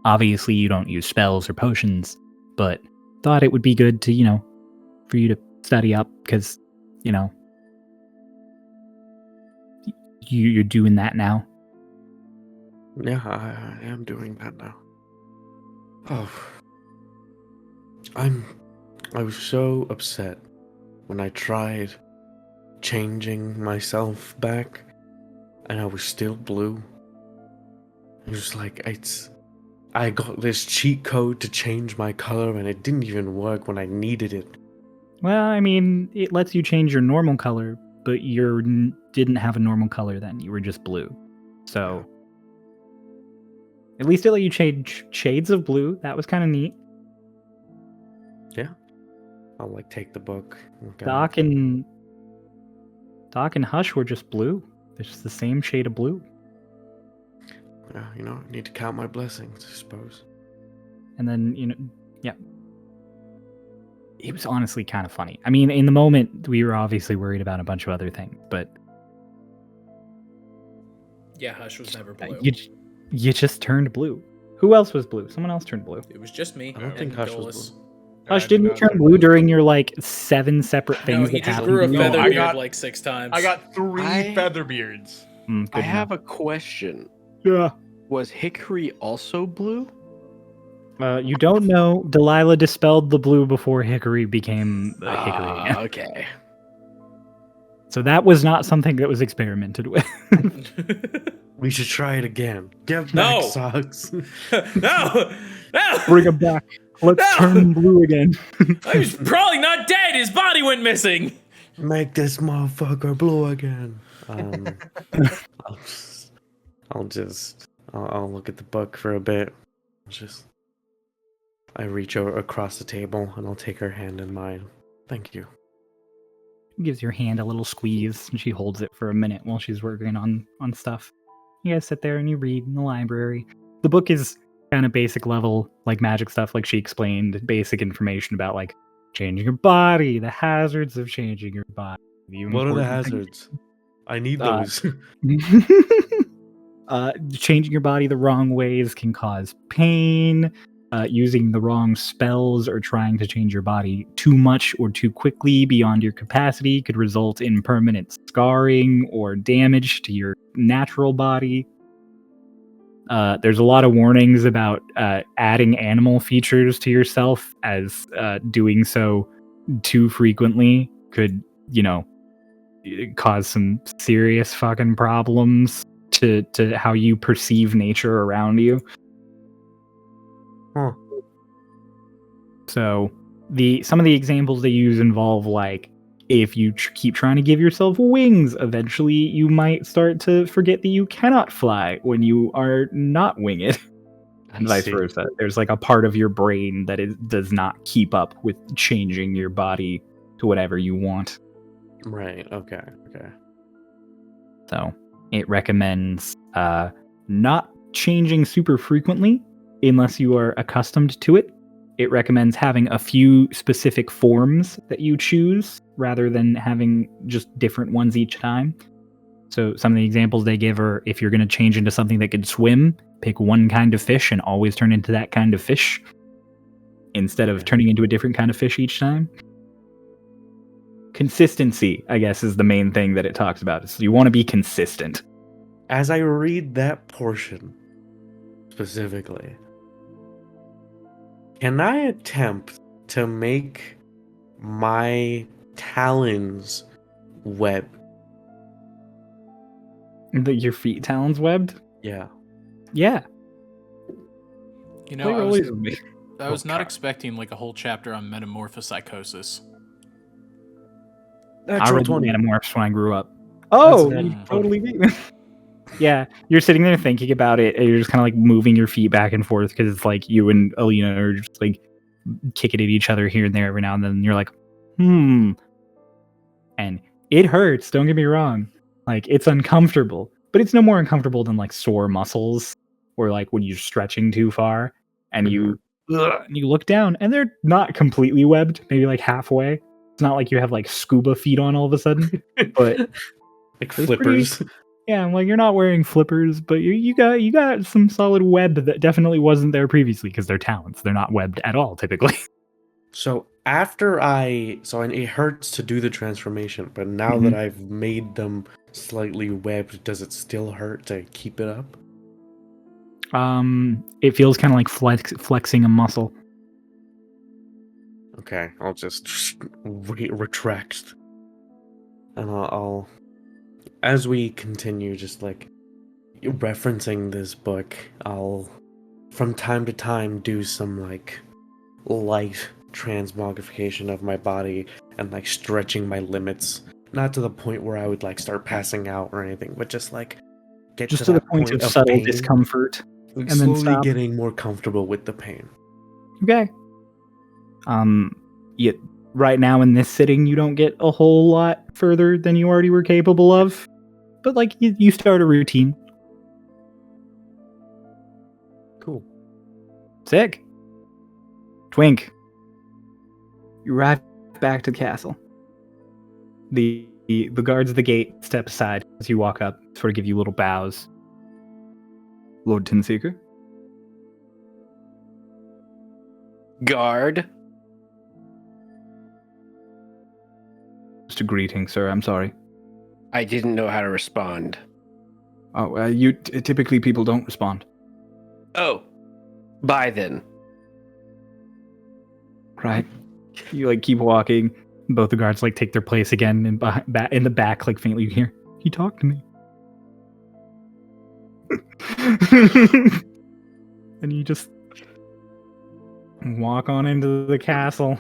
Obviously, you don't use spells or potions, but thought it would be good to, for you to study up, because, you're doing that now. Yeah, I am doing that now. Oh, I was so upset when I tried changing myself back, and I was still blue. It was like I got this cheat code to change my color, and it didn't even work when I needed it. Well, I mean, it lets you change your normal color, but you didn't have a normal color then. You were just blue. So, at least it let you change shades of blue. That was kind of neat. Yeah. I'll like take the book. Doc and Hush were just blue. They're just the same shade of blue. Yeah, I need to count my blessings, I suppose. And then, yeah. It was honestly kind of funny. I mean, in the moment, we were obviously worried about a bunch of other things, but... Yeah, Hush was never blue. You just turned blue. Who else was blue? Someone else turned blue. It was just me. I don't think Hush was blue. Hush, didn't you turn blue during your, 7 separate things he that just happened? grew a to you? feather I beard got- 6 times. I got 3 feather beards. Good I have enough. a question. Yeah. Was Hickory also blue? You don't know. Delilah dispelled the blue before Hickory became Hickory again. Okay. So that was not something that was experimented with. We should try it again. Give No! back socks. No! Bring him back. Let's No! turn him blue again. He's probably not dead. His body went missing. Make this motherfucker blue again. I'll look at the book for a bit. I reach over across the table and I'll take her hand in mine. Thank you. Gives your hand a little squeeze, and she holds it for a minute while she's working on stuff. You guys sit there and you read in the library. The book is kind of basic level, like magic stuff, like she explained, basic information about changing your body, the hazards of changing your body. What are the hazards? I need those. Changing your body the wrong ways can cause pain. Using the wrong spells or trying to change your body too much or too quickly beyond your capacity could result in permanent scarring or damage to your natural body. There's a lot of warnings about adding animal features to yourself, as doing so too frequently could, cause some serious fucking problems to how you perceive nature around you. Huh. So some of the examples they use involve if you keep trying to give yourself wings, eventually you might start to forget that you cannot fly when you are not winged, and vice versa. There's a part of your brain that does not keep up with changing your body to whatever you want. Right. Okay. So it recommends not changing super frequently unless you are accustomed to it. It recommends having a few specific forms that you choose rather than having just different ones each time. So some of the examples they give are, if you're going to change into something that can swim, pick one kind of fish and always turn into that kind of fish instead of turning into a different kind of fish each time. Consistency, I guess, is the main thing that it talks about. So you want to be consistent. As I read that portion specifically, can I attempt to make my talons web? Your feet talons webbed? Yeah. Yeah. I was not expecting a whole chapter on metamorphopsychosis. I read Metamorphs when I grew up. Oh, you totally beat me. Yeah, you're sitting there thinking about it, and you're just kind of moving your feet back and forth because it's you and Alina are just kicking at each other here and there every now and then. And you're like, and it hurts. Don't get me wrong. It's uncomfortable, but it's no more uncomfortable than sore muscles or when you're stretching too far and you look down and they're not completely webbed, maybe halfway. It's not like you have scuba feet on all of a sudden, but flippers. Yeah, I'm you're not wearing flippers, but you got some solid web that definitely wasn't there previously because they're talents. They're not webbed at all typically. So it hurts to do the transformation, but now that I've made them slightly webbed, does it still hurt to keep it up? It feels kind of like flexing a muscle. Okay, I'll just retract. And I'll, as we continue just like referencing this book, I'll from time to time do some like light transmogrification of my body and like stretching my limits. Not to the point where I would like start passing out or anything, but just like get Just to the that point of subtle pain, discomfort. like and then slowly stop. getting more comfortable with the pain. Okay. Yet right now in this sitting, you don't get a whole lot further than you already were capable of. But like you start a routine. Cool. Sick. Twink. You arrive back to the castle. The guards at the gate step aside as you walk up, sort of give you little bows. Lord Tinseeker. Guard. Just a greeting, sir. I'm sorry. I didn't know how to respond. Oh, typically people don't respond. Oh, bye then. Right. You like keep walking. Both the guards like take their place again, and in the back, like faintly you hear, "He talked to me." And you just walk on into the castle.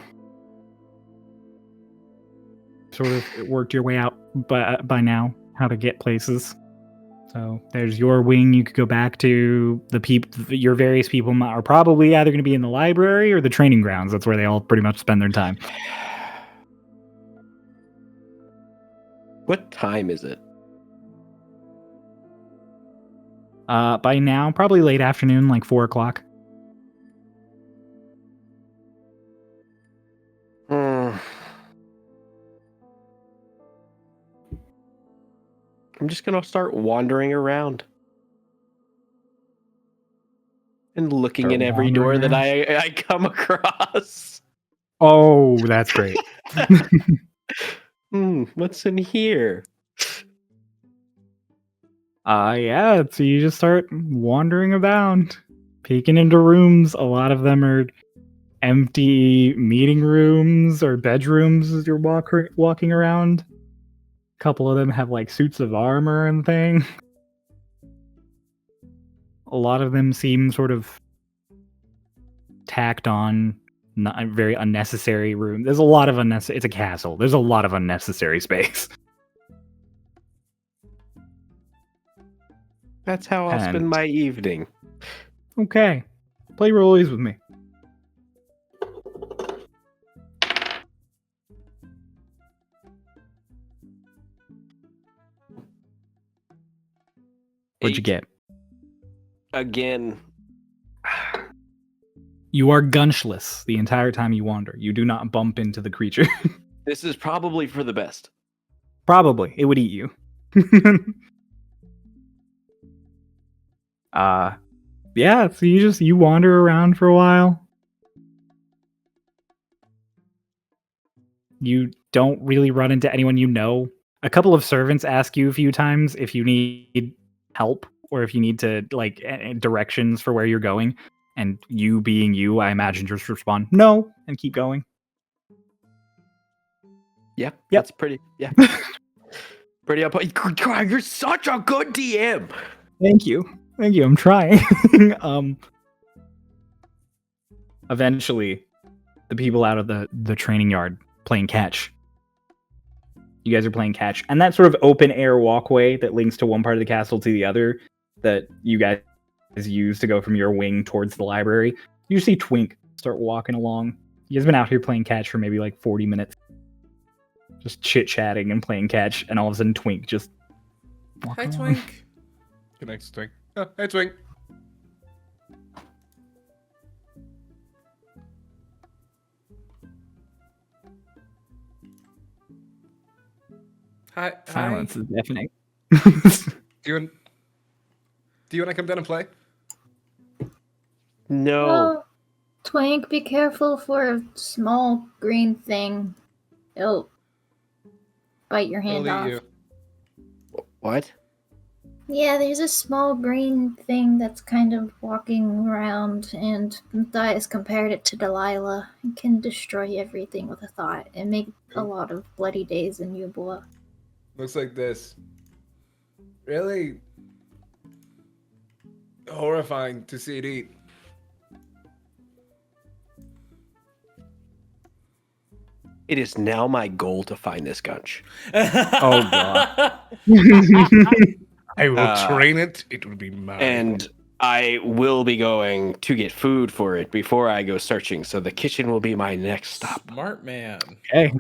Sort of worked your way out by now how to get places. So there's your wing. You could go back to the people. Your various people are probably either going to be in the library or the training grounds. That's where they all pretty much spend their time. What time is it? By now, probably late afternoon, like 4 o'clock. I'm just gonna start wandering around and looking in every door that I come across. Oh, that's great. What's in here? Yeah, so you just start wandering about, peeking into rooms. A lot of them are empty meeting rooms or bedrooms as you're walking around. A couple of them have like suits of armor and thing. A lot of them seem sort of tacked on, not very unnecessary room. There's a lot of unnecessary. It's a castle. There's a lot of unnecessary space. That's how I'll spend my evening. Okay. Play rollies with me. What'd you get? Again. You are gunchless the entire time you wander. You do not bump into the creature. This is probably for the best. Probably. It would eat you. Yeah, so you wander around for a while. You don't really run into anyone you know. A couple of servants ask you a few times if you need help or if you need to like directions for where you're going, and you being you, I imagine just respond no and keep going. Yeah, that's pretty. Yeah, pretty up. You're such a good DM. Thank you. I'm trying. Eventually, the people out of the training yard playing catch. You guys are playing catch, and that sort of open air walkway that links to one part of the castle to the other that you guys use to go from your wing towards the library. You see Twink start walking along. He has been out here playing catch for maybe like 40 minutes. Just chit-chatting and playing catch, and all of a sudden Twink just Hi, along. Twink. Good night, Twink. Oh, hey, Twink. Hi. Silence is deafening. Do you want to come down and play? No. Oh, Twink, be careful for a small green thing. It'll bite your hand It'll off. eat you. What? Yeah, there's a small green thing that's kind of walking around, and Matthias compared it to Delilah. It can destroy everything with a thought and make a lot of bloody days in Eubuea. Looks like this. Really horrifying to see it eat. It is now my goal to find this Gunch. Oh god. I will train it. It will be mine. And I will be going to get food for it before I go searching. So the kitchen will be my next stop. Smart man. Okay.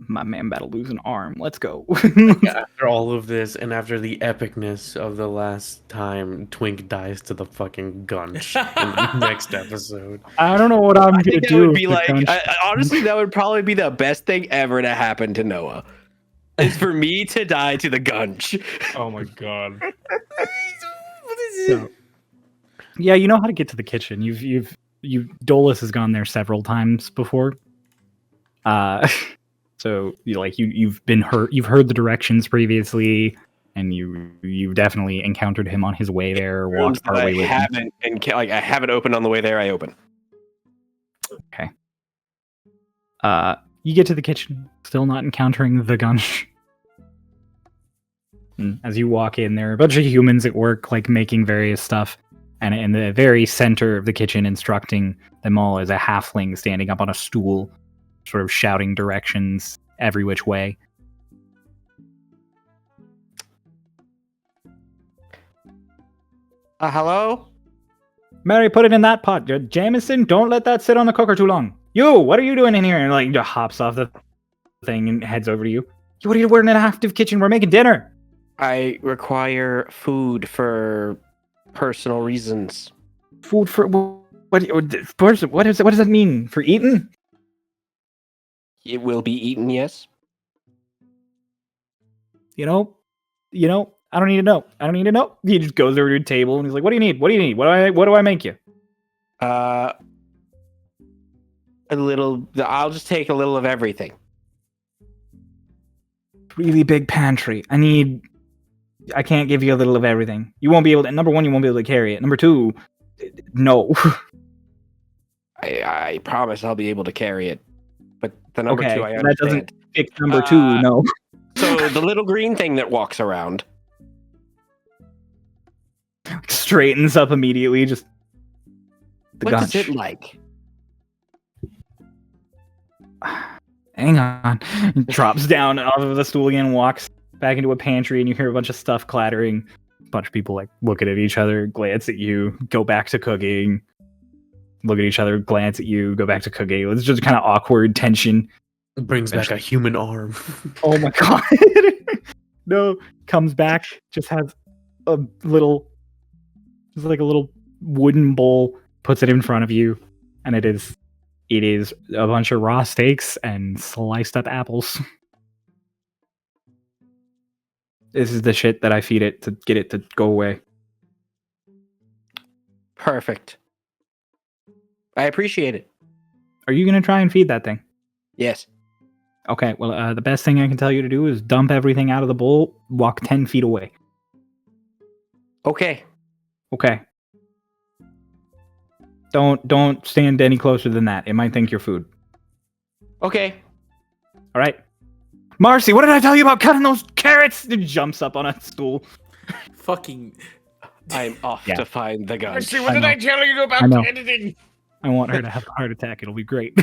My man about to lose an arm. Let's go. After all of this, and after the epicness of the last time Twink dies to the fucking Gunch in the next episode. I don't know what I'm I gonna think that do. would be with like, Gunch. honestly, that would probably be the best thing ever to happen to Noah. Is for me to die to the Gunch. Oh my god. So, yeah, you know how to get to the kitchen. Dolus has gone there several times before. So you've heard the directions previously, and you've definitely encountered him on his way there. Walked partway with him. I haven't opened on the way there. I open. Okay. You get to the kitchen, still not encountering the Gunch. As you walk in, there are a bunch of humans at work, like making various stuff, and in the very center of the kitchen, instructing them all, is a halfling standing up on a stool, sort of shouting directions every which way. Hello? Mary, put it in that pot. Jameson, don't let that sit on the cooker too long. You, what are you doing in here? And like, just hops off the thing and heads over to you. What are you doing in an active kitchen? We're making dinner. I require food for personal reasons. Food for what does that mean? For eating? It will be eaten, yes. You know, I don't need to know. He just goes over to a table and he's like, "What do you need? What do you need? What do I make you?" A little. I'll just take a little of everything. Really big pantry. I can't give you a little of everything. You won't be able to. Number one, you won't be able to carry it. Number two, no. I promise I'll be able to carry it. But the number two, I understand. That doesn't fix number two. No. So the little green thing that walks around straightens up immediately. Just the what Gunch. is it like? Hang on. Drops down off of the stool again, walks back into a pantry, and you hear a bunch of stuff clattering. A bunch of people like looking at each other, glance at you, go back to cooking. Look at each other, glance at you, go back to cooking. It's just kind of awkward tension. It brings back a human arm. Oh my god. No, comes back, just has a little wooden bowl, puts it in front of you, and it is a bunch of raw steaks and sliced up apples. This is the shit that I feed it to get it to go away. Perfect. I appreciate it. Are you gonna try and feed that thing? Yes. Okay, well, the best thing I can tell you to do is dump everything out of the bowl, walk 10 feet away. Okay. Okay. Don't stand any closer than that. It might think you're food. Okay. All right. Marcy, what did I tell you about cutting those carrots? He jumps up on a stool. Fucking. I'm off to find the gun. Marcy, what did I tell you about editing? I want her to have a heart attack. It'll be great.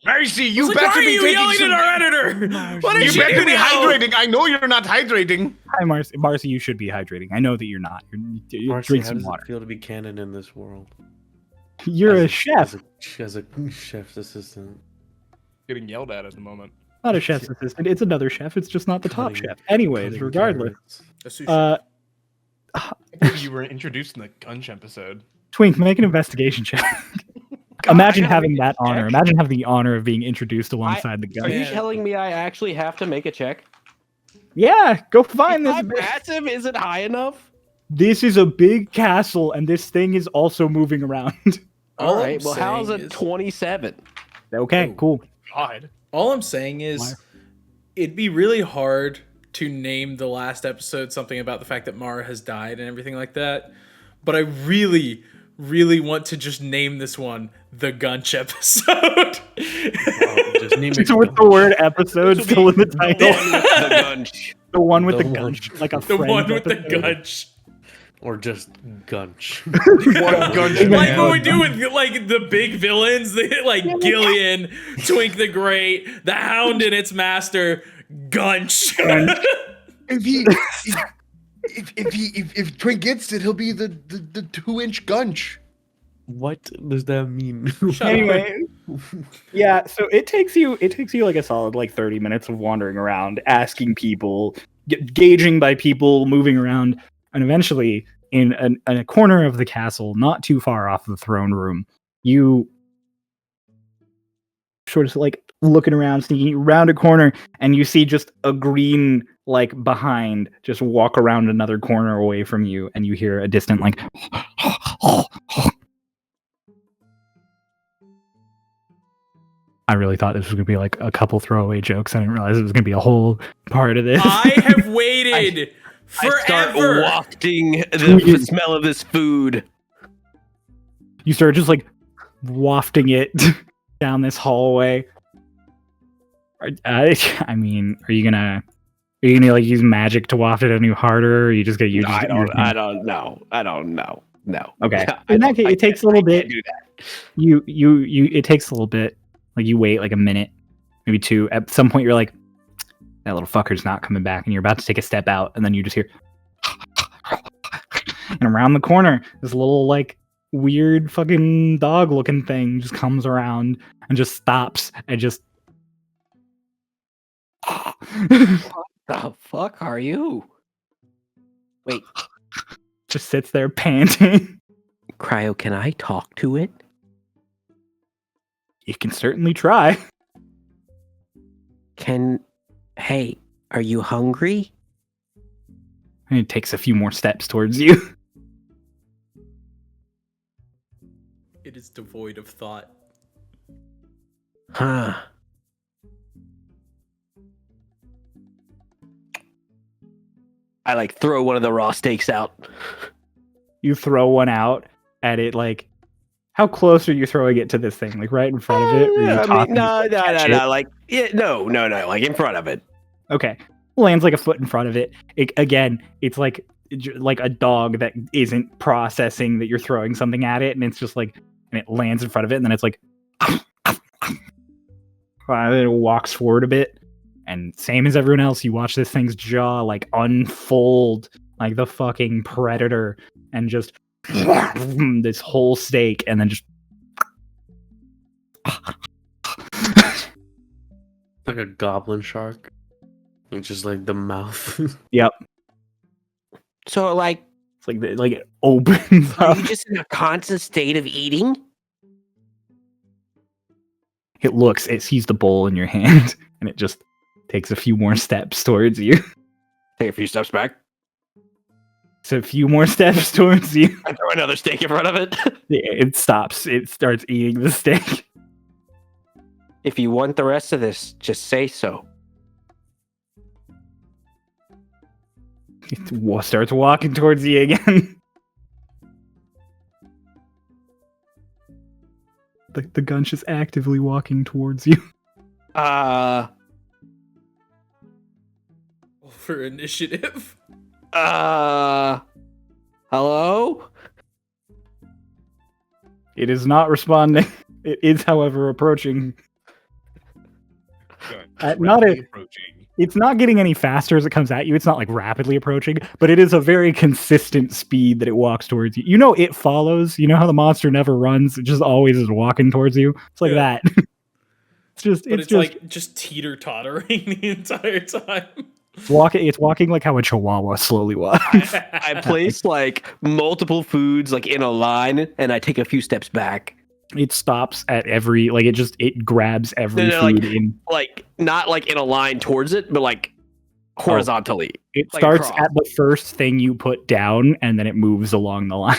Marcy, you Like, better why are be you taking yelling some... at our editor? What did You you better do be now? hydrating. I know you're not hydrating. Hi, Marcy. Marcy, you should be hydrating. I know that you're not. You Marcy, drink how some does water. it feel to be canon in this world? You're a chef. As a chef's assistant. Getting yelled at the moment. Not a chef's assistant. It's another chef. It's just not the top chef. Anyways, cutting regardless. carrots. You were introduced in the Gunch episode. Twink, make an investigation check. God, Imagine I gotta having make a that honor. check? Imagine having the honor of being introduced alongside the Are gun. you telling me I actually have to make a check? Yeah, go find this. My passive isn't high enough? This is a big castle, and this thing is also moving around. All right, well, how's a 27? Okay, cool. God. All I'm saying is, it'd be really hard to name the last episode something about the fact that Mara has died and everything like that. But I really, really want to just name this one the Gunch episode. Just name it. So with the word episode still in the title. The Gunch. The one with the The Gunch. one- Like a The Friends one with the episode. Gunch. Or just Gunch. What Gunch Like what we man. do with like the big villains, like Gillian, Twink the Great, the Hound and its master, Gunch. If Twink gets it, he'll be the 2-inch Gunch. What does that mean? Anyway, yeah, so it takes you like a solid like 30 minutes of wandering around, asking people, gauging by people, moving around, and eventually in a corner of the castle, not too far off the throne room, you sort of like looking around, sneaking around a corner, and you see just a green like behind just walk around another corner away from you, and you hear a distant like I really thought this was going to be like a couple throwaway jokes. I didn't realize it was going to be a whole part of this. I have waited forever. I start wafting the smell of this food. You start just like wafting it down this hallway. I mean, are you gonna like use magic to waft it any harder? Or are you just gonna use? I don't know. No. Okay. In that case, it takes a little bit. Do that. You. It takes a little bit. Like you wait like a minute, maybe two. At some point, you're like, that little fucker's not coming back, and you're about to take a step out, and then you just hear, and around the corner, this little like weird fucking dog-looking thing just comes around and just stops and just. The fuck are you? Wait, just sits there panting. Cryo, can I talk to it? You can certainly try. Hey, are you hungry? And it takes a few more steps towards you. It is devoid of thought. Huh. I like throw one of the raw steaks out. You throw one out, and it like, how close are you throwing it to this thing? Like right in front of it? Or Yeah, you I mean, tossing no, it to catch it? like no, like in front of it. Okay, lands like a foot in front of it. Again, it's like a dog that isn't processing that you're throwing something at it, and it's just like, and it lands in front of it, and then it's like, and it walks forward a bit, and same as everyone else, you watch this thing's jaw like unfold like the fucking predator, and just this whole steak, and then just like a goblin shark. It's just like the mouth. Yep. So like, It's like it opens are up. you just in a constant state of eating? It sees the bowl in your hand, and it just takes a few more steps towards you. Take a few steps back. So a few more steps towards you. I throw another steak in front of it. It stops. It starts eating the steak. If you want the rest of this, just say so. It starts walking towards you again. The Gunch is actively walking towards you. For initiative. Hello? It is not responding. It is, however, approaching. It's not getting any faster as it comes at you. It's not like rapidly approaching, but it is a very consistent speed that it walks towards you. You know, it follows. You know how the monster never runs; it just always is walking towards you. It's like that. It's just like just teeter tottering the entire time. It's walking like how a chihuahua slowly walks. I place like multiple foods like in a line, and I take a few steps back. It stops at every it grabs every food in. Like not like in a line towards it, but like horizontally. It like starts across. at the first thing you put down, and then it moves along the line.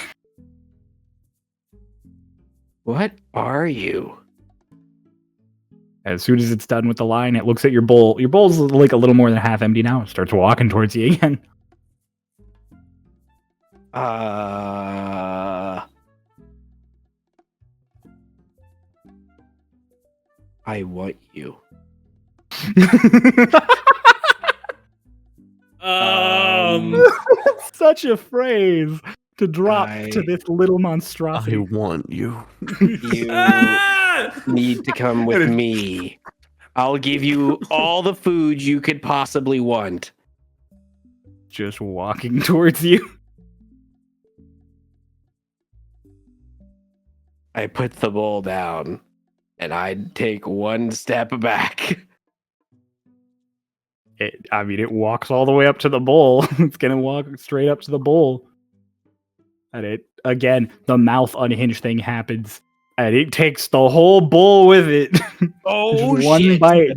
What are you? As soon as it's done with the line, it looks at your bowl. Your bowl's like a little more than half empty now. It starts walking towards you again. I want you. Such a phrase to drop to this little monstrosity. I want you. You need to come with me. I'll give you all the food you could possibly want. Just walking towards you. I put the bowl down, and I'd take one step back. It walks all the way up to the bowl. It's gonna walk straight up to the bowl. And it, again, the mouth unhinged thing happens. And it takes the whole bowl with it. Oh, one shit. bite.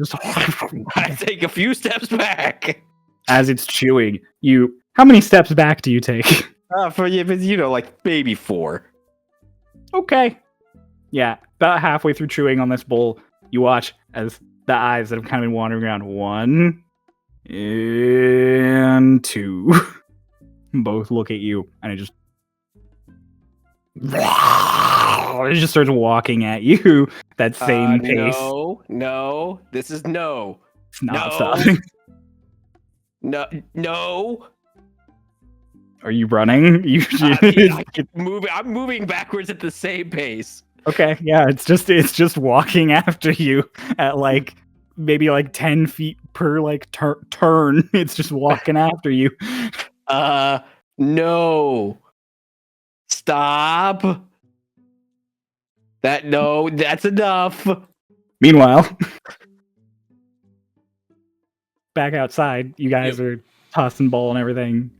I take a few steps back. As it's chewing, how many steps back do you take? For you, like maybe 4. Okay. Yeah, about halfway through chewing on this bowl, you watch as the eyes that have kind of been wandering around 1 and 2 both look at you, and it just starts walking at you that same pace. No, this is no. It's not stopping. No. Are you running? I'm moving backwards at the same pace. Okay, yeah, it's just walking after you at like maybe like 10 feet per like turn. It's just walking after you. No. Stop. That's enough. Meanwhile, back outside, you guys are tossing ball and everything.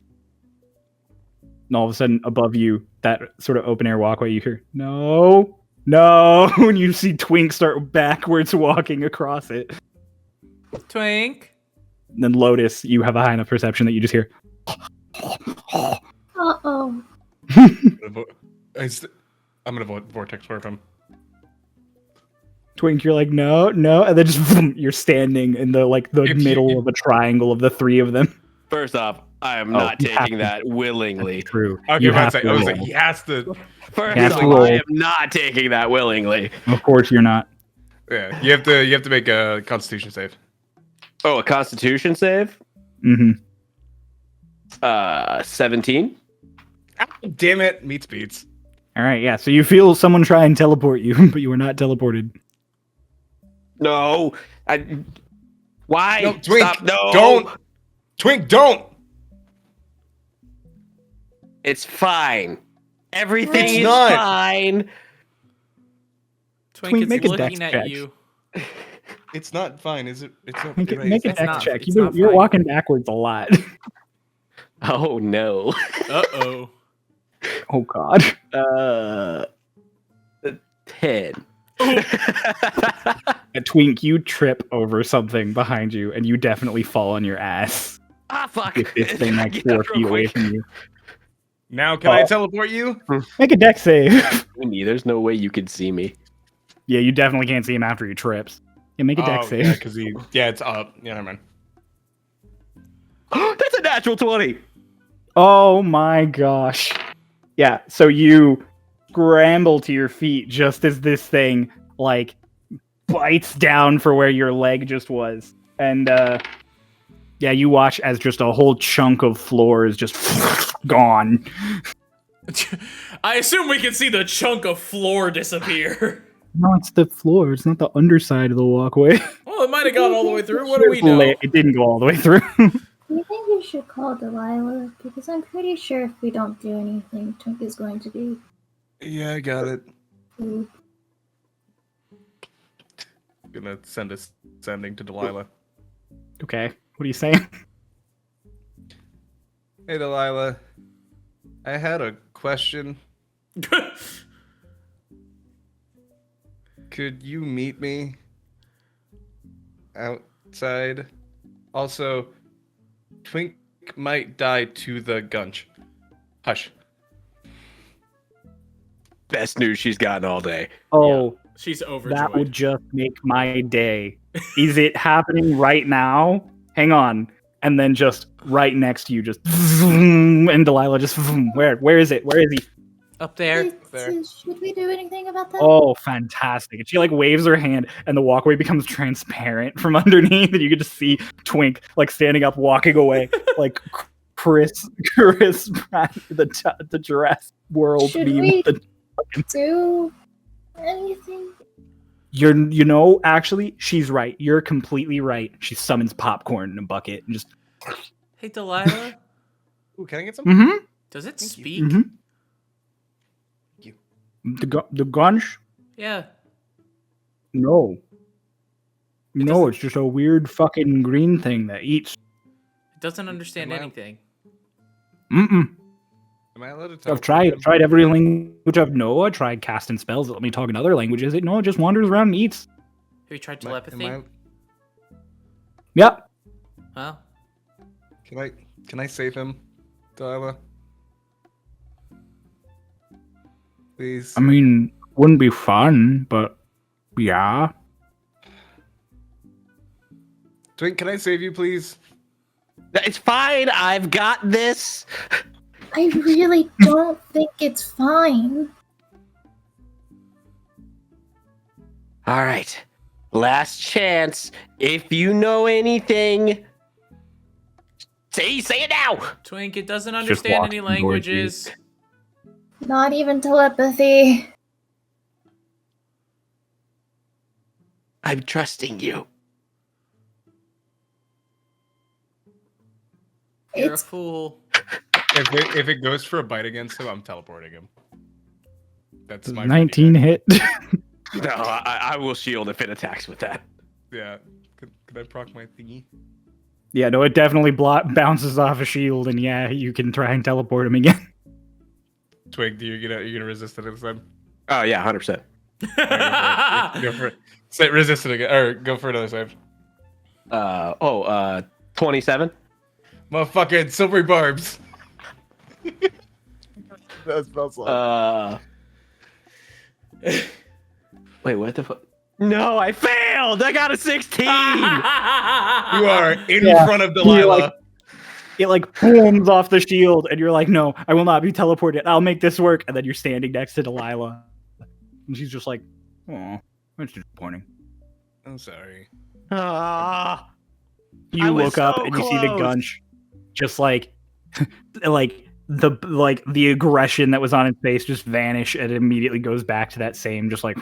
And all of a sudden, above you, that sort of open air walkway, you hear, no. And you see Twink start backwards walking across it. Twink. And then Lotus, you have a high enough perception that you just hear. Uh-oh. I'm gonna vortex warp him. Twink, you're like, no, and then just you're standing in the middle of a triangle of the 3 of them. First off, I am not taking that willingly. That's true. Okay, I was like, he has to. First off, I am not taking that willingly. Of course, you're not. Yeah, you have to make a Constitution save. Oh, a Constitution save? Mm-hmm. 17. Ah, damn it, meets beats. All right, yeah. So you feel someone try and teleport you, but you were not teleported. No, why? No, Twink, stop! No, don't. Twink, don't. It's fine. Everything is not. fine. Twink make is a dex looking at check. you. It's not fine, is it? It's not. Make right. a It's dex not- check. it's not You're fine. walking backwards a lot. Oh no. Uh-oh. Oh God. 10. A Twink, you trip over something behind you, and you definitely fall on your ass. Ah, fuck. With this thing like Get 4 up real feet away quick. from you. Now, can I teleport you? Make a dex save. There's no way you could see me. Yeah, you definitely can't see him after he trips. Yeah, make a dex save. Yeah, because it's up. Yeah, never mind. That's a natural 20. Oh my gosh. Yeah, so you scramble to your feet just as this thing, like, bites down for where your leg just was. And, yeah, you watch as just a whole chunk of floor is just gone. I assume we can see the chunk of floor disappear. No, it's the floor. It's not the underside of the walkway. Well, it might have gone all the way through. What do we know? It didn't go all the way through. Do you think we should call Delilah? Because I'm pretty sure if we don't do anything, Twink is going to be Yeah, I got it. food. Gonna send a sending to Delilah. Okay, what are you saying? Hey, Delilah. I had a question. Could you meet me outside? Also, Twink might die to the Gunch. Hush. Best news she's gotten all day. Oh, She's overjoyed. That would just make my day. Is it happening right now? Hang on. And then just right next to you, just and Delilah just where is it? Where is he? Up there. Should we do anything about that? Oh, fantastic. And she like waves her hand and the walkway becomes transparent from underneath and you can just see Twink like standing up, walking away like Chris Pratt, the Jurassic World Should meme. we do anything? Actually, she's right. You're completely right. She summons popcorn in a bucket and just. Hey, Delilah. Ooh, can I get some? Mm-hmm. Does it speak? Mm-hmm. The Gunch? Yeah. No. No, it's just a weird fucking green thing that eats. It doesn't understand anything. Mm-mm. Am I allowed to I've tried every language I know. I tried casting spells that let me talk in other languages. It just wanders around and eats. Have you tried telepathy? Yep. Huh? Can I save him, Delilah? Please. I mean, wouldn't be fun, but yeah. Twink, can I save you, please? It's fine. I've got this. I really don't think it's fine. All right. Last chance. If you know anything, say it now. Twink, it doesn't understand any languages. Not even telepathy. I'm trusting you. You're a fool. If it goes for a bite against him, I'm teleporting him. That's my 19 hit. No, I will shield if it attacks with that. Yeah. Could I proc my thingy? Yeah, no, it definitely bounces off a shield, and yeah, you can try and teleport him again. Twig, you gonna resist it this time? Oh yeah, 100%. Go for it. Say resist it again, or go for another save. 27. Motherfucking silvery barbs. That smells like. Wait, what the fuck? No, I failed. I got a 16. You are in front of Delilah. It like booms off the shield, and you're like, "No, I will not be teleported. I'll make this work." And then you're standing next to Delilah, and she's just like, "Oh, that's disappointing." I'm sorry. You look up and you see the Gunch, just like, the aggression that was on his face just vanish, and it immediately goes back to that same, just like,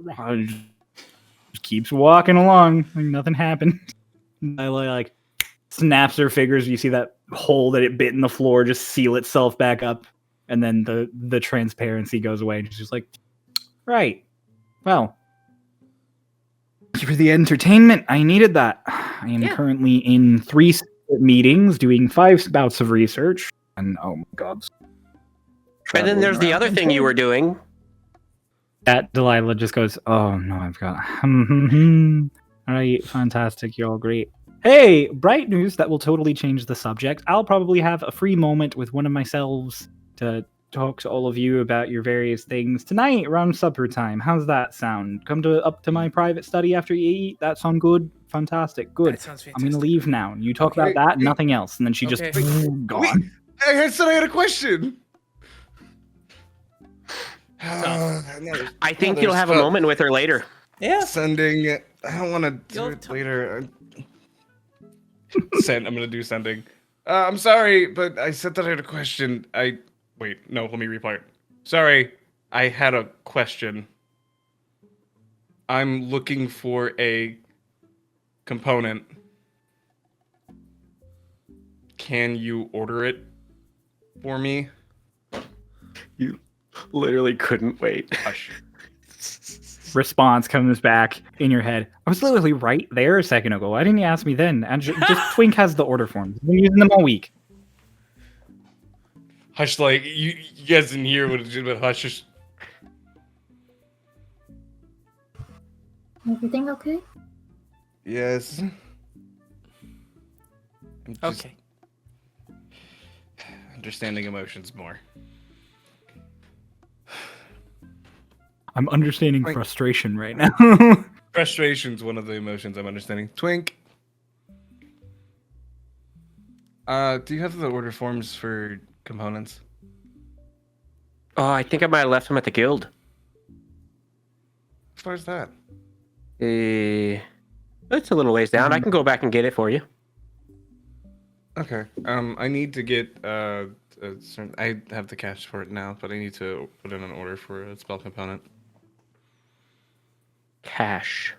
just keeps walking along like nothing happened. Delilah like snaps her fingers. You see that hole that it bit in the floor just seal itself back up, and then the transparency goes away. And she's just like, right, well. Thank you for the entertainment. I needed that. I am currently in 3 meetings doing 5 bouts of research. And oh my god. And then there's the other thing you were doing. That Delilah just goes, oh no, I've got. Alright, fantastic. You're all great. Hey, bright news that will totally change the subject. I'll probably have a free moment with one of myself to talk to all of you about your various things tonight around supper time. How's that sound? Come up to my private study after you eat. That sound good? Fantastic. Good. That sounds fantastic. I'm gonna leave now. You talk about that, nothing else. And then she just gone. I said I had a question. I think you'll have a moment with her later. Yeah. Sending. I don't want to do it later. I'm gonna do sending. I'm sorry, but I said that I had a question. Wait, no, let me replay it. Sorry, I had a question. I'm looking for a component. Can you order it for me? You literally couldn't wait. Hush. Response comes back in your head. I was literally right there a second ago. Why didn't you ask me then? And just Twink has the order forms. I've been using them all week. Hush, like, you guys didn't hear what it did, but hush. Just... Everything okay? Yes. Okay. Understanding emotions more. I'm understanding Twink. frustration right now. Frustration's one of the emotions I'm understanding. Twink. Do you have the order forms for components? Oh, I think I might have left them at the guild. As far as that. It's a little ways down. I can go back and get it for you. Okay. I need to get a certain. I have the cash for it now, but I need to put in an order for a spell component. Cash.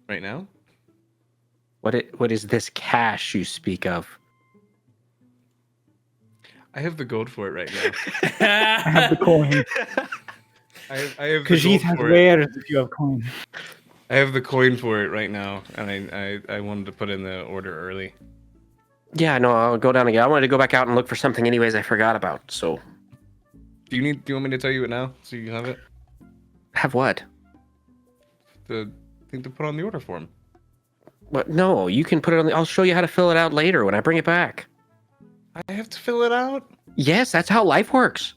Right now? What is this cash you speak of? I have the gold for it right now. I have the coin. I have the Khajiit gold has for it. wares if you have coin. I have the coin for it right now, and I wanted to put in the order early. Yeah, no, I'll go down again. I wanted to go back out and look for something anyways I forgot about, so... Do you want me to tell you it now, so you have it? Have what? The thing to put on the order form. What? No, you can put it on the... I'll show you how to fill it out later when I bring it back. I have to fill it out? Yes, that's how life works.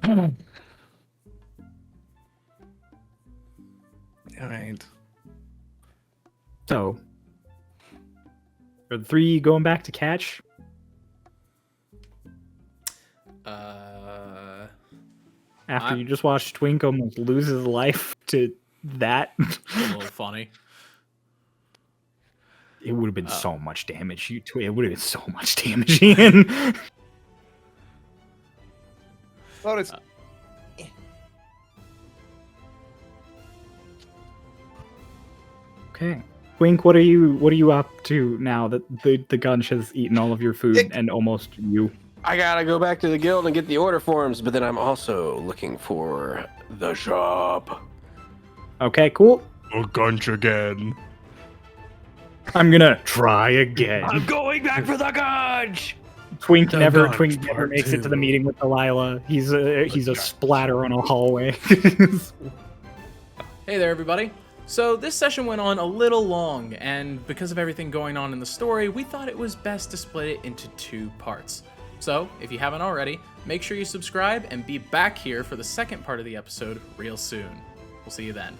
All right. So, are the three going back to catch? After you just watched Twink almost lose his life to that? A little funny. It would have been so much damage. It would have been so much damage, Ian. Well, it's... Okay. Twink, what are you up to now that the Gunch has eaten all of your food and almost you? I gotta go back to the guild and get the order forms, but then I'm also looking for the shop. Okay, cool. Oh, Gunch again. I'm gonna try again. I'm going back for the Gunch! Twink The never Gunch makes it to the part meeting with Delilah. He's a splatter on a hallway. Hey there, everybody. So this session went on a little long, and because of everything going on in the story, we thought it was best to split it into 2 parts. So, if you haven't already, make sure you subscribe and be back here for the second part of the episode real soon. We'll see you then.